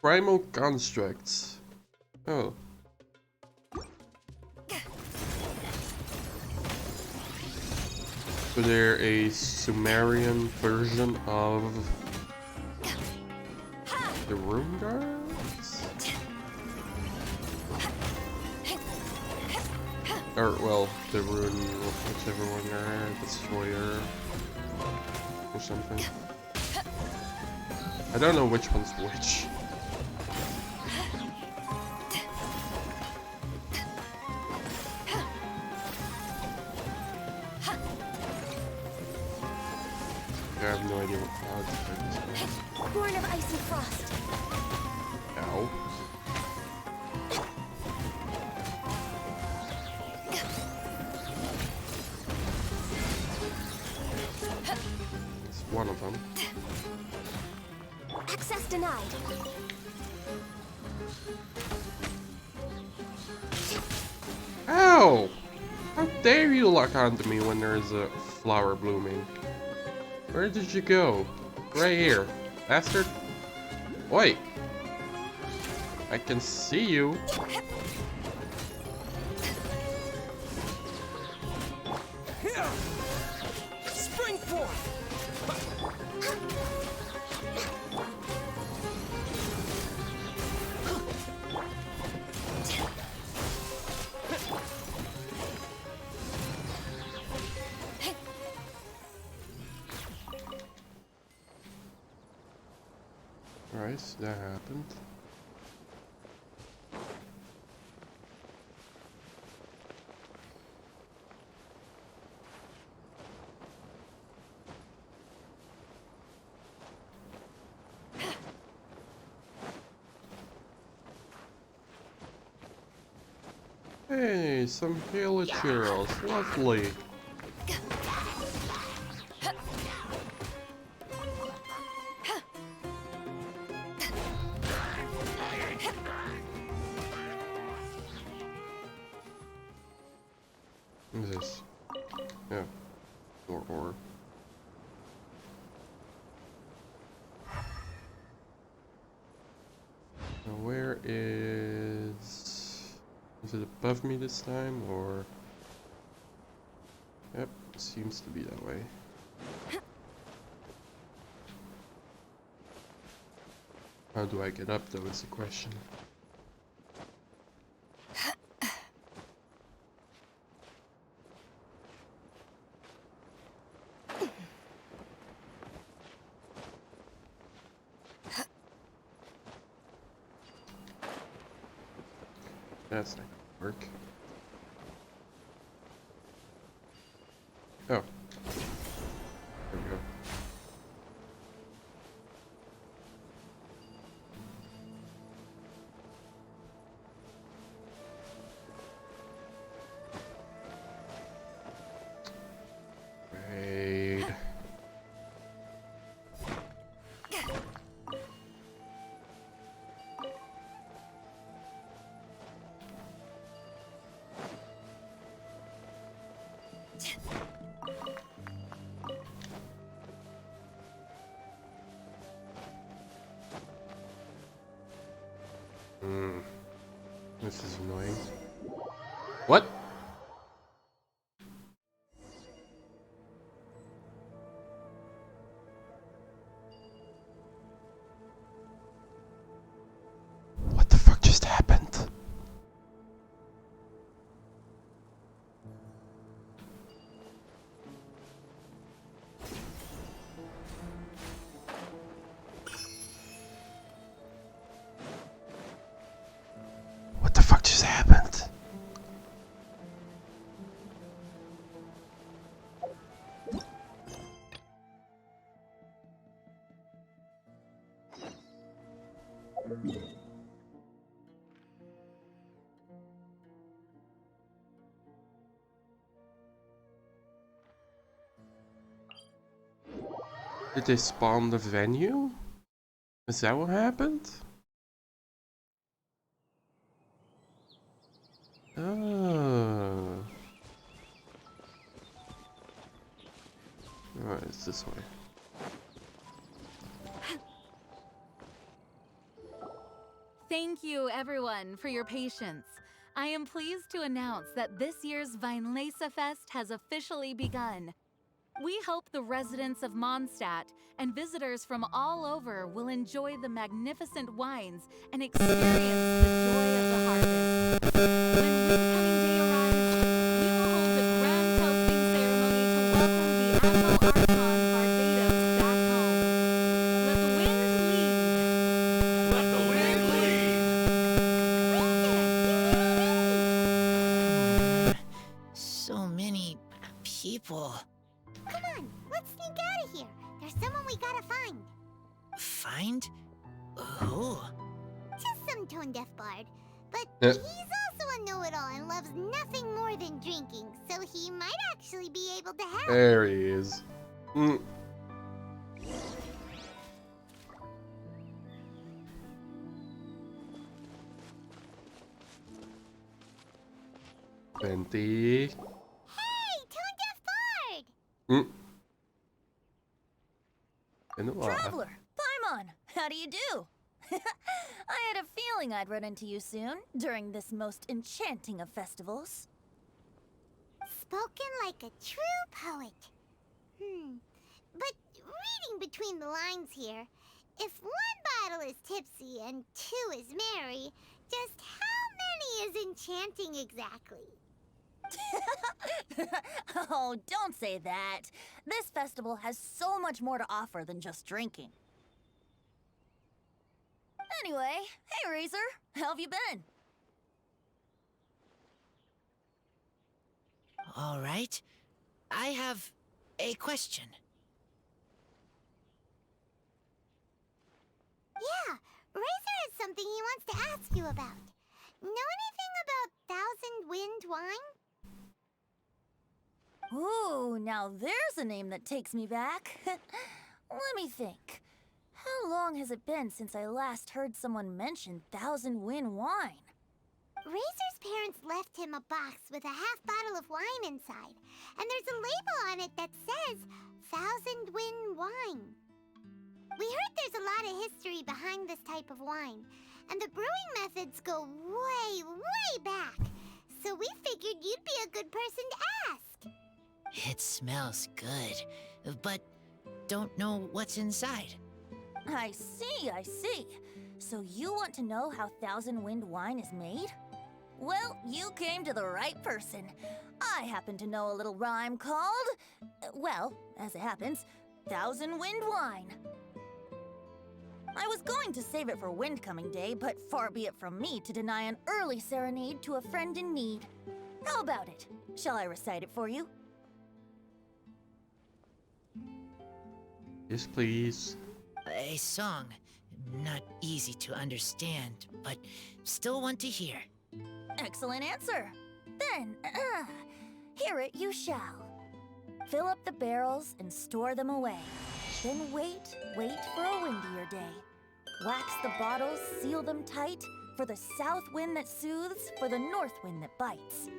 Primal constructs. Oh. So they're a Sumerian version of the Rune Guards? Or, well, the Rune, whichever one they're, Destroyer, or something. I don't know which one's which. I have no idea what clouds this is. Born of ice and frost. Ow. It's one of them. Access denied. Ow! How dare you lock onto me when there is a flower blooming? Where did you go? Right here. Bastard. Oi! I can see you. Spring forth! Right, that happened. Hey, some villagers, lovely. What is this? Yeah, more ore. Now where is it above me this time, or? Yep, seems to be that way. How do I get up though, is the question. That's not gonna work. Oh. There we go. Raid. This is annoying. What? What the fuck just happened? What the fuck just happened? Did they spawn the venue? Is that what happened? Oh. Alright, it's this way. Thank you, everyone, for your patience. I am pleased to announce that this year's Weinlese Fest has officially begun. We hope the residents of Mondstadt and visitors from all over will enjoy the magnificent wines and experience the joy of the harvest. When Windcoming Day arrives, we will hold a grand toasting ceremony to welcome the Admiral Archon Barbados back home. Let the wind lead. Let the wind lead! So many people. Come on, let's sneak out of here. There's someone we gotta find. Find? Who? Just some tone-deaf bard. But Yeah. he's also a know-it-all and loves nothing more than drinking, so he might actually be able to help. There he is. Venti. Hey, tone-deaf bard! In the water. Traveler, Paimon, how do you do? I had a feeling I'd run into you soon, during this most enchanting of festivals. Spoken like a true poet. But reading between the lines here, if one bottle is tipsy and two is merry, just how many is enchanting exactly? Oh, don't say that. This festival has so much more to offer than just drinking. Anyway, hey Razor, how have you been? All right. I have a question. Yeah, Razor has something he wants to ask you about. Know anything about Thousand Wind wine? Ooh, now there's a name that takes me back. Let me think. How long has it been since I last heard someone mention Thousand Wind wine? Razor's parents left him a box with a half bottle of wine inside, and there's a label on it that says Thousand Wind wine. We heard there's a lot of history behind this type of wine, and the brewing methods go way, way back. So we figured you'd be a good person to ask. It smells good, but don't know what's inside. I see, I see. So you want to know how Thousand Wind wine is made? Well, you came to the right person. I happen to know a little rhyme called, well, as it happens, Thousand Wind wine. I was going to save it for Windcoming Day, but far be it from me to deny an early serenade to a friend in need. How about it? Shall I recite it for you? Yes, please. A song. Not easy to understand, but still want to hear. Excellent answer. Then, hear it you shall. Fill up the barrels and store them away. Then wait for a windier day. Wax the bottles, seal them tight, for the south wind that soothes, for the north wind that bites.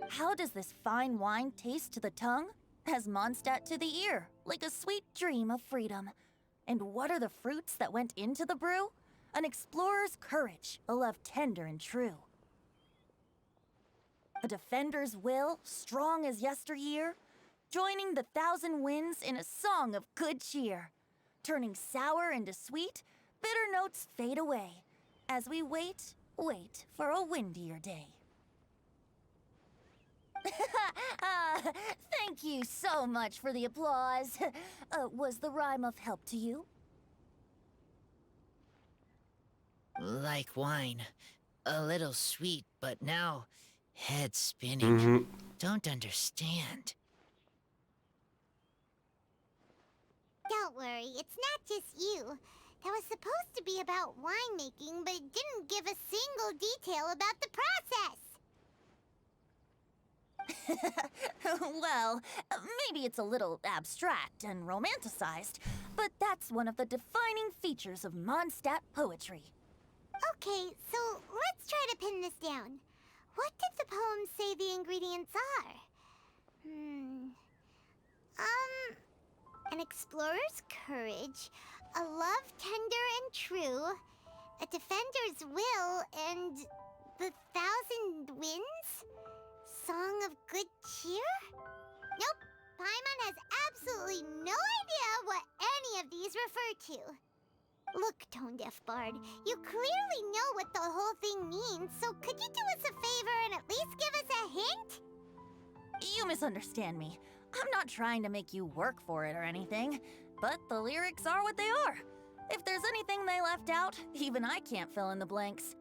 How does this fine wine taste to the tongue? As Mondstadt to the ear, like a sweet dream of freedom. And what are the fruits that went into the brew? An explorer's courage, a love tender and true. A defender's will, strong as yesteryear, joining the thousand winds in a song of good cheer. Turning sour into sweet, bitter notes fade away, as we wait for a windier day. Thank you so much for the applause. Was the rhyme of help to you? Like wine. A little sweet, but now head spinning. Don't understand. Don't worry, it's not just you. That was supposed to be about winemaking, but it didn't give a single detail about the process. Well, maybe it's a little abstract and romanticized, but that's one of the defining features of Mondstadt poetry. Okay, so let's try to pin this down. What did the poem say the ingredients are? An explorer's courage, a love tender and true, a defender's will, and the thousand winds? Song of good cheer? Nope, Paimon has absolutely no idea what any of these refer to. Look, Tone-Deaf Bard, you clearly know what the whole thing means, so could you do us a favor and at least give us a hint? You misunderstand me. I'm not trying to make you work for it or anything, but the lyrics are what they are. If there's anything they left out, even I can't fill in the blanks.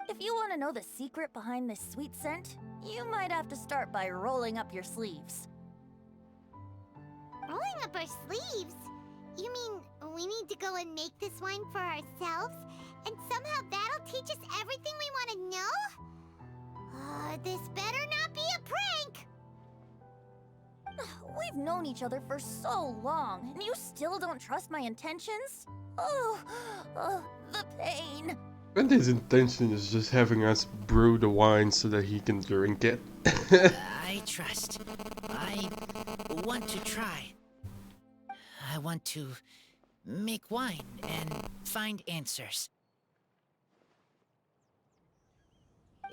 If you want to know the secret behind this sweet scent, you might have to start by rolling up your sleeves. Rolling up our sleeves? You mean we need to go and make this wine for ourselves, and somehow that'll teach us everything we want to know? This better not be a prank! We've known each other for so long, and you still don't trust my intentions? Oh, the pain. And his intention is just having us brew the wine so that he can drink it. I trust. I want to try. I want to make wine and find answers.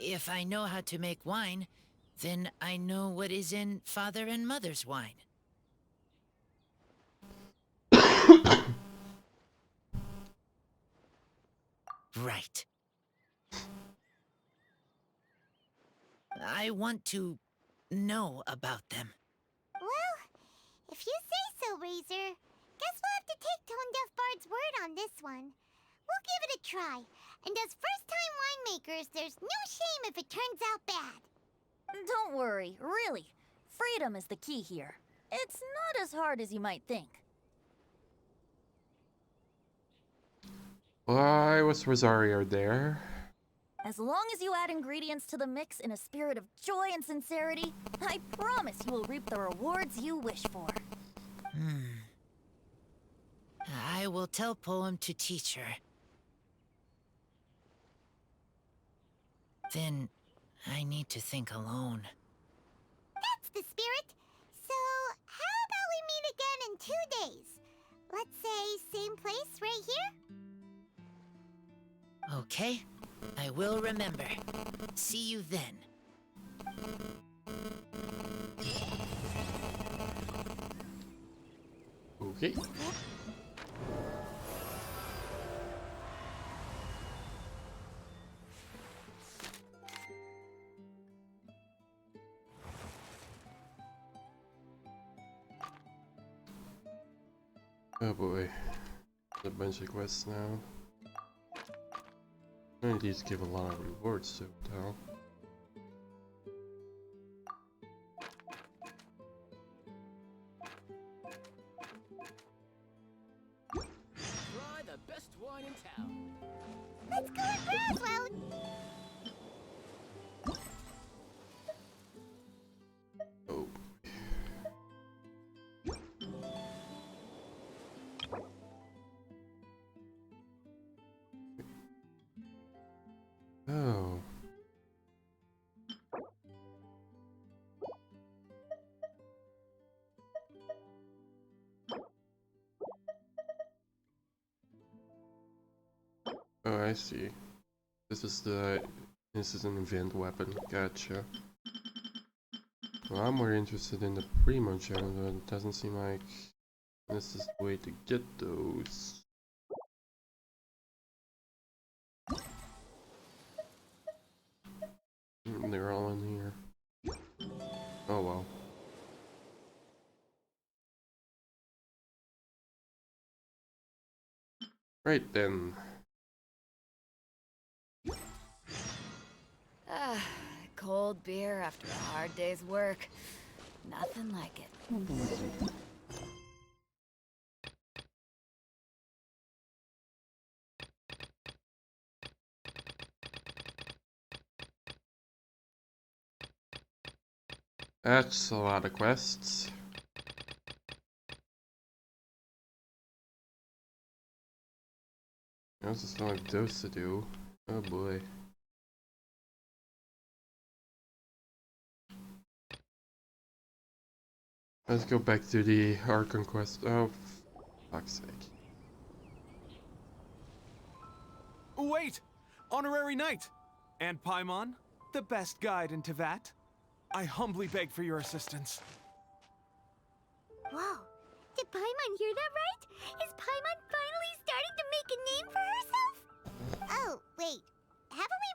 If I know how to make wine, then I know what is in father and mother's wine. Right. I want to know about them. Well, if you say so, Razor. Guess we'll have to take Tone Deaf Bard's word on this one. We'll give it a try. And as first-time winemakers, there's no shame if it turns out bad. Don't worry, really. Freedom is the key here. It's not as hard as you might think. Why was Rosario there? As long as you add ingredients to the mix in a spirit of joy and sincerity, I promise you will reap the rewards you wish for. I will tell Poem to teach her. Then I need to think alone. That's the spirit. So, how about we meet again in 2 days? Let's say same place right here? Okay, I will remember. See you then. Okay. Oh boy, a bunch of quests now. I need to give a lot of rewards to tell. Try the best wine in town. Let's go and browse, well. Oh. Oh. Oh, I see. This is an event weapon. Gotcha. Well, I'm more interested in the Primo channel, but it doesn't seem like this is the way to get those. They're all in here. Oh well. Right then. Ah, cold beer after a hard day's work. Nothing like it. That's a lot of quests. There's just like those to do. Oh boy. Let's go back to the Archon quest. Oh, fuck's sake. Wait! Honorary Knight! And Paimon, the best guide in Tevat. I humbly beg for your assistance. Whoa. Did Paimon hear that right? Is Paimon finally starting to make a name for herself? Oh, wait. Haven't we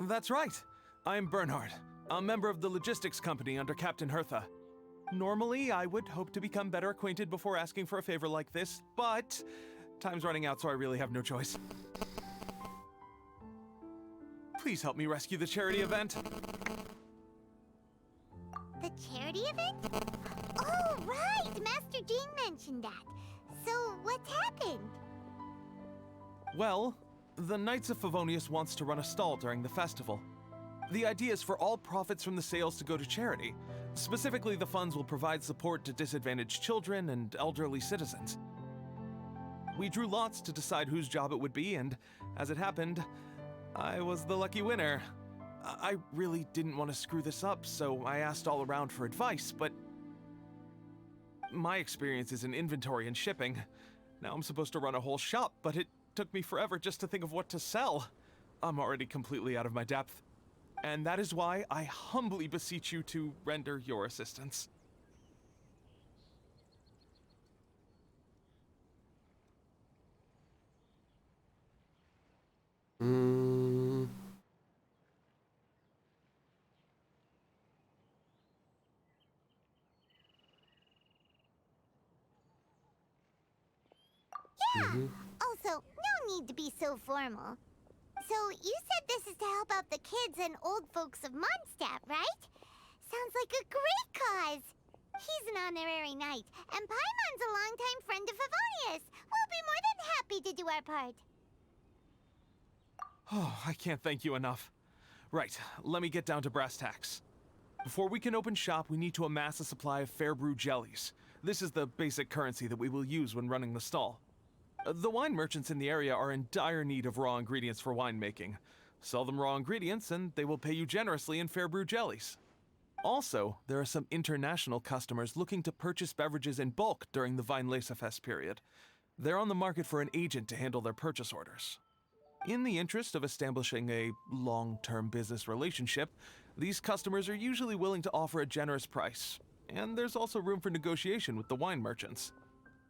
met? That's right. I am Bernhard, a member of the logistics company under Captain Hertha. Normally, I would hope to become better acquainted before asking for a favor like this, but time's running out, so I really have no choice. Please help me rescue the charity event. The charity event? Oh, right! Master Jean mentioned that. So, what's happened? Well, the Knights of Favonius wants to run a stall during the festival. The idea is for all profits from the sales to go to charity. Specifically, the funds will provide support to disadvantaged children and elderly citizens. We drew lots to decide whose job it would be, and as it happened, I was the lucky winner. I really didn't want to screw this up, so I asked all around for advice, but my experience is in inventory and shipping. Now I'm supposed to run a whole shop, but it took me forever just to think of what to sell. I'm already completely out of my depth. And that is why I humbly beseech you to render your assistance. Yeah. Also, no need to be so formal. So, you said this is to help out the kids and old folks of Mondstadt, right? Sounds like a great cause. He's an honorary knight, and Paimon's a longtime friend of Favonius. We'll be more than happy to do our part. Oh, I can't thank you enough. Right, let me get down to brass tacks. Before we can open shop, we need to amass a supply of fair brew jellies. This is the basic currency that we will use when running the stall. The wine merchants in the area are in dire need of raw ingredients for winemaking. Sell them raw ingredients and they will pay you generously in fair brew jellies. Also, there are some international customers looking to purchase beverages in bulk during the Weinlesefest period. They're on the market for an agent to handle their purchase orders. In the interest of establishing a long-term business relationship, these customers are usually willing to offer a generous price, and there's also room for negotiation with the wine merchants.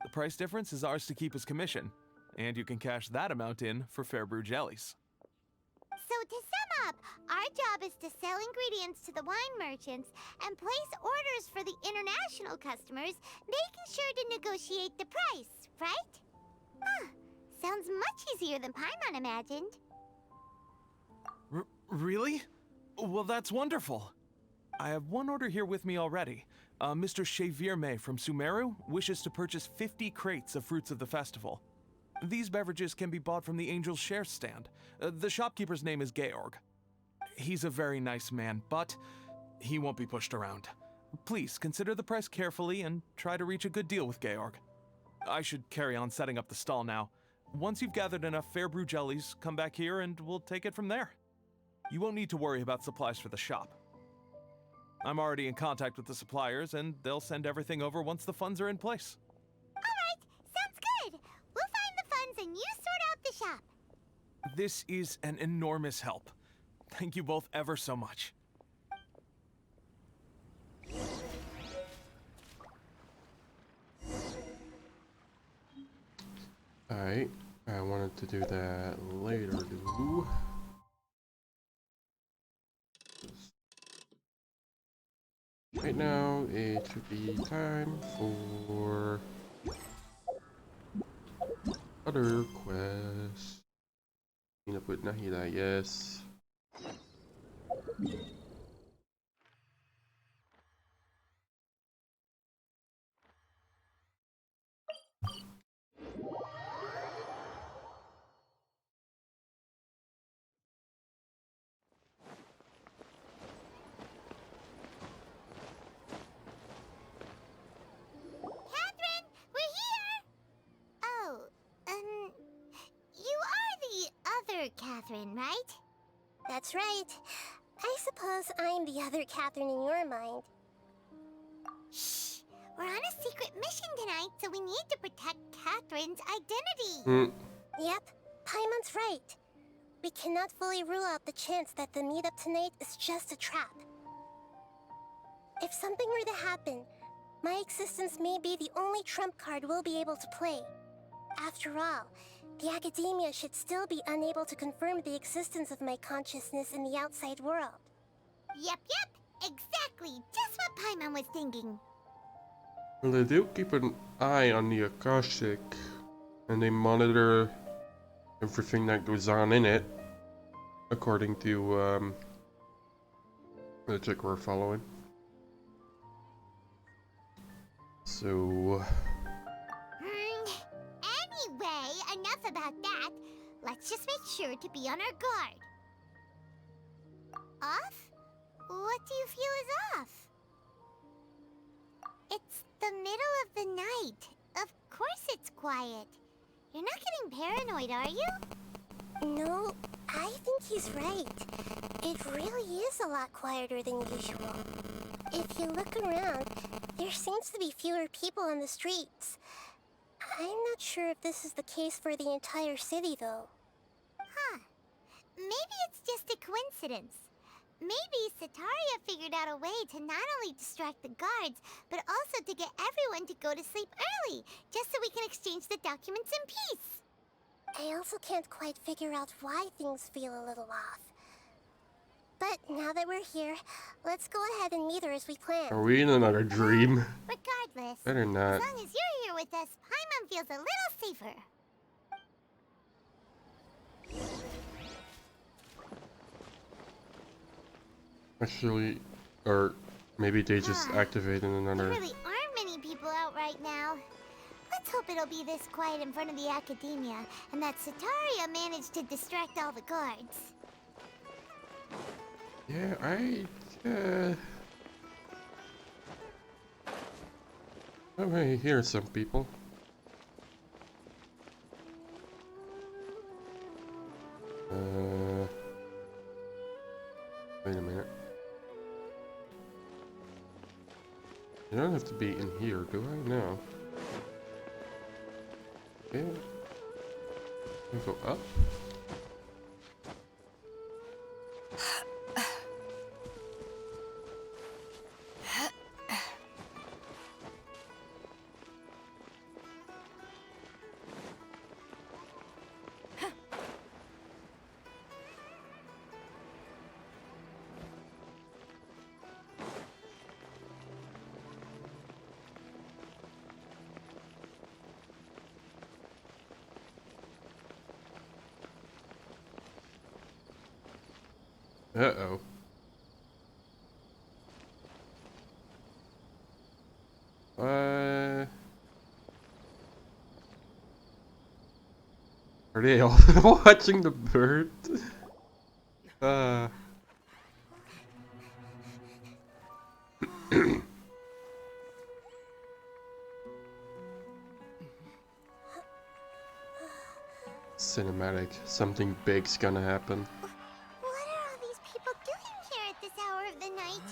The price difference is ours to keep as commission, and you can cash that amount in for fair brew jellies. So to sum up, our job is to sell ingredients to the wine merchants and place orders for the international customers, making sure to negotiate the price, right? Huh. Sounds much easier than Paimon imagined. Really? Well, that's wonderful. I have one order here with me already. Mr. Xavier from Sumeru wishes to purchase 50 crates of fruits of the festival. These beverages can be bought from the Angel's Share stand. The shopkeeper's name is Georg. He's a very nice man, but he won't be pushed around. Please consider the price carefully and try to reach a good deal with Georg. I should carry on setting up the stall now. Once you've gathered enough fair brew jellies, come back here and we'll take it from there. You won't need to worry about supplies for the shop. I'm already in contact with the suppliers, and they'll send everything over once the funds are in place. Alright, sounds good. We'll find the funds and you sort out the shop. This is an enormous help. Thank you both ever so much. Alright, I wanted to do that later, too. Right now, it should be time for other quests. Clean up with Nahida, yes. Catherine, we're here! Oh, you are the other Catherine, right? That's right. I suppose I'm the other Catherine in your mind. Shh! We're on a secret mission tonight, so we need to protect Catherine's identity. Yep, Paimon's right. We cannot fully rule out the chance that the meetup tonight is just a trap. If something were to happen, my existence may be the only trump card we'll be able to play. After all, the Academia should still be unable to confirm the existence of my consciousness in the outside world. Yep, exactly. Just what Paimon was thinking. Well, they do keep an eye on the Akashic, and they monitor everything that goes on in it, according to the chick we're following. So Anyway, enough about that. Let's just make sure to be on our guard. Off? What do you feel is off? It's the middle of the night. Of course it's quiet. You're not getting paranoid, are you? No, I think he's right. It really is a lot quieter than usual. If you look around, there seems to be fewer people on the streets. I'm not sure if this is the case for the entire city, though. Huh. maybe it's just a coincidence. Maybe Sataria figured out a way to not only distract the guards, but also to get everyone to go to sleep early, just so we can exchange the documents in peace. I also can't quite figure out why things feel a little off. But now that we're here, let's go ahead and meet her as we planned. Are we in another dream? Regardless, Better not. as long as you're here with us, Paimon feels a little safer. Actually, or maybe they just activated another. There really aren't many people out right now. Let's hope it'll be this quiet in front of the academia, and that Sataria managed to distract all the guards. Yeah, I hear some people. Wait a minute. You don't have to be in here, do I? No. Okay. We go up. Uh-oh. Are they all watching the bird? Cinematic. Something big's gonna happen. What are all these people doing here at this hour of the night?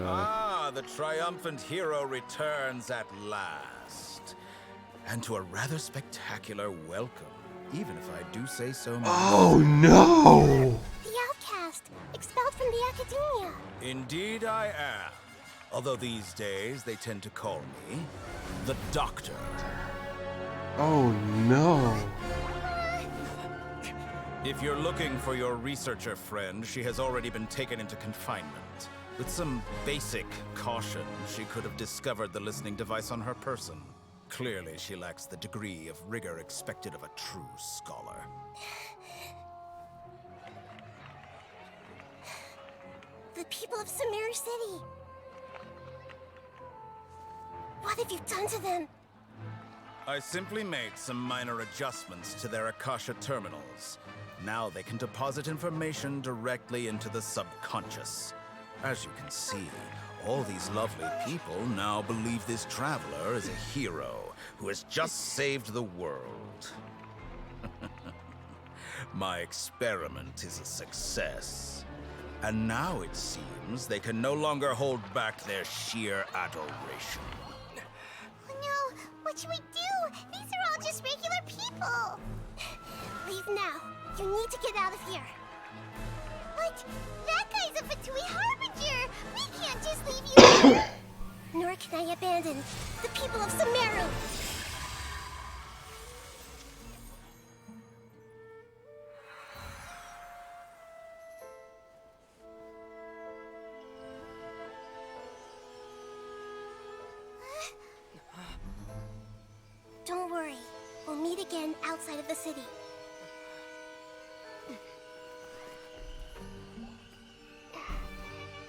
Ah, the triumphant hero returns at last. And to a rather spectacular welcome, even if I do say so myself. Oh no! The outcast, expelled from the academia. Indeed I am. Although these days they tend to call me the Doctor. Oh no! If you're looking for your researcher friend, she has already been taken into confinement. With some basic caution, she could have discovered the listening device on her person. Clearly, she lacks the degree of rigor expected of a true scholar. The people of Sumeru City. What have you done to them? I simply made some minor adjustments to their Akasha terminals. Now they can deposit information directly into the subconscious. As you can see, all these lovely people now believe this traveler is a hero who has just saved the world. My experiment is a success. And now it seems they can no longer hold back their sheer adoration. No, what should we do? These are all just regular people. Leave now. You need to get out of here. What? That guy's a Fatui Harbinger! We can't just leave you here! Nor can I abandon the people of Sumeru! Don't worry. We'll meet again outside of the city.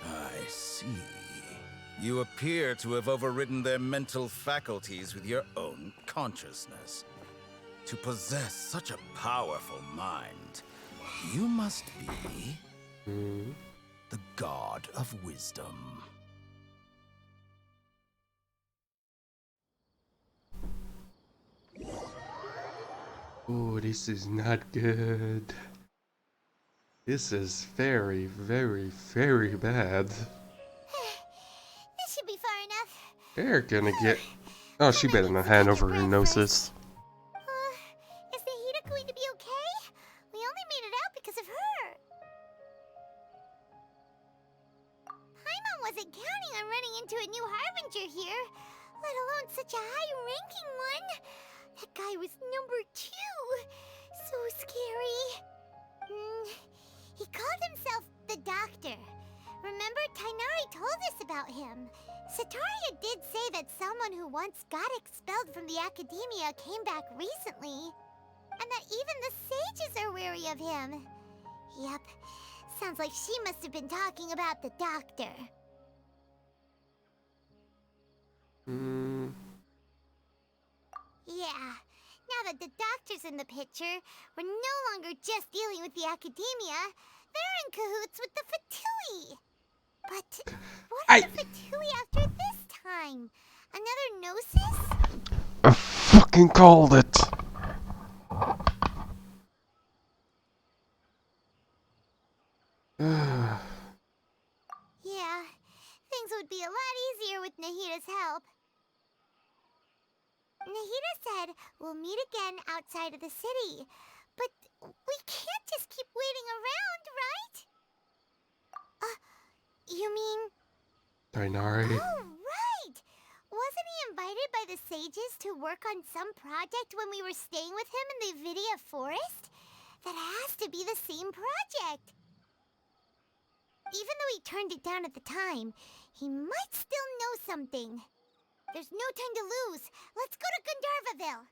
I see. You appear to have overridden their mental faculties with your own consciousness. To possess such a powerful mind, you must be the god of wisdom. Oh, this is not good. This is very, very, very bad. This should be far enough. They're gonna get... Oh, she better not hand over her gnosis. talking one. That guy was number 2. So scary. He called himself the Doctor. Remember, Tighnari told us about him. Sataria did say that someone who once got expelled from the Academia came back recently. And that even the sages are wary of him. Yep. Sounds like she must have been talking about the Doctor. Yeah. Now that the Doctor's in the picture, we're no longer just dealing with the Academia. They're in cahoots with the Fatui. But what are the Fatui after this time? Another Gnosis? I fucking called it. Yeah, things would be a lot easier with Nahita's help. Nahita said we'll meet again outside of the city. But we can't just keep waiting around, right? You mean... Tighnari. Oh, right! Wasn't he invited by the sages to work on some project when we were staying with him in the Vidia Forest? That has to be the same project. Even though he turned it down at the time, he might still know something. There's no time to lose. Let's go to Gandharvaville.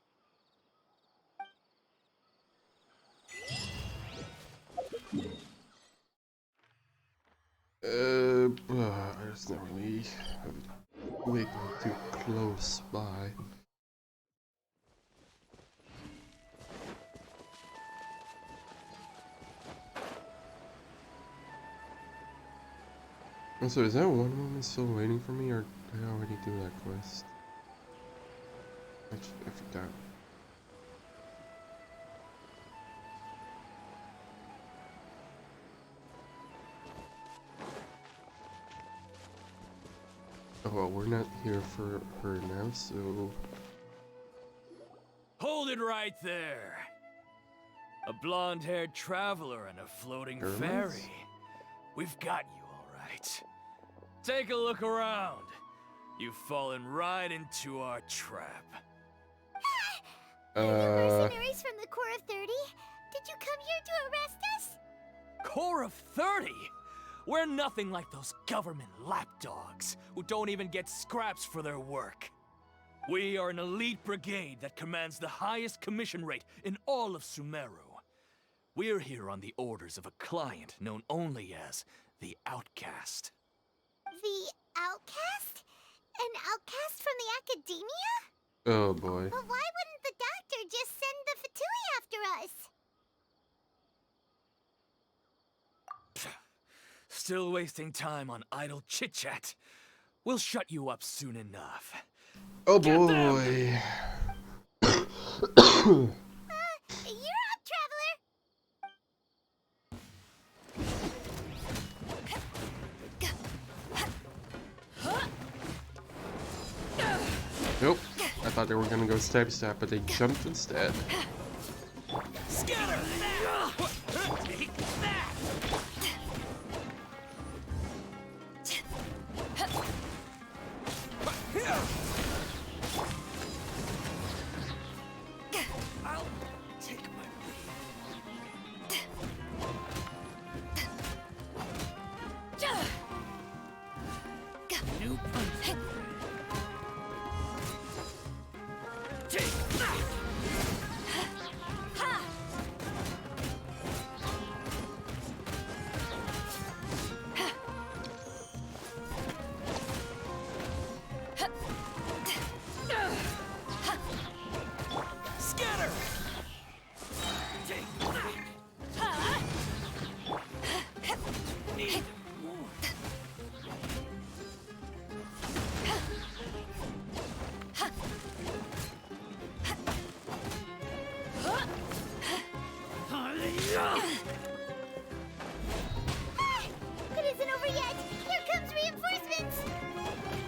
It's not really way too close by. So is that one woman still waiting for me, or did I already do that quest? Actually, I forgot. Oh well, we're not here for her now, so... Hold it right there! A blonde-haired traveler and a floating Ermann? fairy. We've got you, all right. Take a look around. You've fallen right into our trap. Mercenaries from the Corps of 30? Did you come here to arrest us? Corps of 30? We're nothing like those government lapdogs who don't even get scraps for their work. We are an elite brigade that commands the highest commission rate in all of Sumeru. We're here on the orders of a client known only as the Outcast. The Outcast? An outcast from the Academia? Oh boy. But why wouldn't the Doctor just send the Fatui after us? Still wasting time on idle chit-chat. We'll shut you up soon enough. Oh boy. You're up, traveler! Nope. I thought they were gonna go stab, but they jumped instead. Scatter! Take that! I'll take my new punch. Scatter! Need more. It isn't over yet! Here comes reinforcements!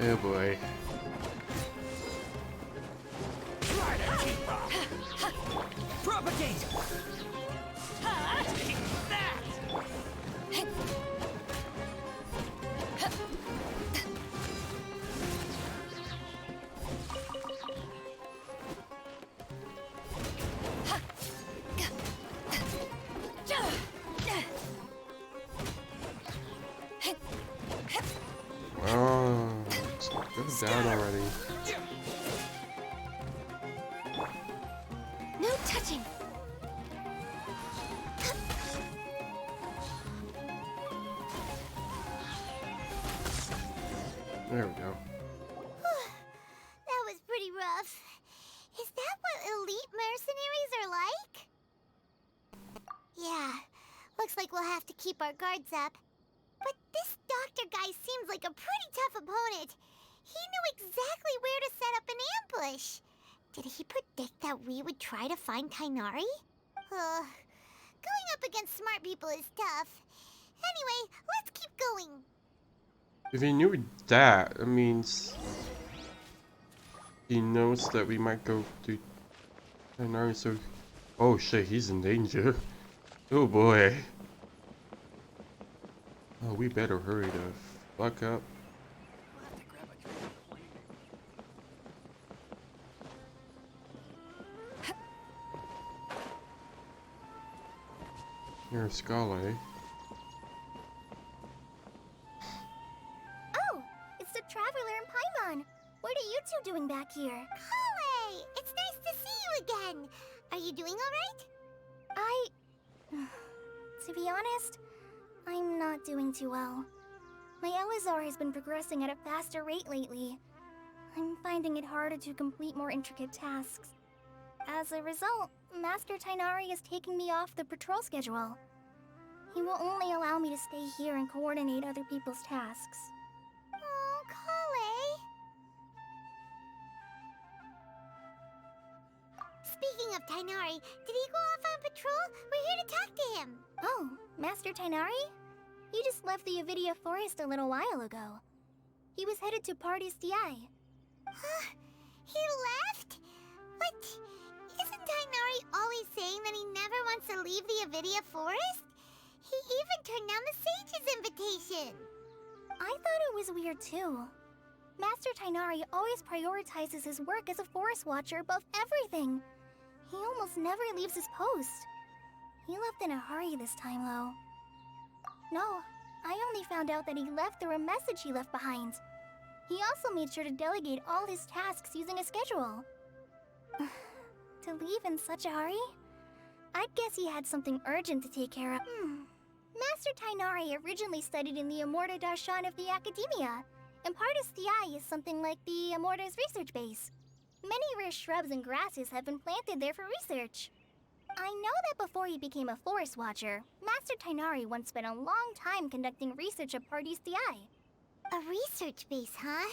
Oh boy. Propagate! Take that! down already. No touching. There we go. That was pretty rough. Is that what elite mercenaries are like? Yeah, looks like we'll have to keep our guards up. But this doctor guy seems like a pretty tough opponent. He knew exactly where to set up an ambush. Did he predict that we would try to find Tighnari? Going up against smart people is tough. Anyway, let's keep going. If he knew that, it means he knows that we might go to Tighnari, so... Oh shit, he's in danger. Oh boy. Oh, we better hurry the fuck up. You're a Scala. Oh, it's the Traveler and Paimon. What are you two doing back here? Kale, it's nice to see you again. Are you doing alright? To be honest, I'm not doing too well. My Elazar has been progressing at a faster rate lately. I'm finding it harder to complete more intricate tasks. As a result, Master Tighnari is taking me off the patrol schedule. He will only allow me to stay here and coordinate other people's tasks. Oh, Kale. Speaking of Tighnari, did he go off on patrol? We're here to talk to him. Oh, Master Tighnari? He just left the Avidia Forest a little while ago. He was headed to Party's DI. Huh? He left? But isn't Tighnari always saying that he never wants to leave the Avidia Forest? He even turned down the Sage's invitation. I thought it was weird too. Master Tighnari always prioritizes his work as a forest watcher above everything. He almost never leaves his post. He left in a hurry this time, though. No, I only found out that he left through a message he left behind. He also made sure to delegate all his tasks using a schedule. To leave in such a hurry? I'd guess he had something urgent to take care of. Master Tighnari originally studied in the Amorta Darshan of the Academia, and Partis DI is something like the Amorta's research base. Many rare shrubs and grasses have been planted there for research. I know that before he became a forest watcher, Master Tighnari once spent a long time conducting research at Partis DI. A research base, huh?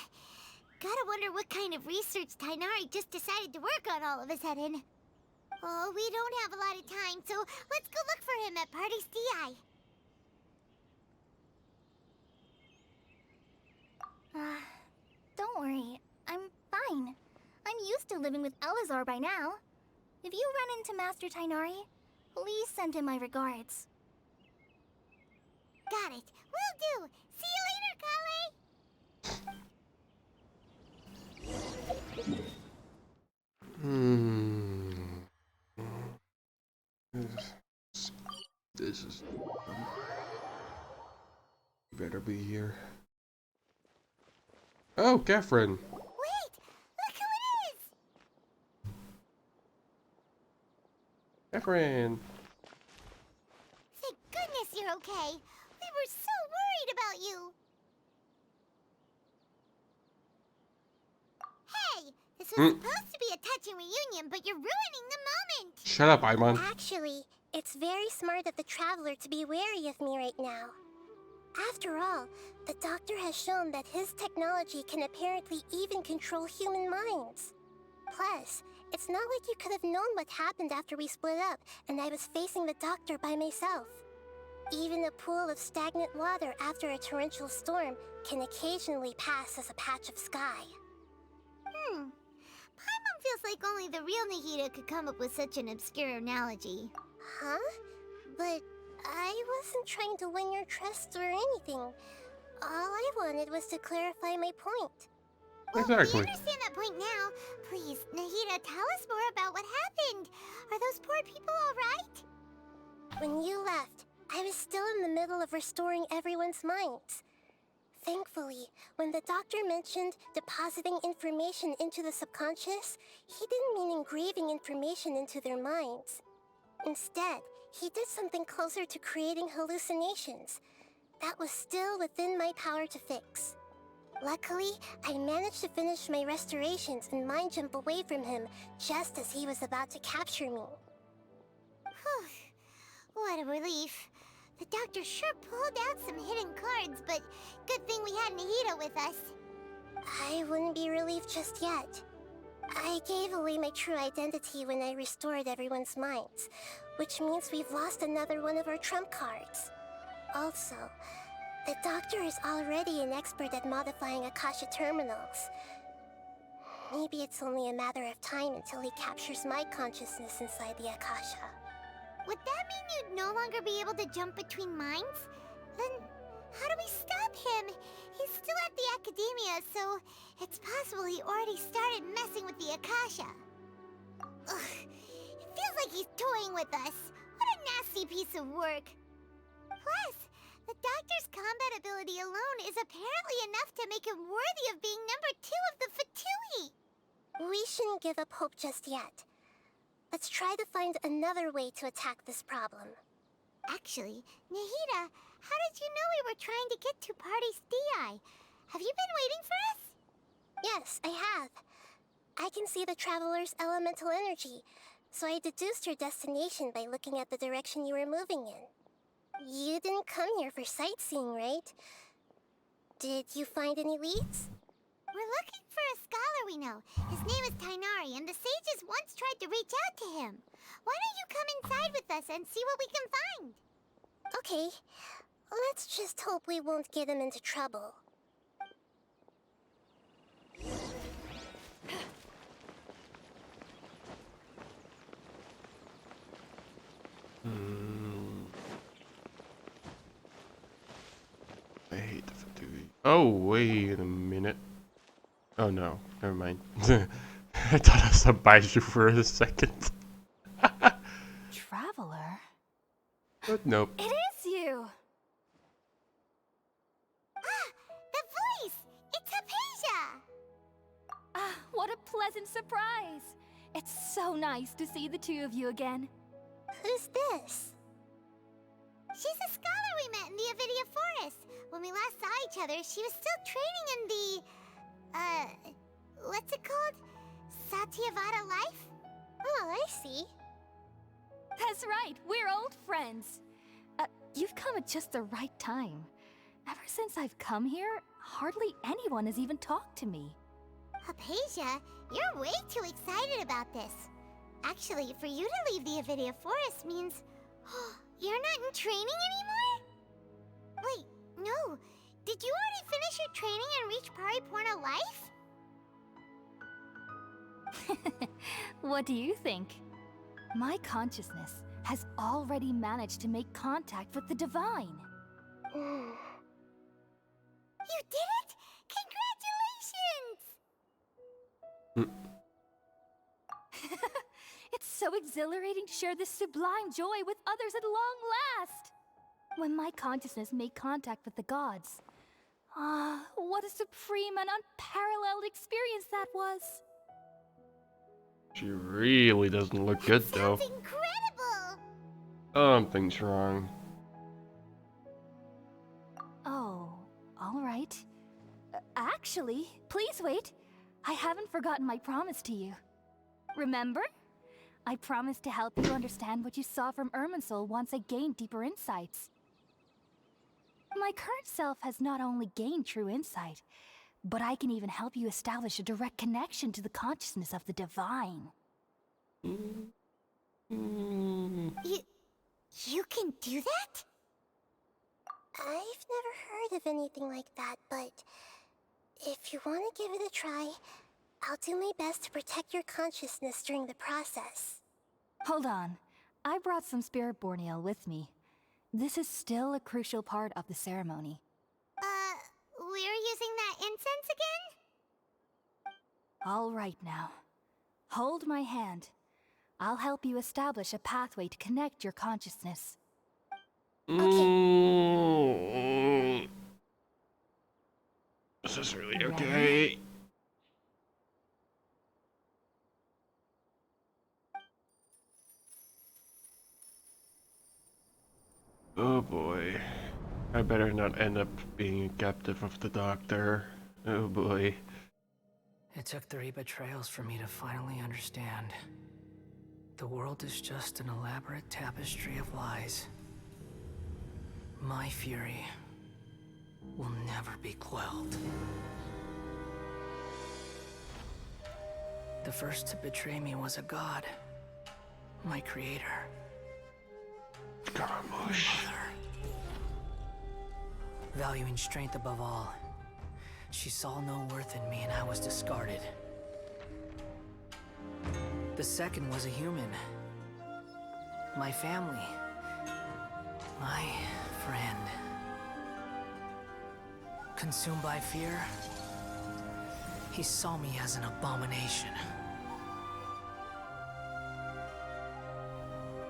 Gotta wonder what kind of research Tighnari just decided to work on all of a sudden. Oh, we don't have a lot of time, so let's go look for him at Party's DI. Don't worry. I'm fine. I'm used to living with Elazar by now. If you run into Master Tighnari, please send him my regards. Got it. Will do. See you later, Kale. This is... You better be here. Oh, Catherine. Wait! Look who it is! Catherine. Thank goodness you're okay. We were so worried about you. Hey! This was supposed to be a touching reunion, but you're ruining the moment! Shut up, Ermann. Actually, it's very smart of the Traveler to be wary of me right now. After all, the Doctor has shown that his technology can apparently even control human minds. Plus, it's not like you could have known what happened after we split up and I was facing the Doctor by myself. Even a pool of stagnant water after a torrential storm can occasionally pass as a patch of sky. Paimon feels like only the real Nahida could come up with such an obscure analogy. Huh? But I wasn't trying to win your trust or anything. All I wanted was to clarify my point. Exactly. We understand that point now. Please, Nahida, tell us more about what happened. Are those poor people alright? When you left, I was still in the middle of restoring everyone's minds. Thankfully, when the doctor mentioned depositing information into the subconscious, he didn't mean engraving information into their minds. Instead, he did something closer to creating hallucinations. That was still within my power to fix. Luckily, I managed to finish my restorations and mind jump away from him just as he was about to capture me. Whew. What a relief. The doctor sure pulled out some hidden cards, but good thing we had Nahida with us. I wouldn't be relieved just yet. I gave away my true identity when I restored everyone's minds, which means we've lost another one of our trump cards. Also, the doctor is already an expert at modifying Akasha terminals. Maybe it's only a matter of time until he captures my consciousness inside the Akasha. Would that mean you'd no longer be able to jump between minds? Then how do we stop him? He's still at the academia, so it's possible he already started messing with the Akasha. Ugh, it feels like he's toying with us. What a nasty piece of work. Plus, the doctor's combat ability alone is apparently enough to make him worthy of being number 2 of the Fatui. We shouldn't give up hope just yet. Let's try to find another way to attack this problem. Actually, Nahida, how did you know we were trying to get to Party's DI? Have you been waiting for us? Yes, I have. I can see the Traveler's elemental energy, so I deduced your destination by looking at the direction you were moving in. You didn't come here for sightseeing, right? Did you find any leads? We're looking for a scholar we know. His name is Tainari, and the sages once tried to reach out to him. Why don't you come inside with us and see what we can find? Okay, let's just hope we won't get him into trouble. I hate the Fatui. Oh, wait a minute. Oh no, never mind. I thought I was a Baiju for a second. Traveler? But nope. It is you! Ah, the voice! It's Hypatia! Ah, what a pleasant surprise! It's so nice to see the two of you again. Who's this? She's a scholar we met in the Avidia Forest. When we last saw each other, she was still training in the... what's it called? Satyavada life? Oh, I see. That's right, we're old friends. You've come at just the right time. Ever since I've come here, hardly anyone has even talked to me. Hypatia, you're way too excited about this. Actually, for you to leave the Avidia Forest means... you're not in training anymore? Wait, no. Did you already finish your training and reach Paripurna life? What do you think? My consciousness has already managed to make contact with the divine. You did it! Congratulations! It's so exhilarating to share this sublime joy with others at long last! When my consciousness made contact with the gods. Ah, what a supreme and unparalleled experience that was! She really doesn't look good though. That's incredible! Something's wrong. Oh, alright. Actually, please wait. I haven't forgotten my promise to you. Remember? I promised to help you understand what you saw from Ermann's soul once I gained deeper insights. My current self has not only gained true insight, but I can even help you establish a direct connection to the consciousness of the divine. You can do that? I've never heard of anything like that, but if you want to give it a try, I'll do my best to protect your consciousness during the process. Hold on. I brought some spirit borneal with me. This is still a crucial part of the ceremony. We're using that incense again? All right now. Hold my hand. I'll help you establish a pathway to connect your consciousness. This is really okay. Oh boy. I better not end up being a captive of the doctor. Oh boy. It took 3 betrayals for me to finally understand. The world is just an elaborate tapestry of lies. My fury will never be quelled. The first to betray me was a god. My creator. Scaramouche. Valuing strength above all, she saw no worth in me and I was discarded. The second was a human. My family. My friend. Consumed by fear, he saw me as an abomination.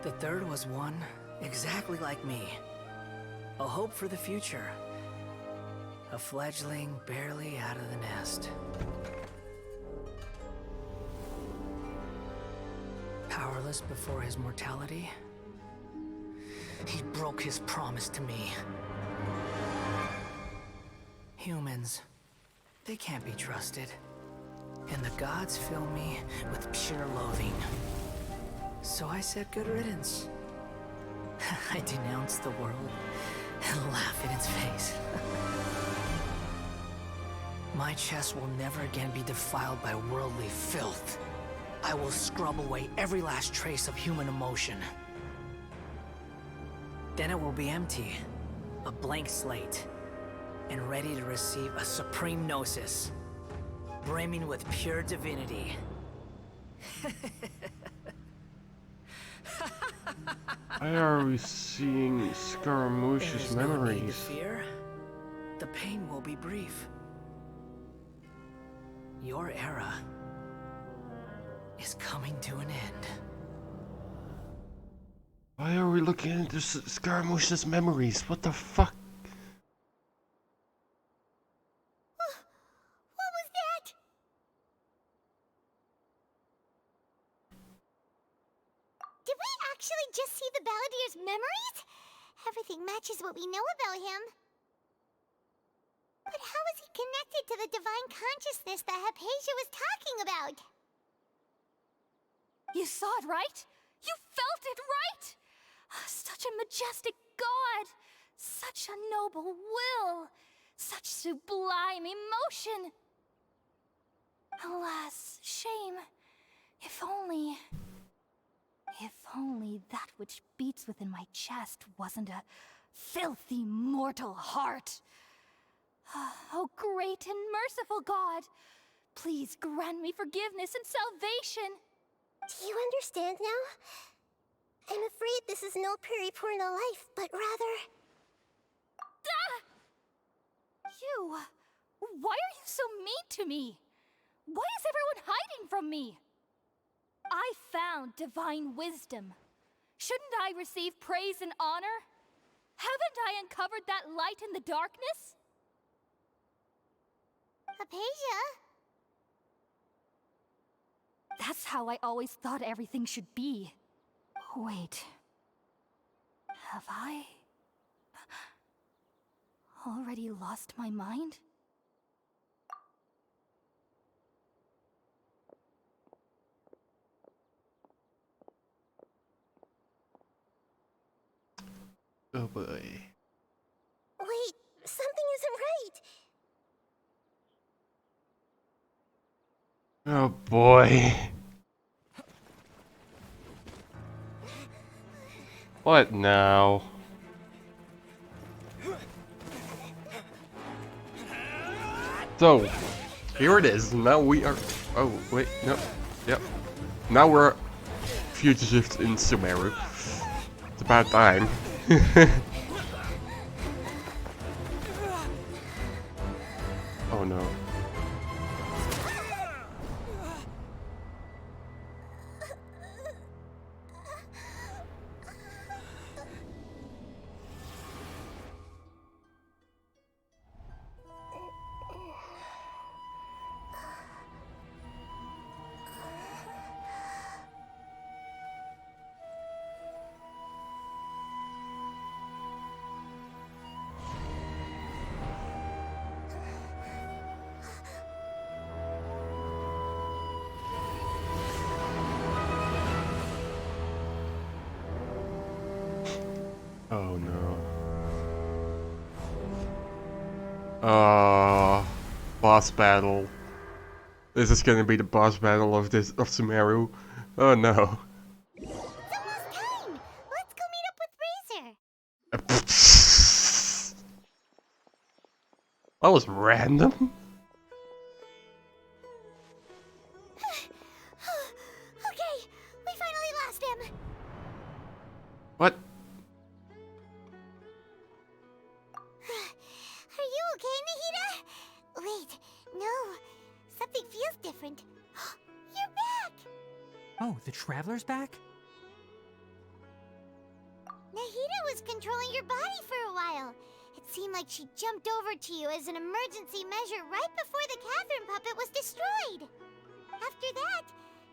The third was one exactly like me. A hope for the future. A fledgling barely out of the nest. Powerless before his mortality, he broke his promise to me. Humans, they can't be trusted. And the gods fill me with pure loathing. So I said good riddance. I denounced the world and laugh in its face. My chest will never again be defiled by worldly filth. I will scrub away every last trace of human emotion. Then it will be empty, a blank slate, and ready to receive a supreme gnosis, brimming with pure divinity. Why are we seeing Scaramouche's There's no need to memories? fear. The pain will be brief. Your era is coming to an end. Why are we looking into Scaramouche's memories? What the fuck? What was that? Did we actually just see the Balladier's memories? Everything matches what we know about him. But how is he connected to the divine consciousness that Hypatia was talking about? You saw it, right? You felt it, right? Such a majestic god! Such a noble will! Such sublime emotion! Alas, shame. If only that which beats within my chest wasn't a filthy mortal heart. Oh, great and merciful God! Please grant me forgiveness and salvation! Do you understand now? I'm afraid this is no Puripurna life, but rather... You! Why are you so mean to me? Why is everyone hiding from me? I found divine wisdom. Shouldn't I receive praise and honor? Haven't I uncovered that light in the darkness? Hypatia? That's how I always thought everything should be. Wait. Have I already lost my mind? Oh boy. Wait, something isn't right. Oh boy. What now? So, here it is. Now we are... Oh, wait, no. Yep. Now we're fugitives in Sumeru. It's about time. Oh no. Oh no. Boss battle. This is gonna be the boss battle of Sumeru. Oh no. It's almost time! Let's go meet up with Razor! That was random. Okay, we finally lost him! What? Are you okay, Nahida? Wait, no. Something feels different. You're back! Oh, the Traveler's back? Nahida was controlling your body for a while. It seemed like she jumped over to you as an emergency measure right before the Catherine puppet was destroyed. After that,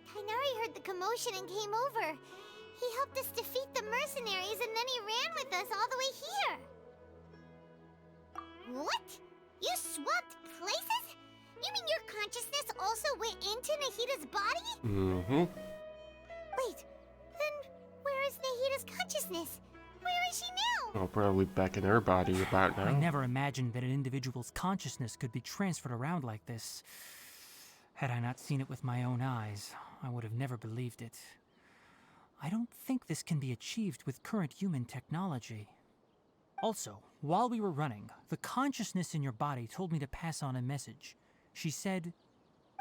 Kainari heard the commotion and came over. He helped us defeat the mercenaries and then he ran with us all the way here. What? You swapped places? You mean your consciousness also went into Nahida's body? Mm-hmm. Wait, then where is Nahida's consciousness? Where is she now? Oh, probably back in her body about now. I never imagined that an individual's consciousness could be transferred around like this. Had I not seen it with my own eyes, I would have never believed it. I don't think this can be achieved with current human technology. Also, while we were running, the consciousness in your body told me to pass on a message. She said,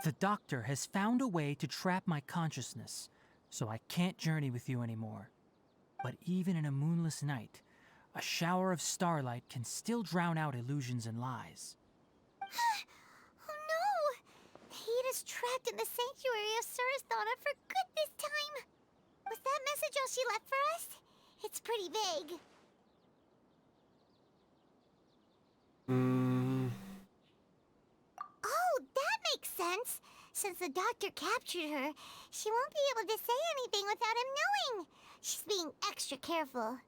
"The doctor has found a way to trap my consciousness, so I can't journey with you anymore. But even in a moonless night, a shower of starlight can still drown out illusions and lies." Oh no! Nahida's trapped in the sanctuary of Suristhana for good this time. Was that message all she left for us? It's pretty vague. Oh, that makes sense. Since the doctor captured her, she won't be able to say anything without him knowing. She's being extra careful.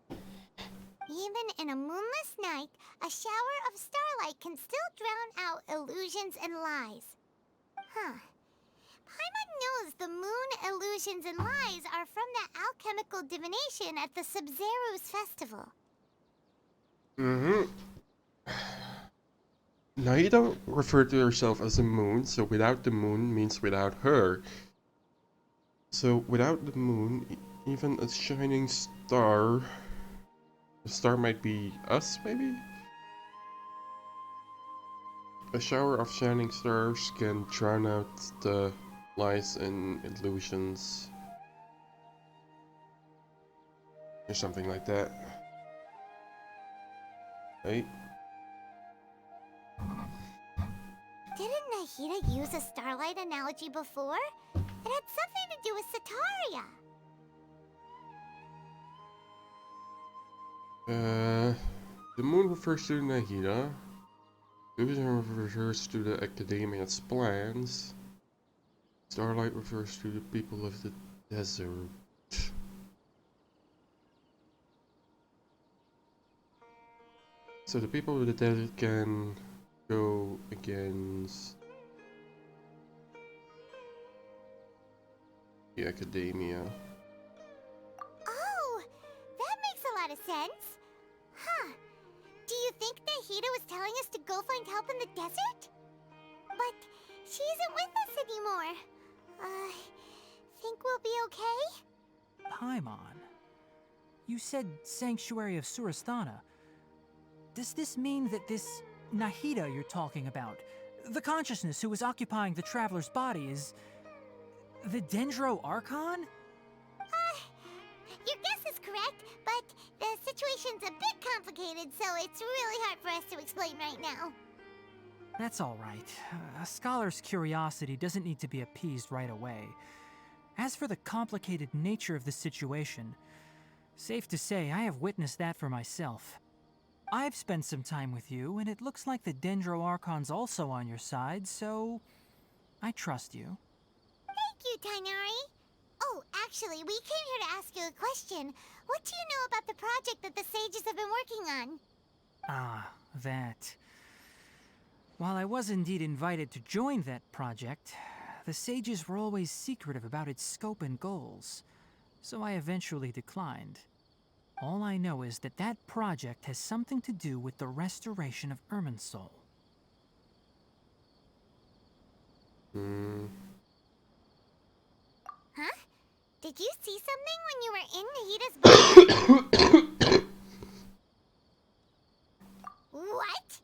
Even in a moonless night, a shower of starlight can still drown out illusions and lies. Huh. Paimon knows the moon illusions and lies are from the alchemical divination at the Sub-Zero's festival. Mm-hmm. Nahida referred to herself as a moon, so without the moon means without her. So without the moon, even a shining star... The star might be us, maybe? A shower of shining stars can drown out the lies and illusions. Or something like that. Right? Didn't Nahida use a starlight analogy before? It had something to do with Sataria. The moon refers to Nahida. Division refers to the Academia's plans. Starlight refers to the people of the desert. So the people of the desert can go against the Academia. Oh, that makes a lot of sense. Huh. Do you think Nahida was telling us to go find help in the desert? But she isn't with us anymore. Think we'll be okay? Paimon, you said Sanctuary of Suristhana. Does this mean that this Nahida you're talking about, the consciousness who was occupying the Traveler's body, is the Dendro Archon? Your guess is correct, but the situation's a bit complicated, so it's really hard for us to explain right now. That's all right. A scholar's curiosity doesn't need to be appeased right away. As for the complicated nature of the situation, safe to say I have witnessed that for myself. I've spent some time with you, and it looks like the Dendro Archon's also on your side, so I trust you. Thank you, Tainari. Oh, actually, we came here to ask you a question. What do you know about the project that the sages have been working on? Ah, that. While I was indeed invited to join that project, the sages were always secretive about its scope and goals, so I eventually declined. All I know is that that project has something to do with the restoration of Ermann's soul. Huh? Did you see something when you were in Nahida's body? What?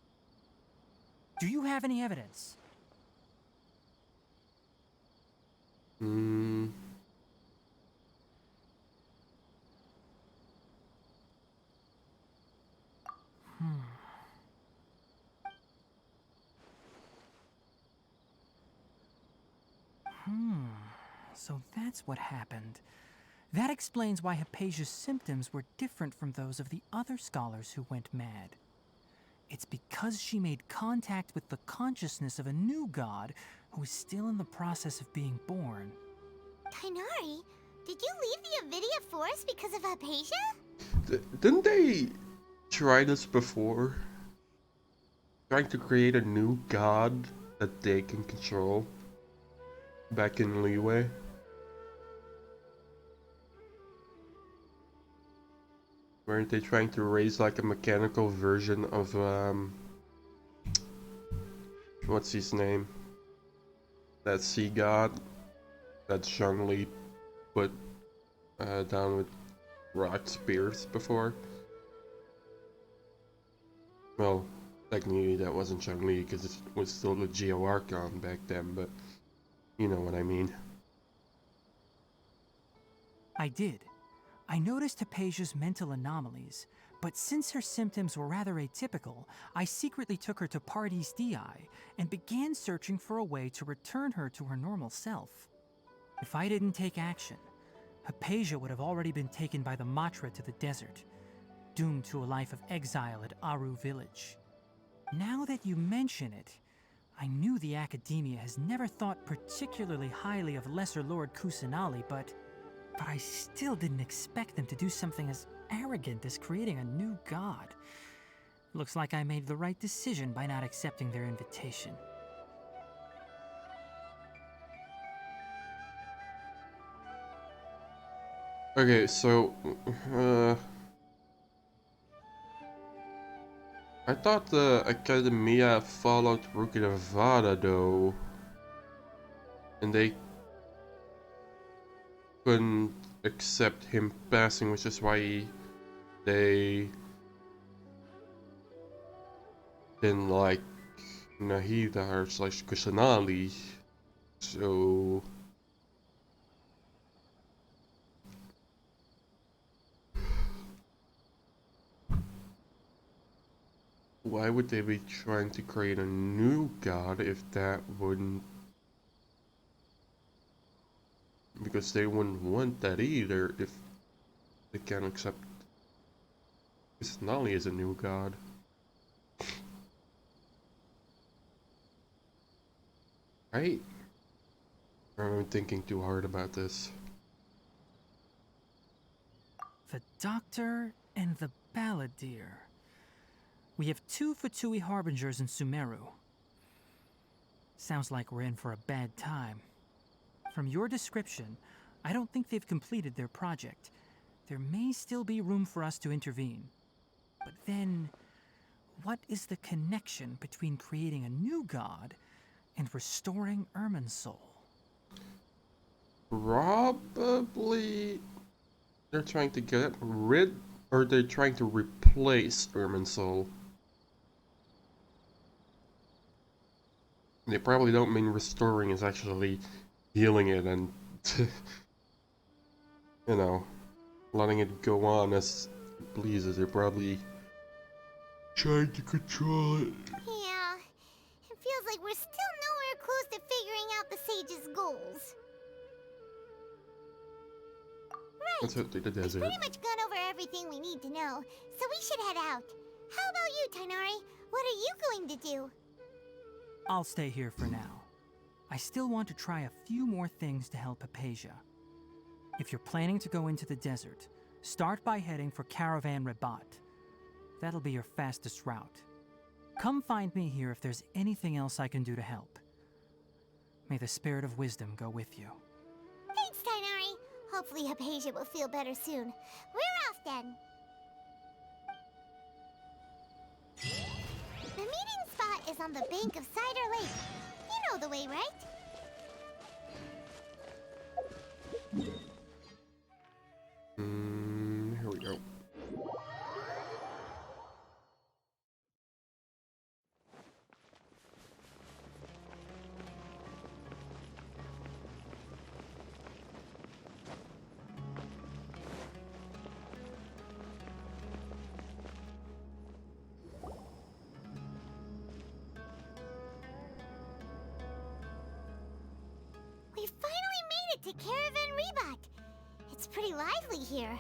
Do you have any evidence? So that's what happened. That explains why Hypatia's symptoms were different from those of the other scholars who went mad. It's because she made contact with the consciousness of a new god who is still in the process of being born. Tighnari, did you leave the Avidia Forest because of Hypatia? Didn't they try this before? Trying to create a new god that they can control? Back in Liyue? Weren't they trying to raise like a mechanical version of what's his name? That sea god that Zhongli put down with rock spears before? Well, technically that wasn't Zhongli because it was still the Geo Archon back then, but you know what I mean. I did. I noticed Hypatia's mental anomalies, but since her symptoms were rather atypical, I secretly took her to Pardes Dii and began searching for a way to return her to her normal self. If I didn't take action, Hypatia would have already been taken by the Matra to the desert, doomed to a life of exile at Aru Village. Now that you mention it, I knew the Academia has never thought particularly highly of Lesser Lord Kusanali, but I still didn't expect them to do something as arrogant as creating a new god. Looks like I made the right decision by not accepting their invitation. Okay, so I thought the Academia followed Rukkhadevata though, and they couldn't accept him passing, which is why they didn't like Nahida or slash Kusanali. So why would they be trying to create a new god if that wouldn't... Because they wouldn't want that either if they can't accept Kusanali as a new god. Right? I'm thinking too hard about this. The Doctor and the Balladeer. We have 2 Fatui Harbingers in Sumeru. Sounds like we're in for a bad time. From your description, I don't think they've completed their project. There may still be room for us to intervene. But then, what is the connection between creating a new god and restoring Ermann's soul? Probably they're trying to get rid, or they're trying to replace Ermann's soul. They probably don't mean restoring is actually healing it and, you know, letting it go on as it pleases. They're probably trying to control it. Yeah, it feels like we're still nowhere close to figuring out the sage's goals. Right, Let's head to the desert. we've pretty much gone over everything we need to know, so we should head out. How about you, Tighnari? What are you going to do? I'll stay here for now. I still want to try a few more things to help Hypatia. If you're planning to go into the desert, start by heading for Caravan Rabat. That'll be your fastest route. Come find me here if there's anything else I can do to help. May the spirit of wisdom go with you. Thanks, Tighnari. Hopefully Hypatia will feel better soon. We're off then. is on the bank of Cider Lake. You know the way, right? Here we go. We finally made it to Caravan Rebat. It's pretty lively here.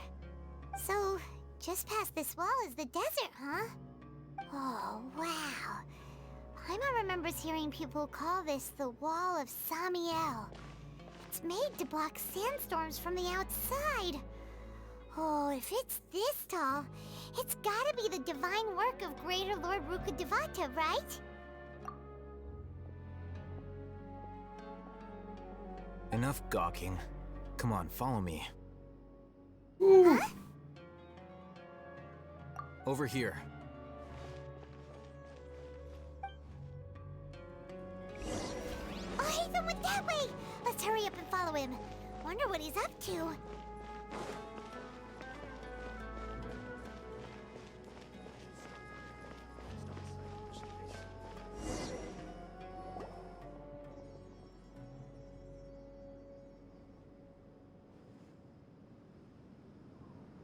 So, just past this wall is the desert, huh? Oh, wow. Paimon remembers hearing people call this the Wall of Samiel. It's made to block sandstorms from the outside. Oh, if it's this tall, it's gotta be the divine work of Greater Lord Rukkhadevata, right? Enough gawking. Come on, follow me. Ooh. Huh? Over here. Oh, Hatham went that way! Let's hurry up and follow him. Wonder what he's up to.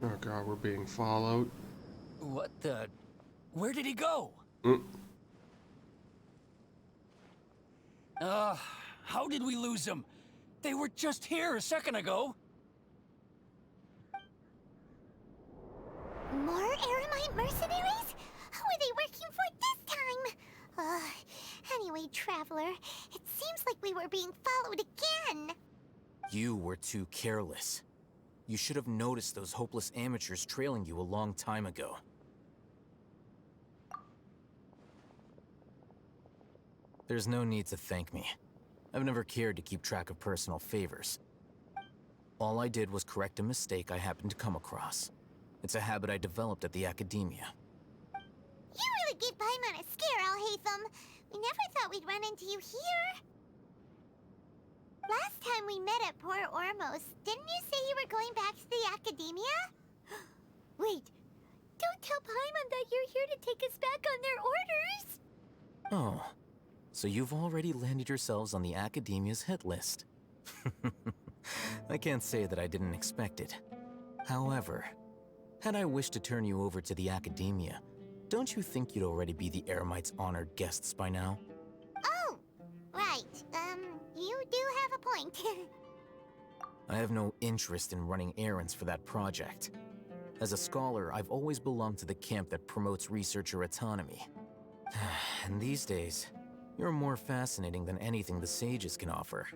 Oh god, we're being followed. What the? Where did he go? How did we lose him? They were just here a second ago. More Eremite mercenaries? Who are they working for this time? Anyway, Traveler, it seems like we were being followed again. You were too careless. You should have noticed those hopeless amateurs trailing you a long time ago. There's no need to thank me. I've never cared to keep track of personal favors. All I did was correct a mistake I happened to come across. It's a habit I developed at the Academia. You really gave Paimon a scare, Al-Hatham. We never thought we'd run into you here. Last time we met at Port Ormos, didn't you say you were going back to the Academia? Wait, don't tell Paimon that you're here to take us back on their orders! Oh, so you've already landed yourselves on the Academia's hit list. I can't say that I didn't expect it. However, had I wished to turn you over to the Academia, don't you think you'd already be the Eremites' honored guests by now? Oh, right. You do have a point. I have no interest in running errands for that project. As a scholar, I've always belonged to the camp that promotes researcher autonomy. And these days, you're more fascinating than anything the sages can offer.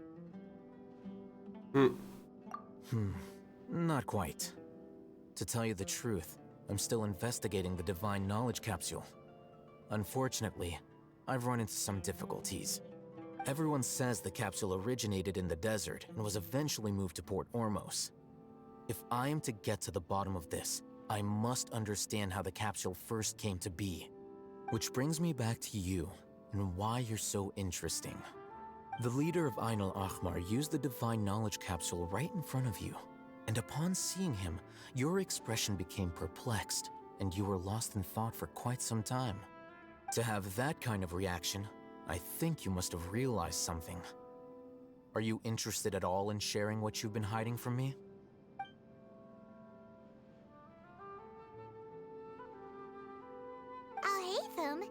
Not quite. To tell you the truth, I'm still investigating the Divine Knowledge Capsule. Unfortunately, I've run into some difficulties. Everyone says the capsule originated in the desert and was eventually moved to Port Ormos. If I am to get to the bottom of this, I must understand how the capsule first came to be. Which brings me back to you, and why you're so interesting. The leader of Ain al-Ahmar used the Divine Knowledge Capsule right in front of you, and upon seeing him, your expression became perplexed, and you were lost in thought for quite some time. To have that kind of reaction, I think you must have realized something. Are you interested at all in sharing what you've been hiding from me? Al-Hatham,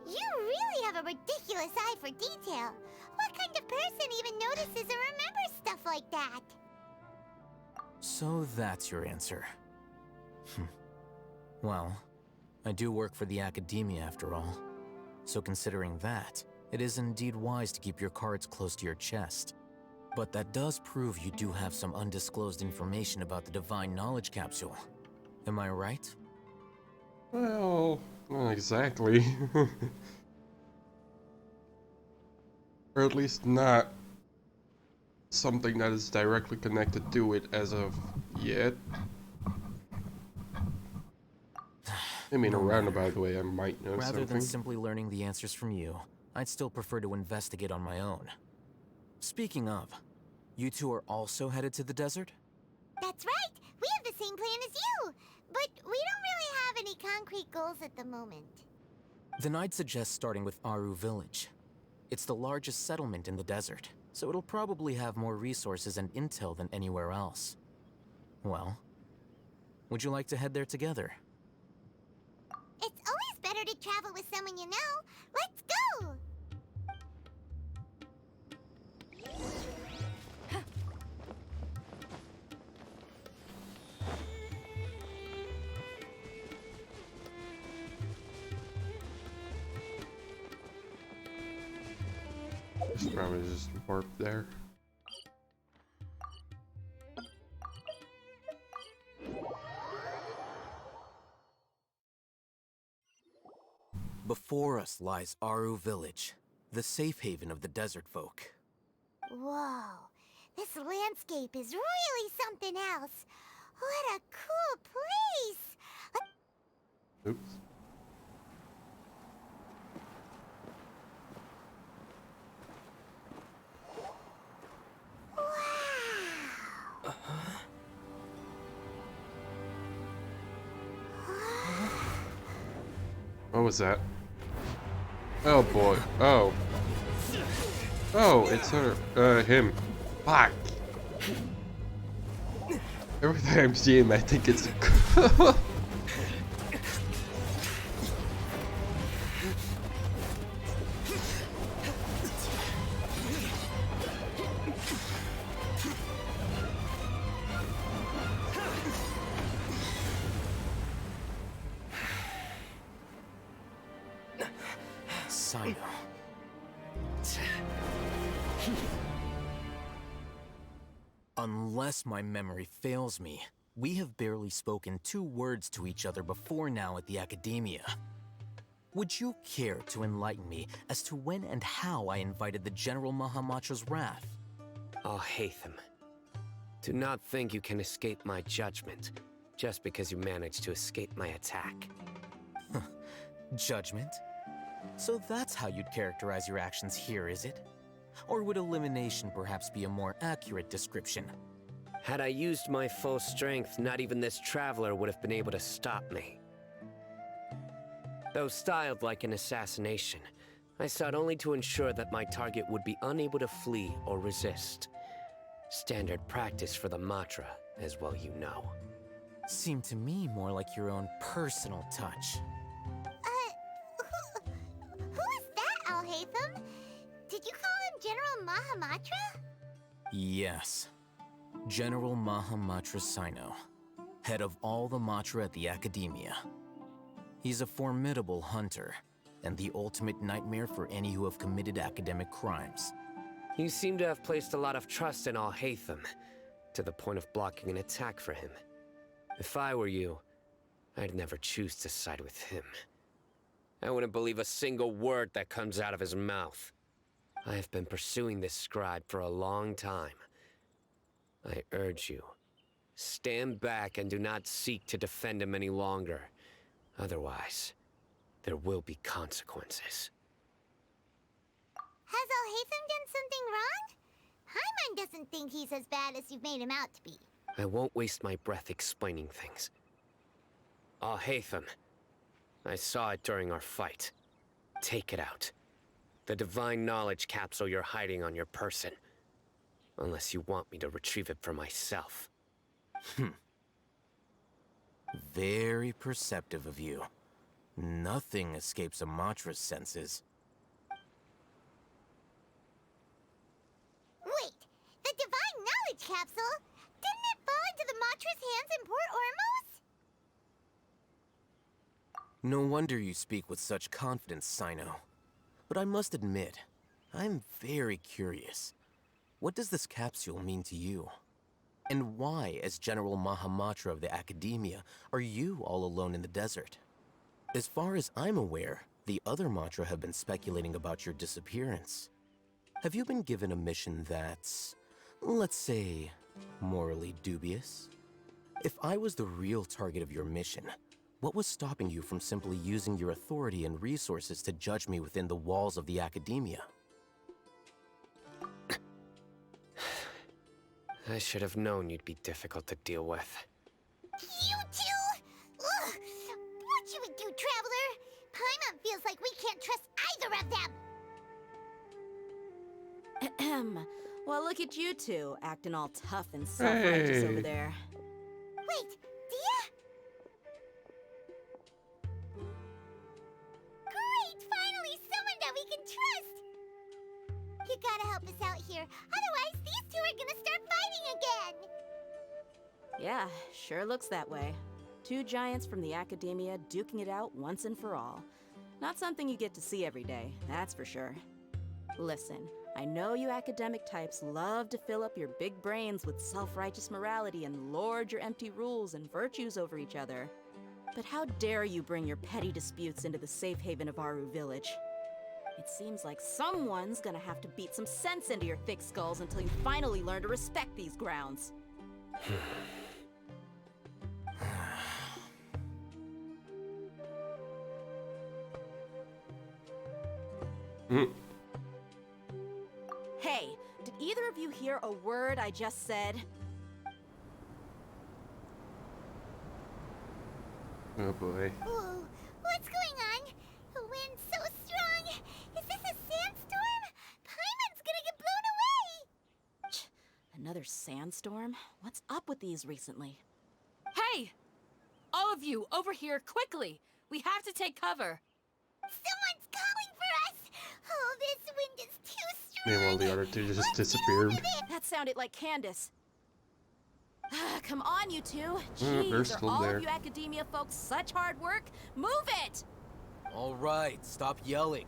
you really have a ridiculous eye for detail. What kind of person even notices and remembers stuff like that? So that's your answer. Well, I do work for the Academia after all. So considering that, it is indeed wise to keep your cards close to your chest. But that does prove you do have some undisclosed information about the Divine Knowledge Capsule. Am I right? Well, not exactly. Or at least not something that is directly connected to it as of yet. I mean, No a matter. roundabout way, I might know Rather than something. simply learning the answers from you, I'd still prefer to investigate on my own. Speaking of, you two are also headed to the desert? That's right! We have the same plan as you! But we don't really have any concrete goals at the moment. Then I'd suggest starting with Aru Village. It's the largest settlement in the desert, so it'll probably have more resources and intel than anywhere else. Well, would you like to head there together? It's always better to travel with someone you know. Let's go! This probably just warp there. Before us lies Aru Village, the safe haven of the desert folk. Whoa, this landscape is really something else. What a cool place! Oops. What was that? Oh boy. Oh. Oh, it's her, him. Fuck. Every time I see him, I think it's Sino. Unless my memory fails me, we have barely spoken 2 words to each other before now at the Academia. Would you care to enlighten me as to when and how I invited the General Mahamatra's wrath? Oh, Hatham. Do not think you can escape my judgment, just because you managed to escape my attack. Judgment? So that's how you'd characterize your actions here, is it? Or would elimination perhaps be a more accurate description? Had I used my full strength, not even this traveler would have been able to stop me. Though styled like an assassination, I sought only to ensure that my target would be unable to flee or resist. Standard practice for the Matra, as well you know. Seemed to me more like your own personal touch. Who is that, Al-Haytham? Did you call him General Mahamatra? Yes. General Mahamatra Sino, head of all the Matra at the Academia. He's a formidable hunter, and the ultimate nightmare for any who have committed academic crimes. You seem to have placed a lot of trust in Al-Haytham, to the point of blocking an attack for him. If I were you, I'd never choose to side with him. I wouldn't believe a single word that comes out of his mouth. I have been pursuing this scribe for a long time. I urge you, stand back and do not seek to defend him any longer. Otherwise, there will be consequences. Has Al-Haytham done something wrong? Paimon doesn't think he's as bad as you've made him out to be. I won't waste my breath explaining things. Al-Haytham, I saw it during our fight. Take it out. The divine knowledge capsule you're hiding on your person. Unless you want me to retrieve it for myself. Very perceptive of you. Nothing escapes a Matra's senses. Wait, the divine knowledge capsule? Didn't it fall into the Matra's hands in Port Ormos? No wonder you speak with such confidence, Sino. But I must admit, I'm very curious. What does this capsule mean to you? And why, as General Mahamatra of the Academia, are you all alone in the desert? As far as I'm aware, the other Matra have been speculating about your disappearance. Have you been given a mission that's, let's say, morally dubious? If I was the real target of your mission, What was stopping you from simply using your authority and resources to judge me within the walls of the academia? I should have known you'd be difficult to deal with. You two? Ugh! What should we do, Traveler? Paimon feels like we can't trust either of them. Ahem. Well, look at you two, acting all tough and self-righteous over there. Wait, Dia? Great! Finally, someone that we can trust! You gotta help us out here, otherwise these two are gonna start fighting again! Yeah, sure looks that way. Two giants from the academia duking it out once and for all. Not something you get to see every day, that's for sure. Listen, I know you academic types love to fill up your big brains with self-righteous morality and lord your empty rules and virtues over each other. But how dare you bring your petty disputes into the safe haven of Aru Village? It seems like someone's gonna have to beat some sense into your thick skulls until you finally learn to respect these grounds. Hey, did either of you hear a word I just said? Oh boy. Whoa, what's going on? The wind's so strong! Is this a sandstorm? Paimon's gonna get blown away! Another sandstorm? What's up with these recently? Hey! All of you, over here, quickly! We have to take cover! Someone's calling for us! Oh, this wind is too strong! Meanwhile, the other two just disappeared. That sounded like Candace. Come on, you two. They're Jeez, are still all there. of you academia folks such hard work? Move it! All right, stop yelling.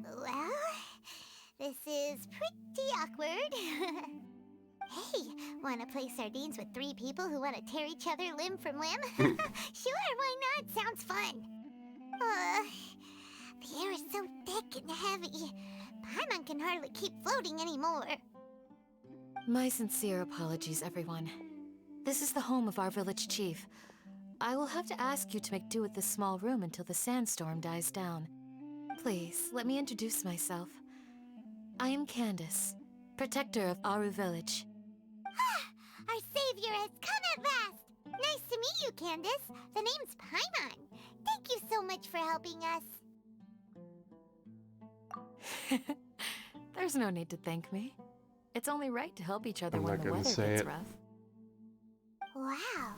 Well, this is pretty awkward. Hey, wanna play sardines with three people who wanna tear each other limb from limb? Sure, why not? Sounds fun. The air is so thick and heavy. Paimon can hardly keep floating anymore. My sincere apologies, everyone. This is the home of our village chief. I will have to ask you to make do with this small room until the sandstorm dies down. Please, let me introduce myself. I am Candace, protector of Aru Village. Our savior has come at last! Nice to meet you, Candace. The name's Paimon. Thank you so much for helping us. There's no need to thank me. It's only right to help each other I'm when not the gonna weather say gets it. rough. Wow,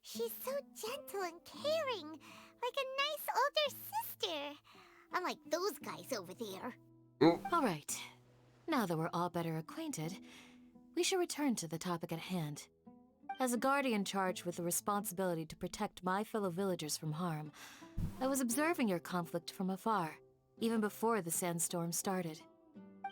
she's so gentle and caring, like a nice older sister. Unlike those guys over there. All right. Now that we're all better acquainted, we should return to the topic at hand. As a guardian charged with the responsibility to protect my fellow villagers from harm, I was observing your conflict from afar, even before the sandstorm started.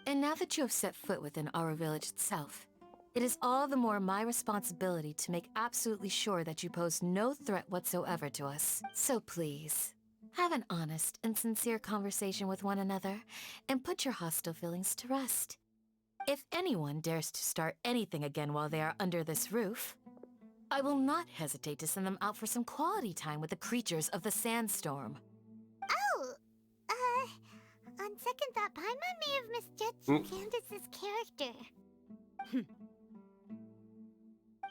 And now that you have set foot within Aru Village itself, it is all the more my responsibility to make absolutely sure that you pose no threat whatsoever to us. So please, have an honest and sincere conversation with one another, and put your hostile feelings to rest. If anyone dares to start anything again while they are under this roof, I will not hesitate to send them out for some quality time with the creatures of the sandstorm. Oh, on second thought, Paimon may have misjudged Candace's character.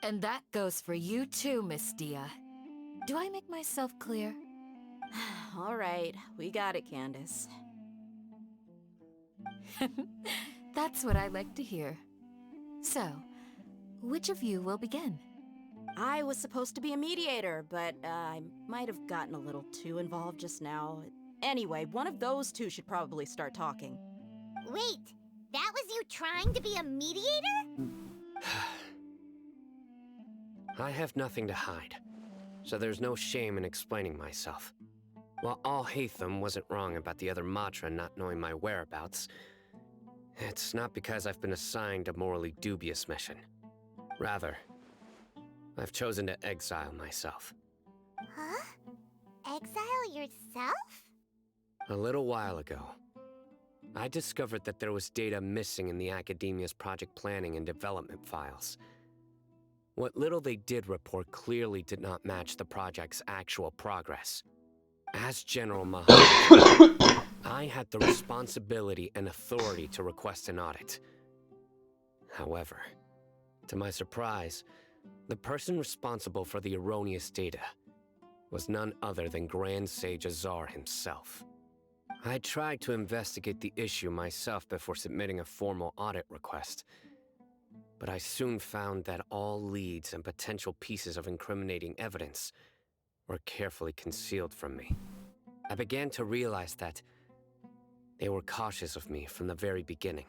And that goes for you too, Miss Dia. Do I make myself clear? All right, we got it, Candace. That's what I like to hear. So, which of you will begin? I was supposed to be a mediator, but I might have gotten a little too involved just now. Anyway, one of those two should probably start talking. Wait, that was you trying to be a mediator? I have nothing to hide, so there's no shame in explaining myself. While Al-Haytham wasn't wrong about the other Matra not knowing my whereabouts, it's not because I've been assigned a morally dubious mission. Rather, I've chosen to exile myself. Huh? Exile yourself? A little while ago, I discovered that there was data missing in the Academia's project planning and development files. What little they did report clearly did not match the project's actual progress. As General Mahamatra, I had the responsibility and authority to request an audit. However, to my surprise, the person responsible for the erroneous data was none other than Grand Sage Azar himself. I tried to investigate the issue myself before submitting a formal audit request, but I soon found that all leads and potential pieces of incriminating evidence were carefully concealed from me. I began to realize that they were cautious of me from the very beginning.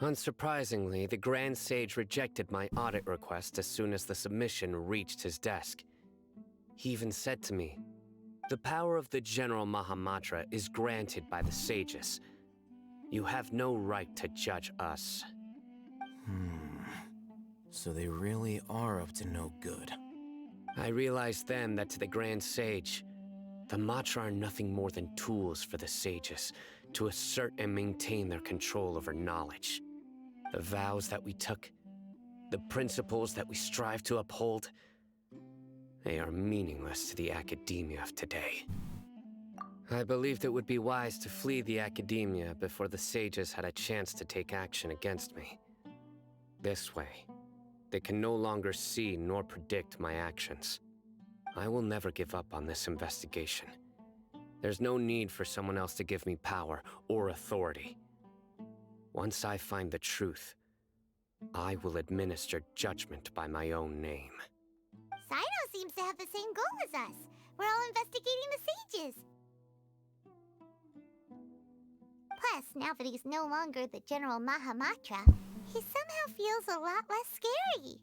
Unsurprisingly, the Grand Sage rejected my audit request as soon as the submission reached his desk. He even said to me, "The power of the General Mahamatra is granted by the sages. You have no right to judge us." So they really are up to no good. I realized then that to the Grand Sage, the Matra are nothing more than tools for the sages to assert and maintain their control over knowledge. The vows that we took, the principles that we strive to uphold, they are meaningless to the academia of today. I believed it would be wise to flee the academia before the sages had a chance to take action against me. This way, they can no longer see nor predict my actions. I will never give up on this investigation. There's no need for someone else to give me power or authority. Once I find the truth, I will administer judgment by my own name. Sino seems to have the same goal as us. We're all investigating the sages. Plus, now that he's no longer the General Mahamatra, he somehow feels a lot less scary.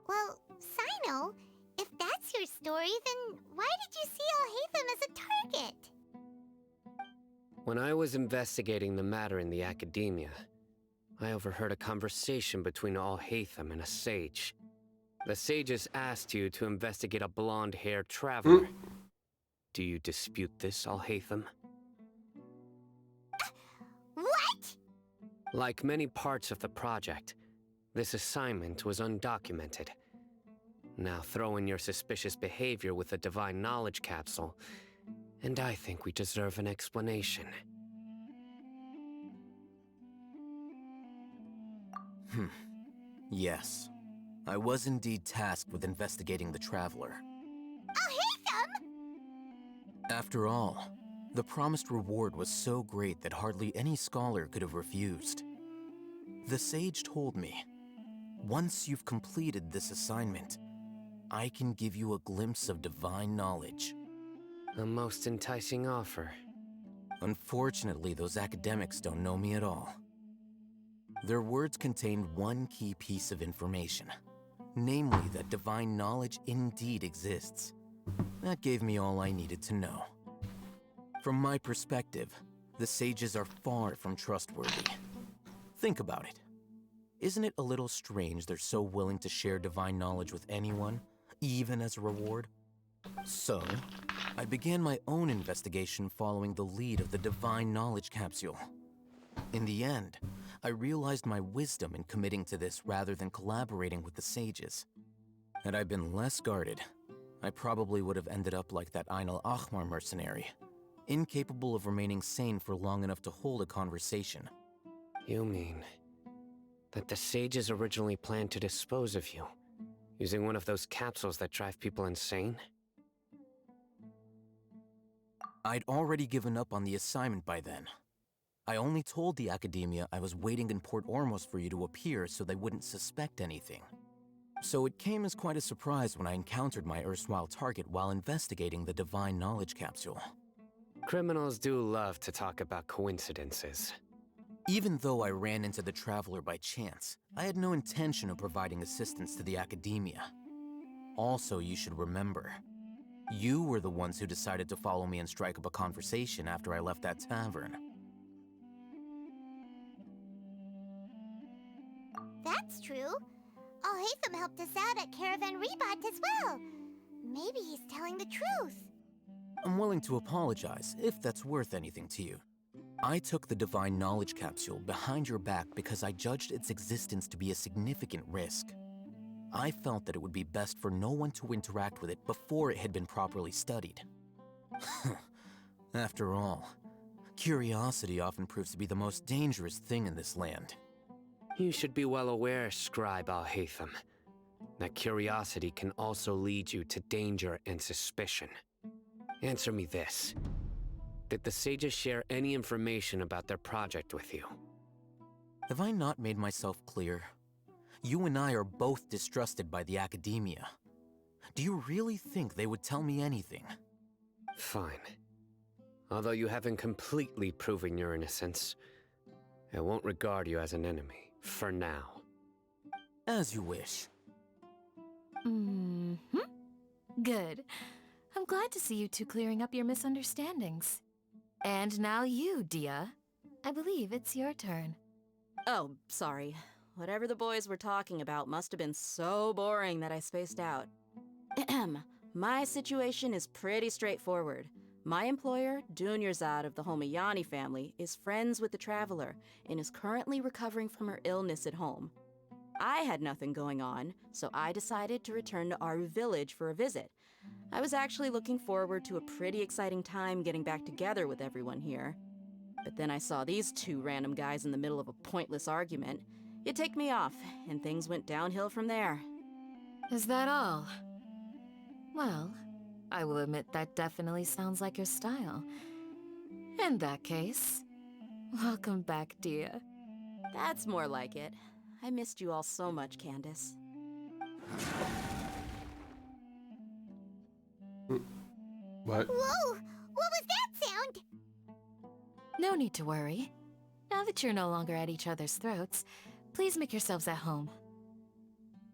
Well, Sino, if that's your story, then why did you see Al-Haytham as a target? When I was investigating the matter in the academia, I overheard a conversation between Al-Haytham and a sage. The sages asked you to investigate a blonde-haired traveler. Do you dispute this, Al-Haytham? What? Like many parts of the project, this assignment was undocumented. Now throw in your suspicious behavior with the Divine Knowledge Capsule, and I think we deserve an explanation. Yes. I was indeed tasked with investigating the Traveler. Al-Haytham! After all, the promised reward was so great that hardly any scholar could have refused. The sage told me, once you've completed this assignment, I can give you a glimpse of divine knowledge. A most enticing offer. Unfortunately, those academics don't know me at all. Their words contained one key piece of information, namely that divine knowledge indeed exists. That gave me all I needed to know. From my perspective, the sages are far from trustworthy. Think about it. Isn't it a little strange they're so willing to share divine knowledge with anyone, even as a reward? So, I began my own investigation following the lead of the Divine Knowledge Capsule. In the end, I realized my wisdom in committing to this rather than collaborating with the sages. Had I been less guarded, I probably would have ended up like that Ain al-Ahmar mercenary, incapable of remaining sane for long enough to hold a conversation. You mean that the sages originally planned to dispose of you, using one of those capsules that drive people insane? I'd already given up on the assignment by then. I only told the Academia I was waiting in Port Ormos for you to appear so they wouldn't suspect anything. So it came as quite a surprise when I encountered my erstwhile target while investigating the Divine Knowledge Capsule. Criminals do love to talk about coincidences. Even though I ran into the Traveler by chance, I had no intention of providing assistance to the Academia. also you should remember. You were the ones who decided to follow me and strike up a conversation after I left that tavern. That's true. Alhaitham helped us out at Caravan Rebot as well. Maybe he's telling the truth. I'm willing to apologize, if that's worth anything to you. I took the Divine Knowledge Capsule behind your back because I judged its existence to be a significant risk. I felt that it would be best for no one to interact with it before it had been properly studied. After all, curiosity often proves to be the most dangerous thing in this land. You should be well aware, Scribe Alhaitham, that curiosity can also lead you to danger and suspicion. Answer me this. Did the sages share any information about their project with you? Have I not made myself clear? You and I are both distrusted by the academia. Do you really think they would tell me anything? Fine. Although you haven't completely proven your innocence, I won't regard you as an enemy. For now. As you wish. Good. I'm glad to see you two clearing up your misunderstandings. And now you, Dia. I believe it's your turn. Oh, sorry. Whatever the boys were talking about must have been so boring that I spaced out. My situation is pretty straightforward. My employer, Dunyarzad of the Homayani family, is friends with the Traveler and is currently recovering from her illness at home. I had nothing going on, so I decided to return to Aru Village for a visit. I was actually looking forward to a pretty exciting time getting back together with everyone here. But then I saw these two random guys in the middle of a pointless argument. It ticked me off, and things went downhill from there. Is that all? Well, I will admit that definitely sounds like your style. In that case, welcome back, Dia. That's more like it. I missed you all so much, Candace. What? Whoa! What was that sound? No need to worry. Now that you're no longer at each other's throats, please make yourselves at home.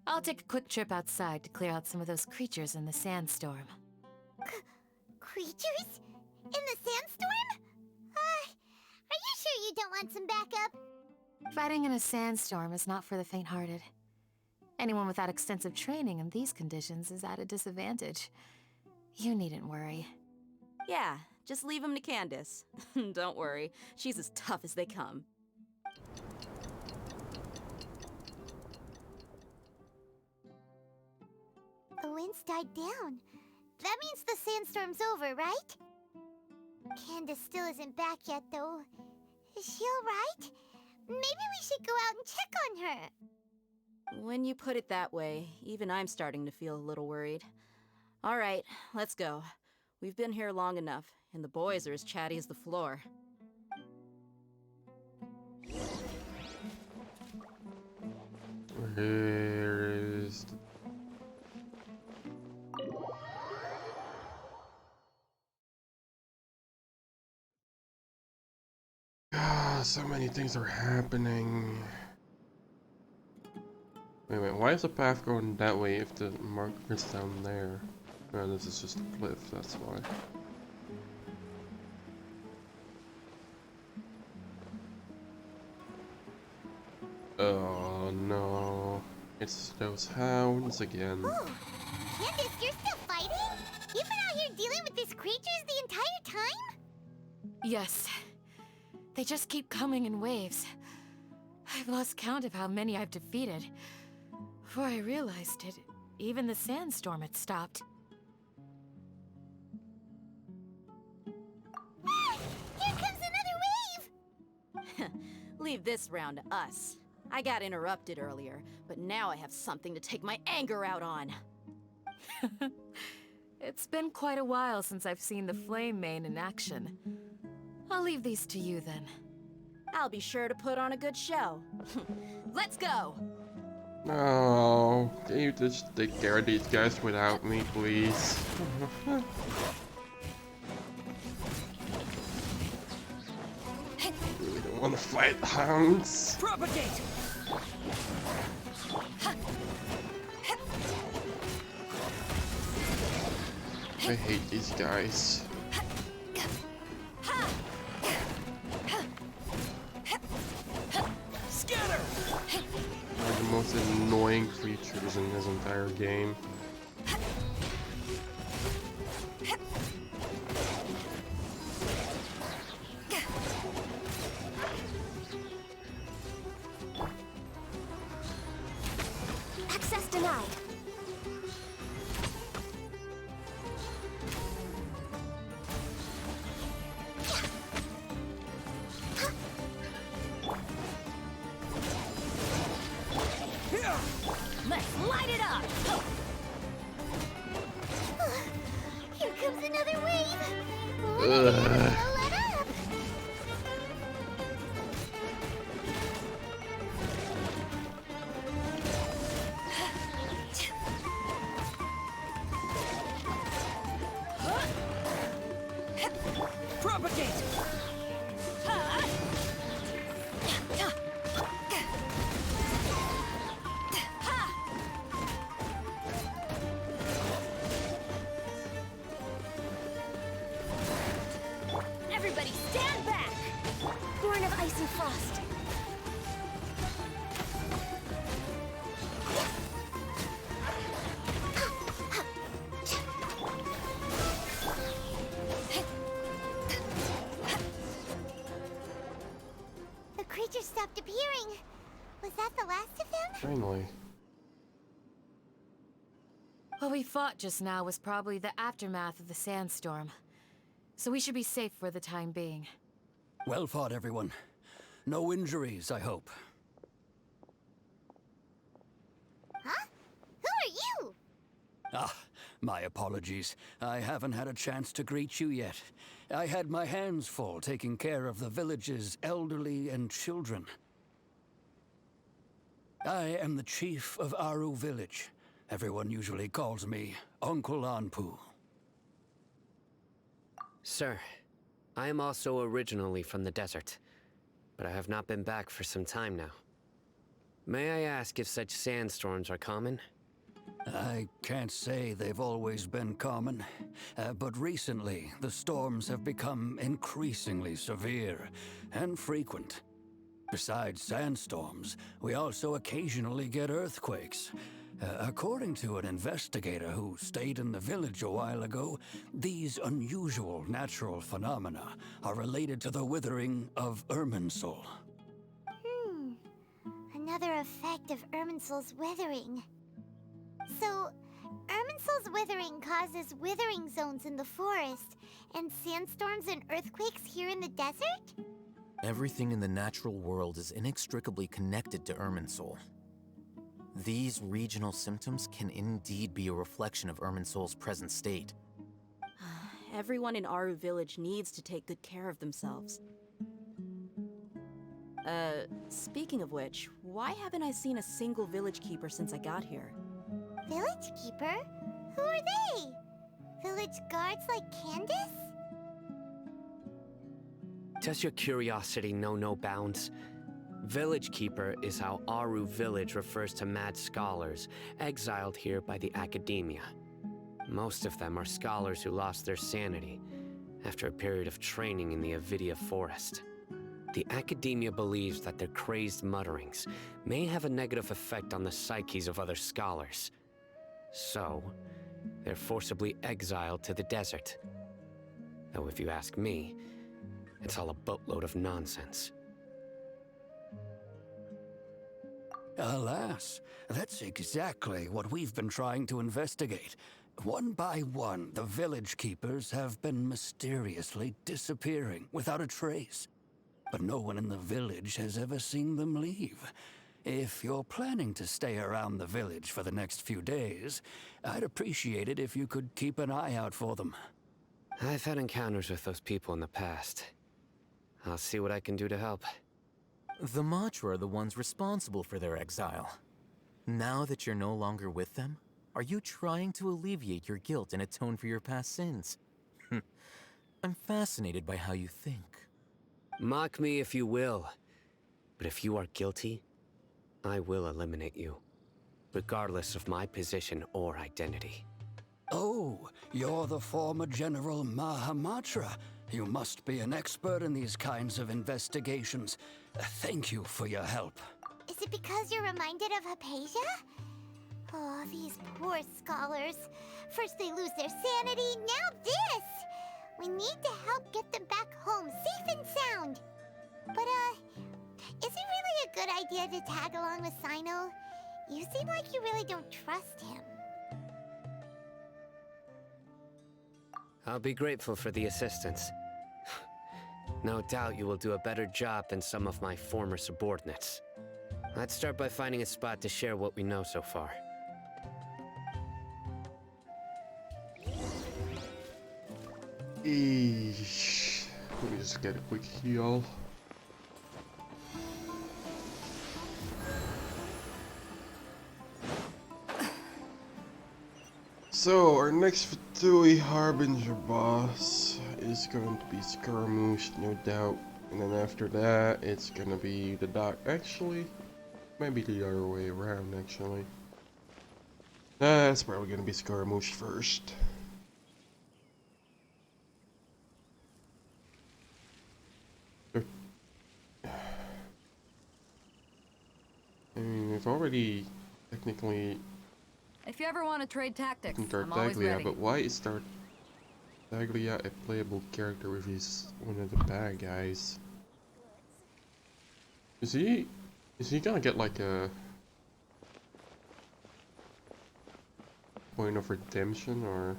I'll take a quick trip outside to clear out some of those creatures in the sandstorm. Creatures? In the sandstorm? Are you sure you don't want some backup? Fighting in a sandstorm is not for the faint-hearted. Anyone without extensive training in these conditions is at a disadvantage. You needn't worry. Yeah, just leave him to Candace. Don't worry, she's as tough as they come. The winds died down. That means the sandstorm's over, right? Candace still isn't back yet, though. Is she alright? Maybe we should go out and check on her. When you put it that way, even I'm starting to feel a little worried. All right, let's go. We've been here long enough, and the boys are as chatty as the floor. Where is the... so many things are happening. Wait, why is the path going that way if the marker's down there? Oh, this is just a cliff, that's why. Oh no, it's those hounds again. Oh, Candace, you're still fighting? You've been out here dealing with these creatures the entire time? Yes. They just keep coming in waves. I've lost count of how many I've defeated. Before I realized it, even the sandstorm had stopped. Ah! Here comes another wave! Leave this round to us. I got interrupted earlier, but now I have something to take my anger out on. It's been quite a while since I've seen the Flame Mane in action. I'll leave these to you then. I'll be sure to put on a good show. Let's go! No, can you just take care of these guys without me, please? Really don't want to fight hounds. Propagate! I hate these guys. Scatter! They're the most annoying creatures in this entire game. Access denied. Let's light it up! Here comes another wave! Ugh. Let up! Propagate! Everybody stand back! Born of ice and frost. The creature stopped appearing. Was that the last of them? Finally. What we fought just now was probably the aftermath of the sandstorm. So we should be safe for the time being. Well fought, everyone. No injuries, I hope. Huh? Who are you? Ah, my apologies. I haven't had a chance to greet you yet. I had my hands full taking care of the village's elderly and children. I am the chief of Aru Village. Everyone usually calls me Uncle Anpu. Sir, I am also originally from the desert, but I have not been back for some time now. May I ask if such sandstorms are common? I can't say they've always been common, but recently the storms have become increasingly severe and frequent. Besides sandstorms, we also occasionally get earthquakes. According to an investigator who stayed in the village a while ago, these unusual natural phenomena are related to the withering of Ermann-Sol. Another effect of Ermann-Sol's withering. So, Ermann-Sol's withering causes withering zones in the forest, and sandstorms and earthquakes here in the desert? Everything in the natural world is inextricably connected to Ermann-Sol. These regional symptoms can indeed be a reflection of Ermann-Sol's present state. Everyone in Aru Village needs to take good care of themselves. Speaking of which, why haven't I seen a single village keeper since I got here? Village keeper? Who are they? Village guards like Candace? Does your curiosity know no bounds? Village Keeper is how Aru Village refers to mad scholars exiled here by the Academia. Most of them are scholars who lost their sanity after a period of training in the Avidia forest. The Academia believes that their crazed mutterings may have a negative effect on the psyches of other scholars. So, they're forcibly exiled to the desert. Though if you ask me, it's all a boatload of nonsense. Alas, that's exactly what we've been trying to investigate. One by one, the village keepers have been mysteriously disappearing without a trace. But no one in the village has ever seen them leave. If you're planning to stay around the village for the next few days, I'd appreciate it if you could keep an eye out for them. I've had encounters with those people in the past. I'll see what I can do to help. The Matra are the ones responsible for their exile. Now that you're no longer with them, are you trying to alleviate your guilt and atone for your past sins? I'm fascinated by how you think. Mock me if you will, but if you are guilty, I will eliminate you, regardless of my position or identity. Oh, you're the former General Mahamatra. You must be an expert in these kinds of investigations. Thank you for your help. Is it because you're reminded of Hypatia? Oh, these poor scholars. First they lose their sanity, now this! We need to help get them back home, safe and sound. But, is it really a good idea to tag along with Sino? You seem like you really don't trust him. I'll be grateful for the assistance. No doubt you will do a better job than some of my former subordinates. Let's start by finding a spot to share what we know so far. Eesh. Let me just get a quick heal. So, our next Fatui Harbinger boss is going to be Scaramouche, no doubt. And then after that, it's gonna be the doc. Actually, maybe the other way around, actually. That's probably gonna be Scaramouche first. I mean, we've already technically If you ever want to trade tactics, taken I'm always Tartaglia, ready. but why is Tartaglia a playable character if he's one of the bad guys? Is he gonna get like a point of redemption, or?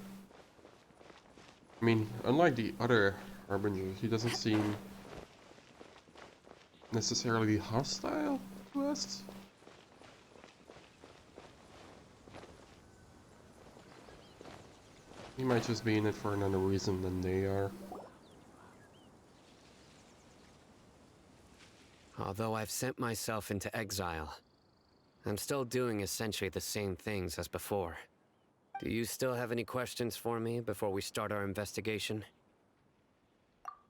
I mean, unlike the other Harbingers, he doesn't seem necessarily hostile to us. He might just be in it for another reason than they are. Although I've sent myself into exile, I'm still doing essentially the same things as before. Do you still have any questions for me before we start our investigation?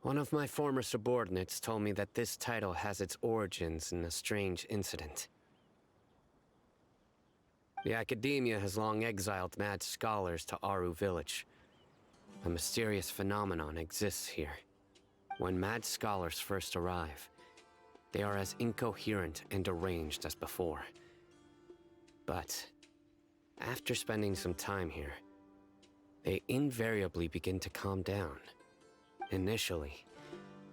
One of my former subordinates told me that this title has its origins in a strange incident. The Academia has long exiled mad scholars to Aru Village. A mysterious phenomenon exists here. When mad scholars first arrive, they are as incoherent and deranged as before. But after spending some time here, they invariably begin to calm down. Initially,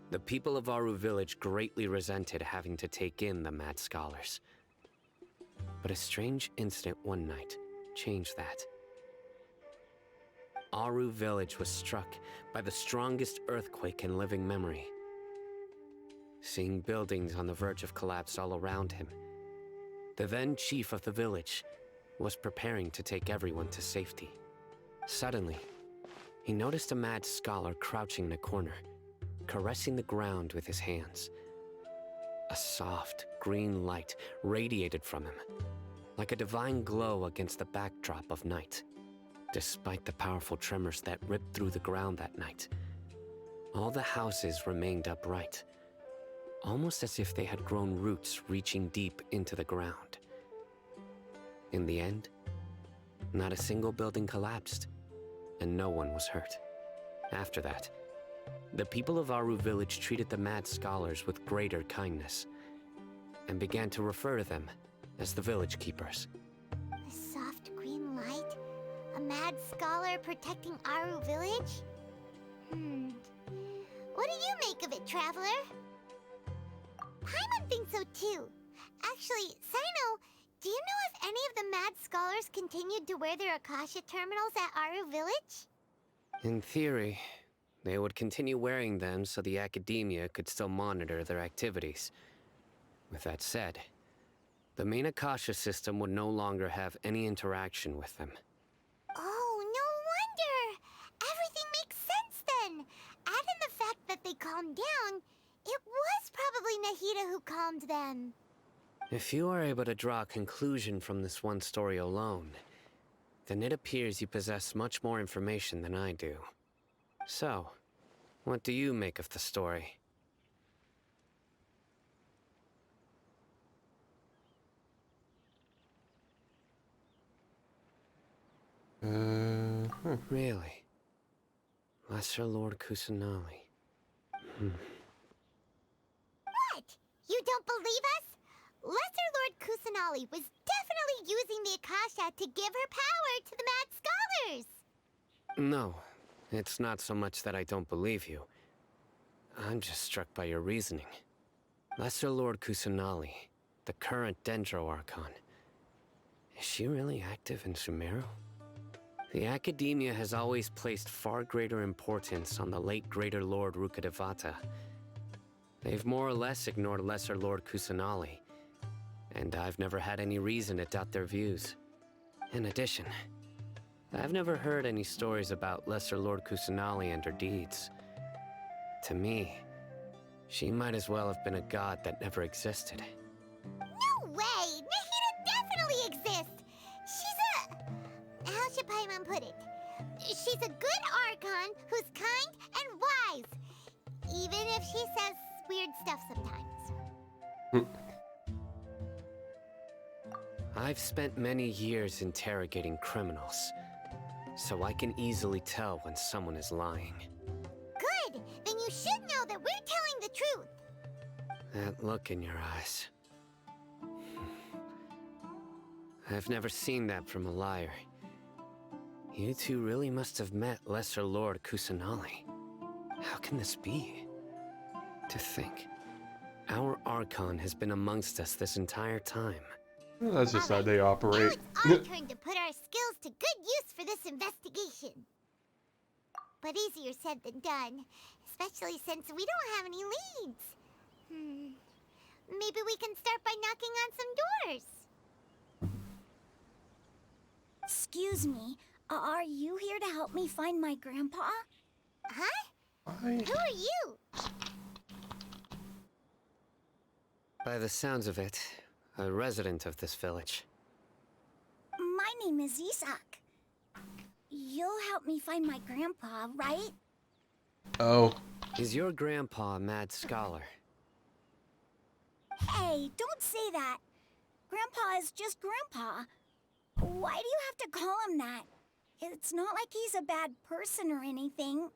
the people of Aru Village greatly resented having to take in the mad scholars. But a strange incident one night changed that. Aru Village was struck by the strongest earthquake in living memory. Seeing buildings on the verge of collapse all around him, the then chief of the village was preparing to take everyone to safety. Suddenly, he noticed a mad scholar crouching in a corner, caressing the ground with his hands. A soft, green light radiated from him, like a divine glow against the backdrop of night. Despite the powerful tremors that ripped through the ground that night, all the houses remained upright, almost as if they had grown roots reaching deep into the ground. In the end, not a single building collapsed, and no one was hurt. After that, the people of Aru Village treated the mad scholars with greater kindness, and began to refer to them as the village keepers. A soft green light? A mad scholar protecting Aru Village? What do you make of it, Traveler? Paimon thinks so too. Actually, Sino, do you know if any of the mad scholars continued to wear their Akasha terminals at Aru Village? In theory, they would continue wearing them so the Academia could still monitor their activities. With that said, the main Akasha system would no longer have any interaction with them. Oh, no wonder! Everything makes sense then! Add in the fact that they calmed down, it was probably Nahida who calmed them. If you are able to draw a conclusion from this one story alone, then it appears you possess much more information than I do. So, what do you make of the story? Really? Lesser Lord Kusanali. What? You don't believe us? Lesser Lord Kusanali was definitely using the Akasha to give her power to the Mad Scholars! No, it's not so much that I don't believe you. I'm just struck by your reasoning. Lesser Lord Kusanali, the current Dendro Archon. Is she really active in Sumeru? The Academia has always placed far greater importance on the late Greater Lord Rukkhadevata. They've more or less ignored Lesser Lord Kusanali, and I've never had any reason to doubt their views. In addition, I've never heard any stories about Lesser Lord Kusanali and her deeds. To me, she might as well have been a god that never existed. No way! Nahida definitely exists! She's a... how should Paimon put it? She's a good Archon who's kind and wise. Even if she says weird stuff sometimes. I've spent many years interrogating criminals, so I can easily tell when someone is lying. Good! Then you should know that we're telling the truth! That look in your eyes. I've never seen that from a liar. You two really must have met Lesser Lord Kusanali. How can this be? To think, our Archon has been amongst us this entire time. Well, that's just how they operate. Now it's our turn to put our skills to good use for this investigation. But easier said than done, especially since we don't have any leads. Maybe we can start by knocking on some doors. Excuse me, are you here to help me find my grandpa? Huh? Who are you? By the sounds of it, a resident of this village. My name is Isak. You'll help me find my grandpa, right? Oh. Is your grandpa a mad scholar? Hey, don't say that. Grandpa is just Grandpa. Why do you have to call him that? It's not like he's a bad person or anything.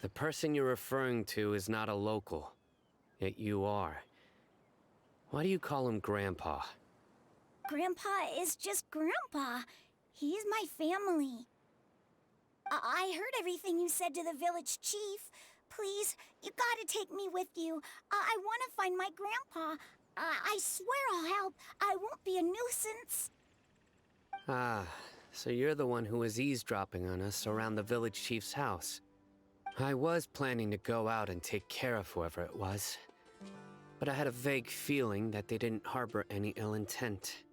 The person you're referring to is not a local, yet you are. Why do you call him Grandpa? Grandpa is just Grandpa. He's my family. I heard everything you said to the village chief. Please, you gotta take me with you. I want to find my grandpa. I swear I'll help. I won't be a nuisance. Ah, so you're the one who was eavesdropping on us around the village chief's house. I was planning to go out and take care of whoever it was, but I had a vague feeling that they didn't harbor any ill intent.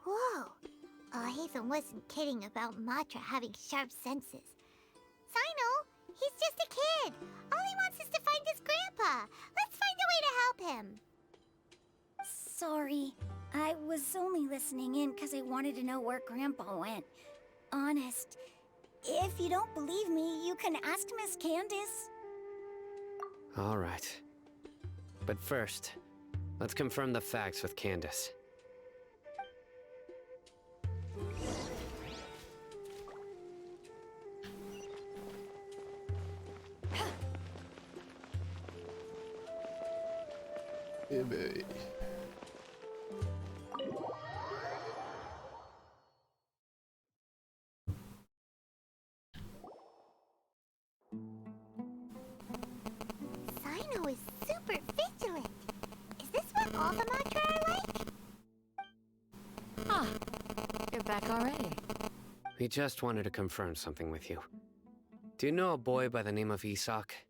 Whoa. Hazen wasn't kidding about Matra having sharp senses. Sino, he's just a kid. All he wants is to find his grandpa. Let's find a way to help him. Sorry. I was only listening in because I wanted to know where Grandpa went. Honest. If you don't believe me, you can ask Miss Candace. All right. But first, let's confirm the facts with Candace. Baby. Sino is super vigilant. Is this what all the Matra are like? Ah, you're back already. We just wanted to confirm something with you. Do you know a boy by the name of Isak?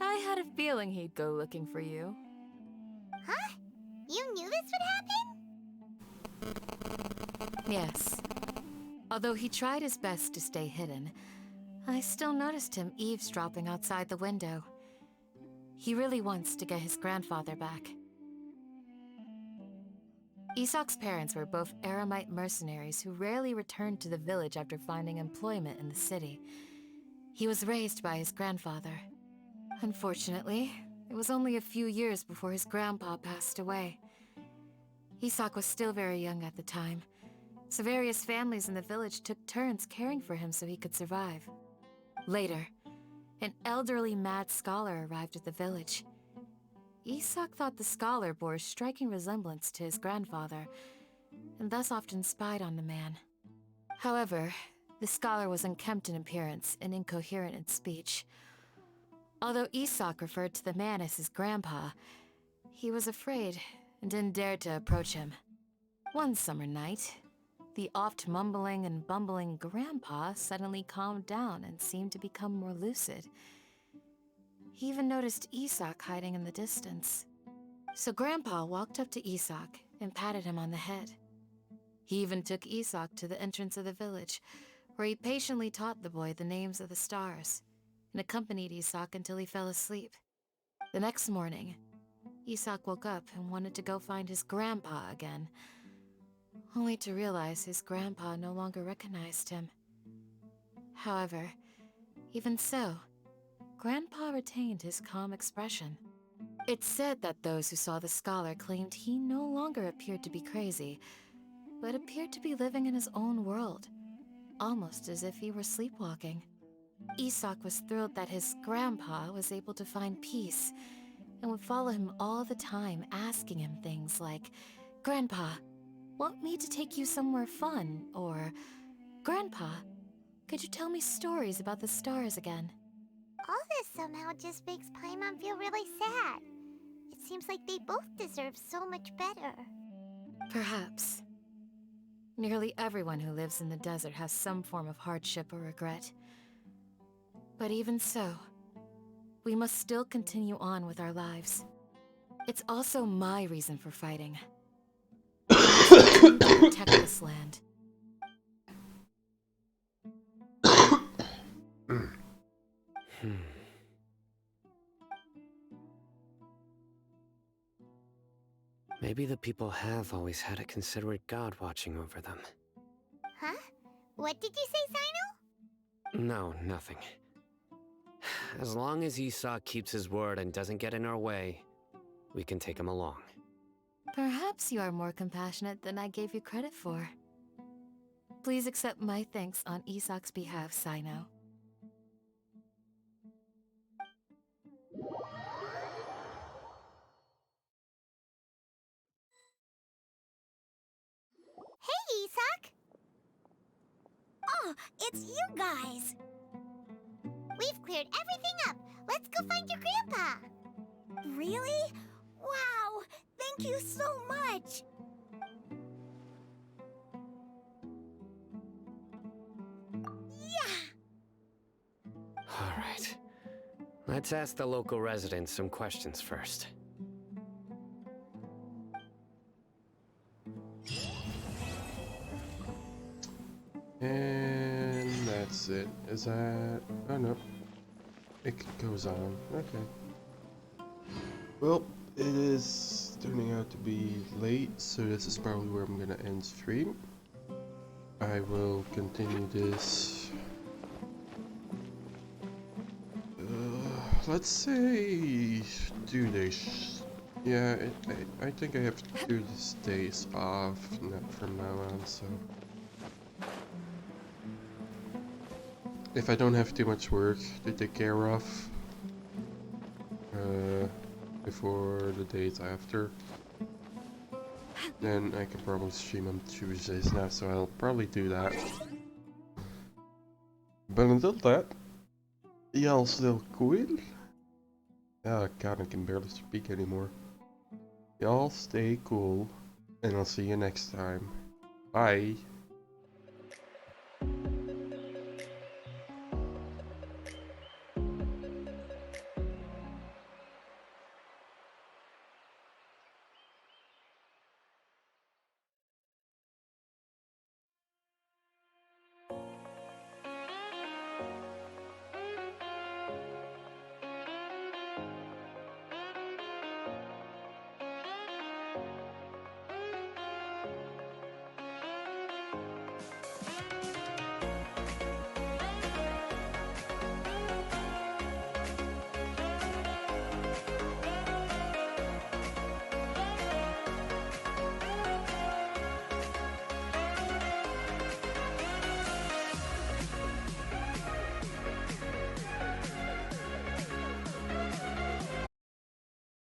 I had a feeling he'd go looking for you. Huh? You knew this would happen? Yes. Although he tried his best to stay hidden, I still noticed him eavesdropping outside the window. He really wants to get his grandfather back. Isak's parents were both Eremite mercenaries who rarely returned to the village after finding employment in the city. He was raised by his grandfather. Unfortunately, it was only a few years before his grandpa passed away. Isak was still very young at the time, so various families in the village took turns caring for him so he could survive. Later, an elderly mad scholar arrived at the village. Isak thought the scholar bore a striking resemblance to his grandfather, and thus often spied on the man. However, the scholar was unkempt in appearance and incoherent in speech. Although Isak referred to the man as his grandpa, he was afraid and didn't dare to approach him. One summer night, the oft mumbling and bumbling grandpa suddenly calmed down and seemed to become more lucid. He even noticed Isak hiding in the distance. So Grandpa walked up to Isak and patted him on the head. He even took Isak to the entrance of the village, where he patiently taught the boy the names of the stars, and accompanied Isak until he fell asleep. The next morning, Isak woke up and wanted to go find his grandpa again, only to realize his grandpa no longer recognized him. However, even so, Grandpa retained his calm expression. It's said that those who saw the scholar claimed he no longer appeared to be crazy, but appeared to be living in his own world, almost as if he were sleepwalking. Isak was thrilled that his grandpa was able to find peace, and would follow him all the time, asking him things like, "Grandpa, want me to take you somewhere fun?" Or, "Grandpa, could you tell me stories about the stars again?" All this somehow just makes Paimon feel really sad. It seems like they both deserve so much better. Perhaps. Nearly everyone who lives in the desert has some form of hardship or regret. But even so, we must still continue on with our lives. It's also my reason for fighting. We must continue to protect this land. Maybe the people have always had a considerate god watching over them. Huh? What did you say, Sino? No, nothing. As long as Isak keeps his word and doesn't get in our way, we can take him along. Perhaps you are more compassionate than I gave you credit for. Please accept my thanks on Isak's behalf, Sino. Hey, Isak! Oh, it's you guys! We've cleared everything up. Let's go find your grandpa. Really? Wow! Thank you so much! Yeah! Alright. Let's ask the local residents some questions first. And that's it. Is that... oh no. It goes on. Okay. Well, it is turning out to be late, so this is probably where I'm gonna end stream. I will continue this... let's say 2 days. Yeah, I think I have 2 days off from now on, so... if I don't have too much work to take care of before the days after, then I can probably stream on Tuesdays now, so I'll probably do that. But until that, y'all still cool? Oh god, I can barely speak anymore. Y'all stay cool, and I'll see you next time. Bye.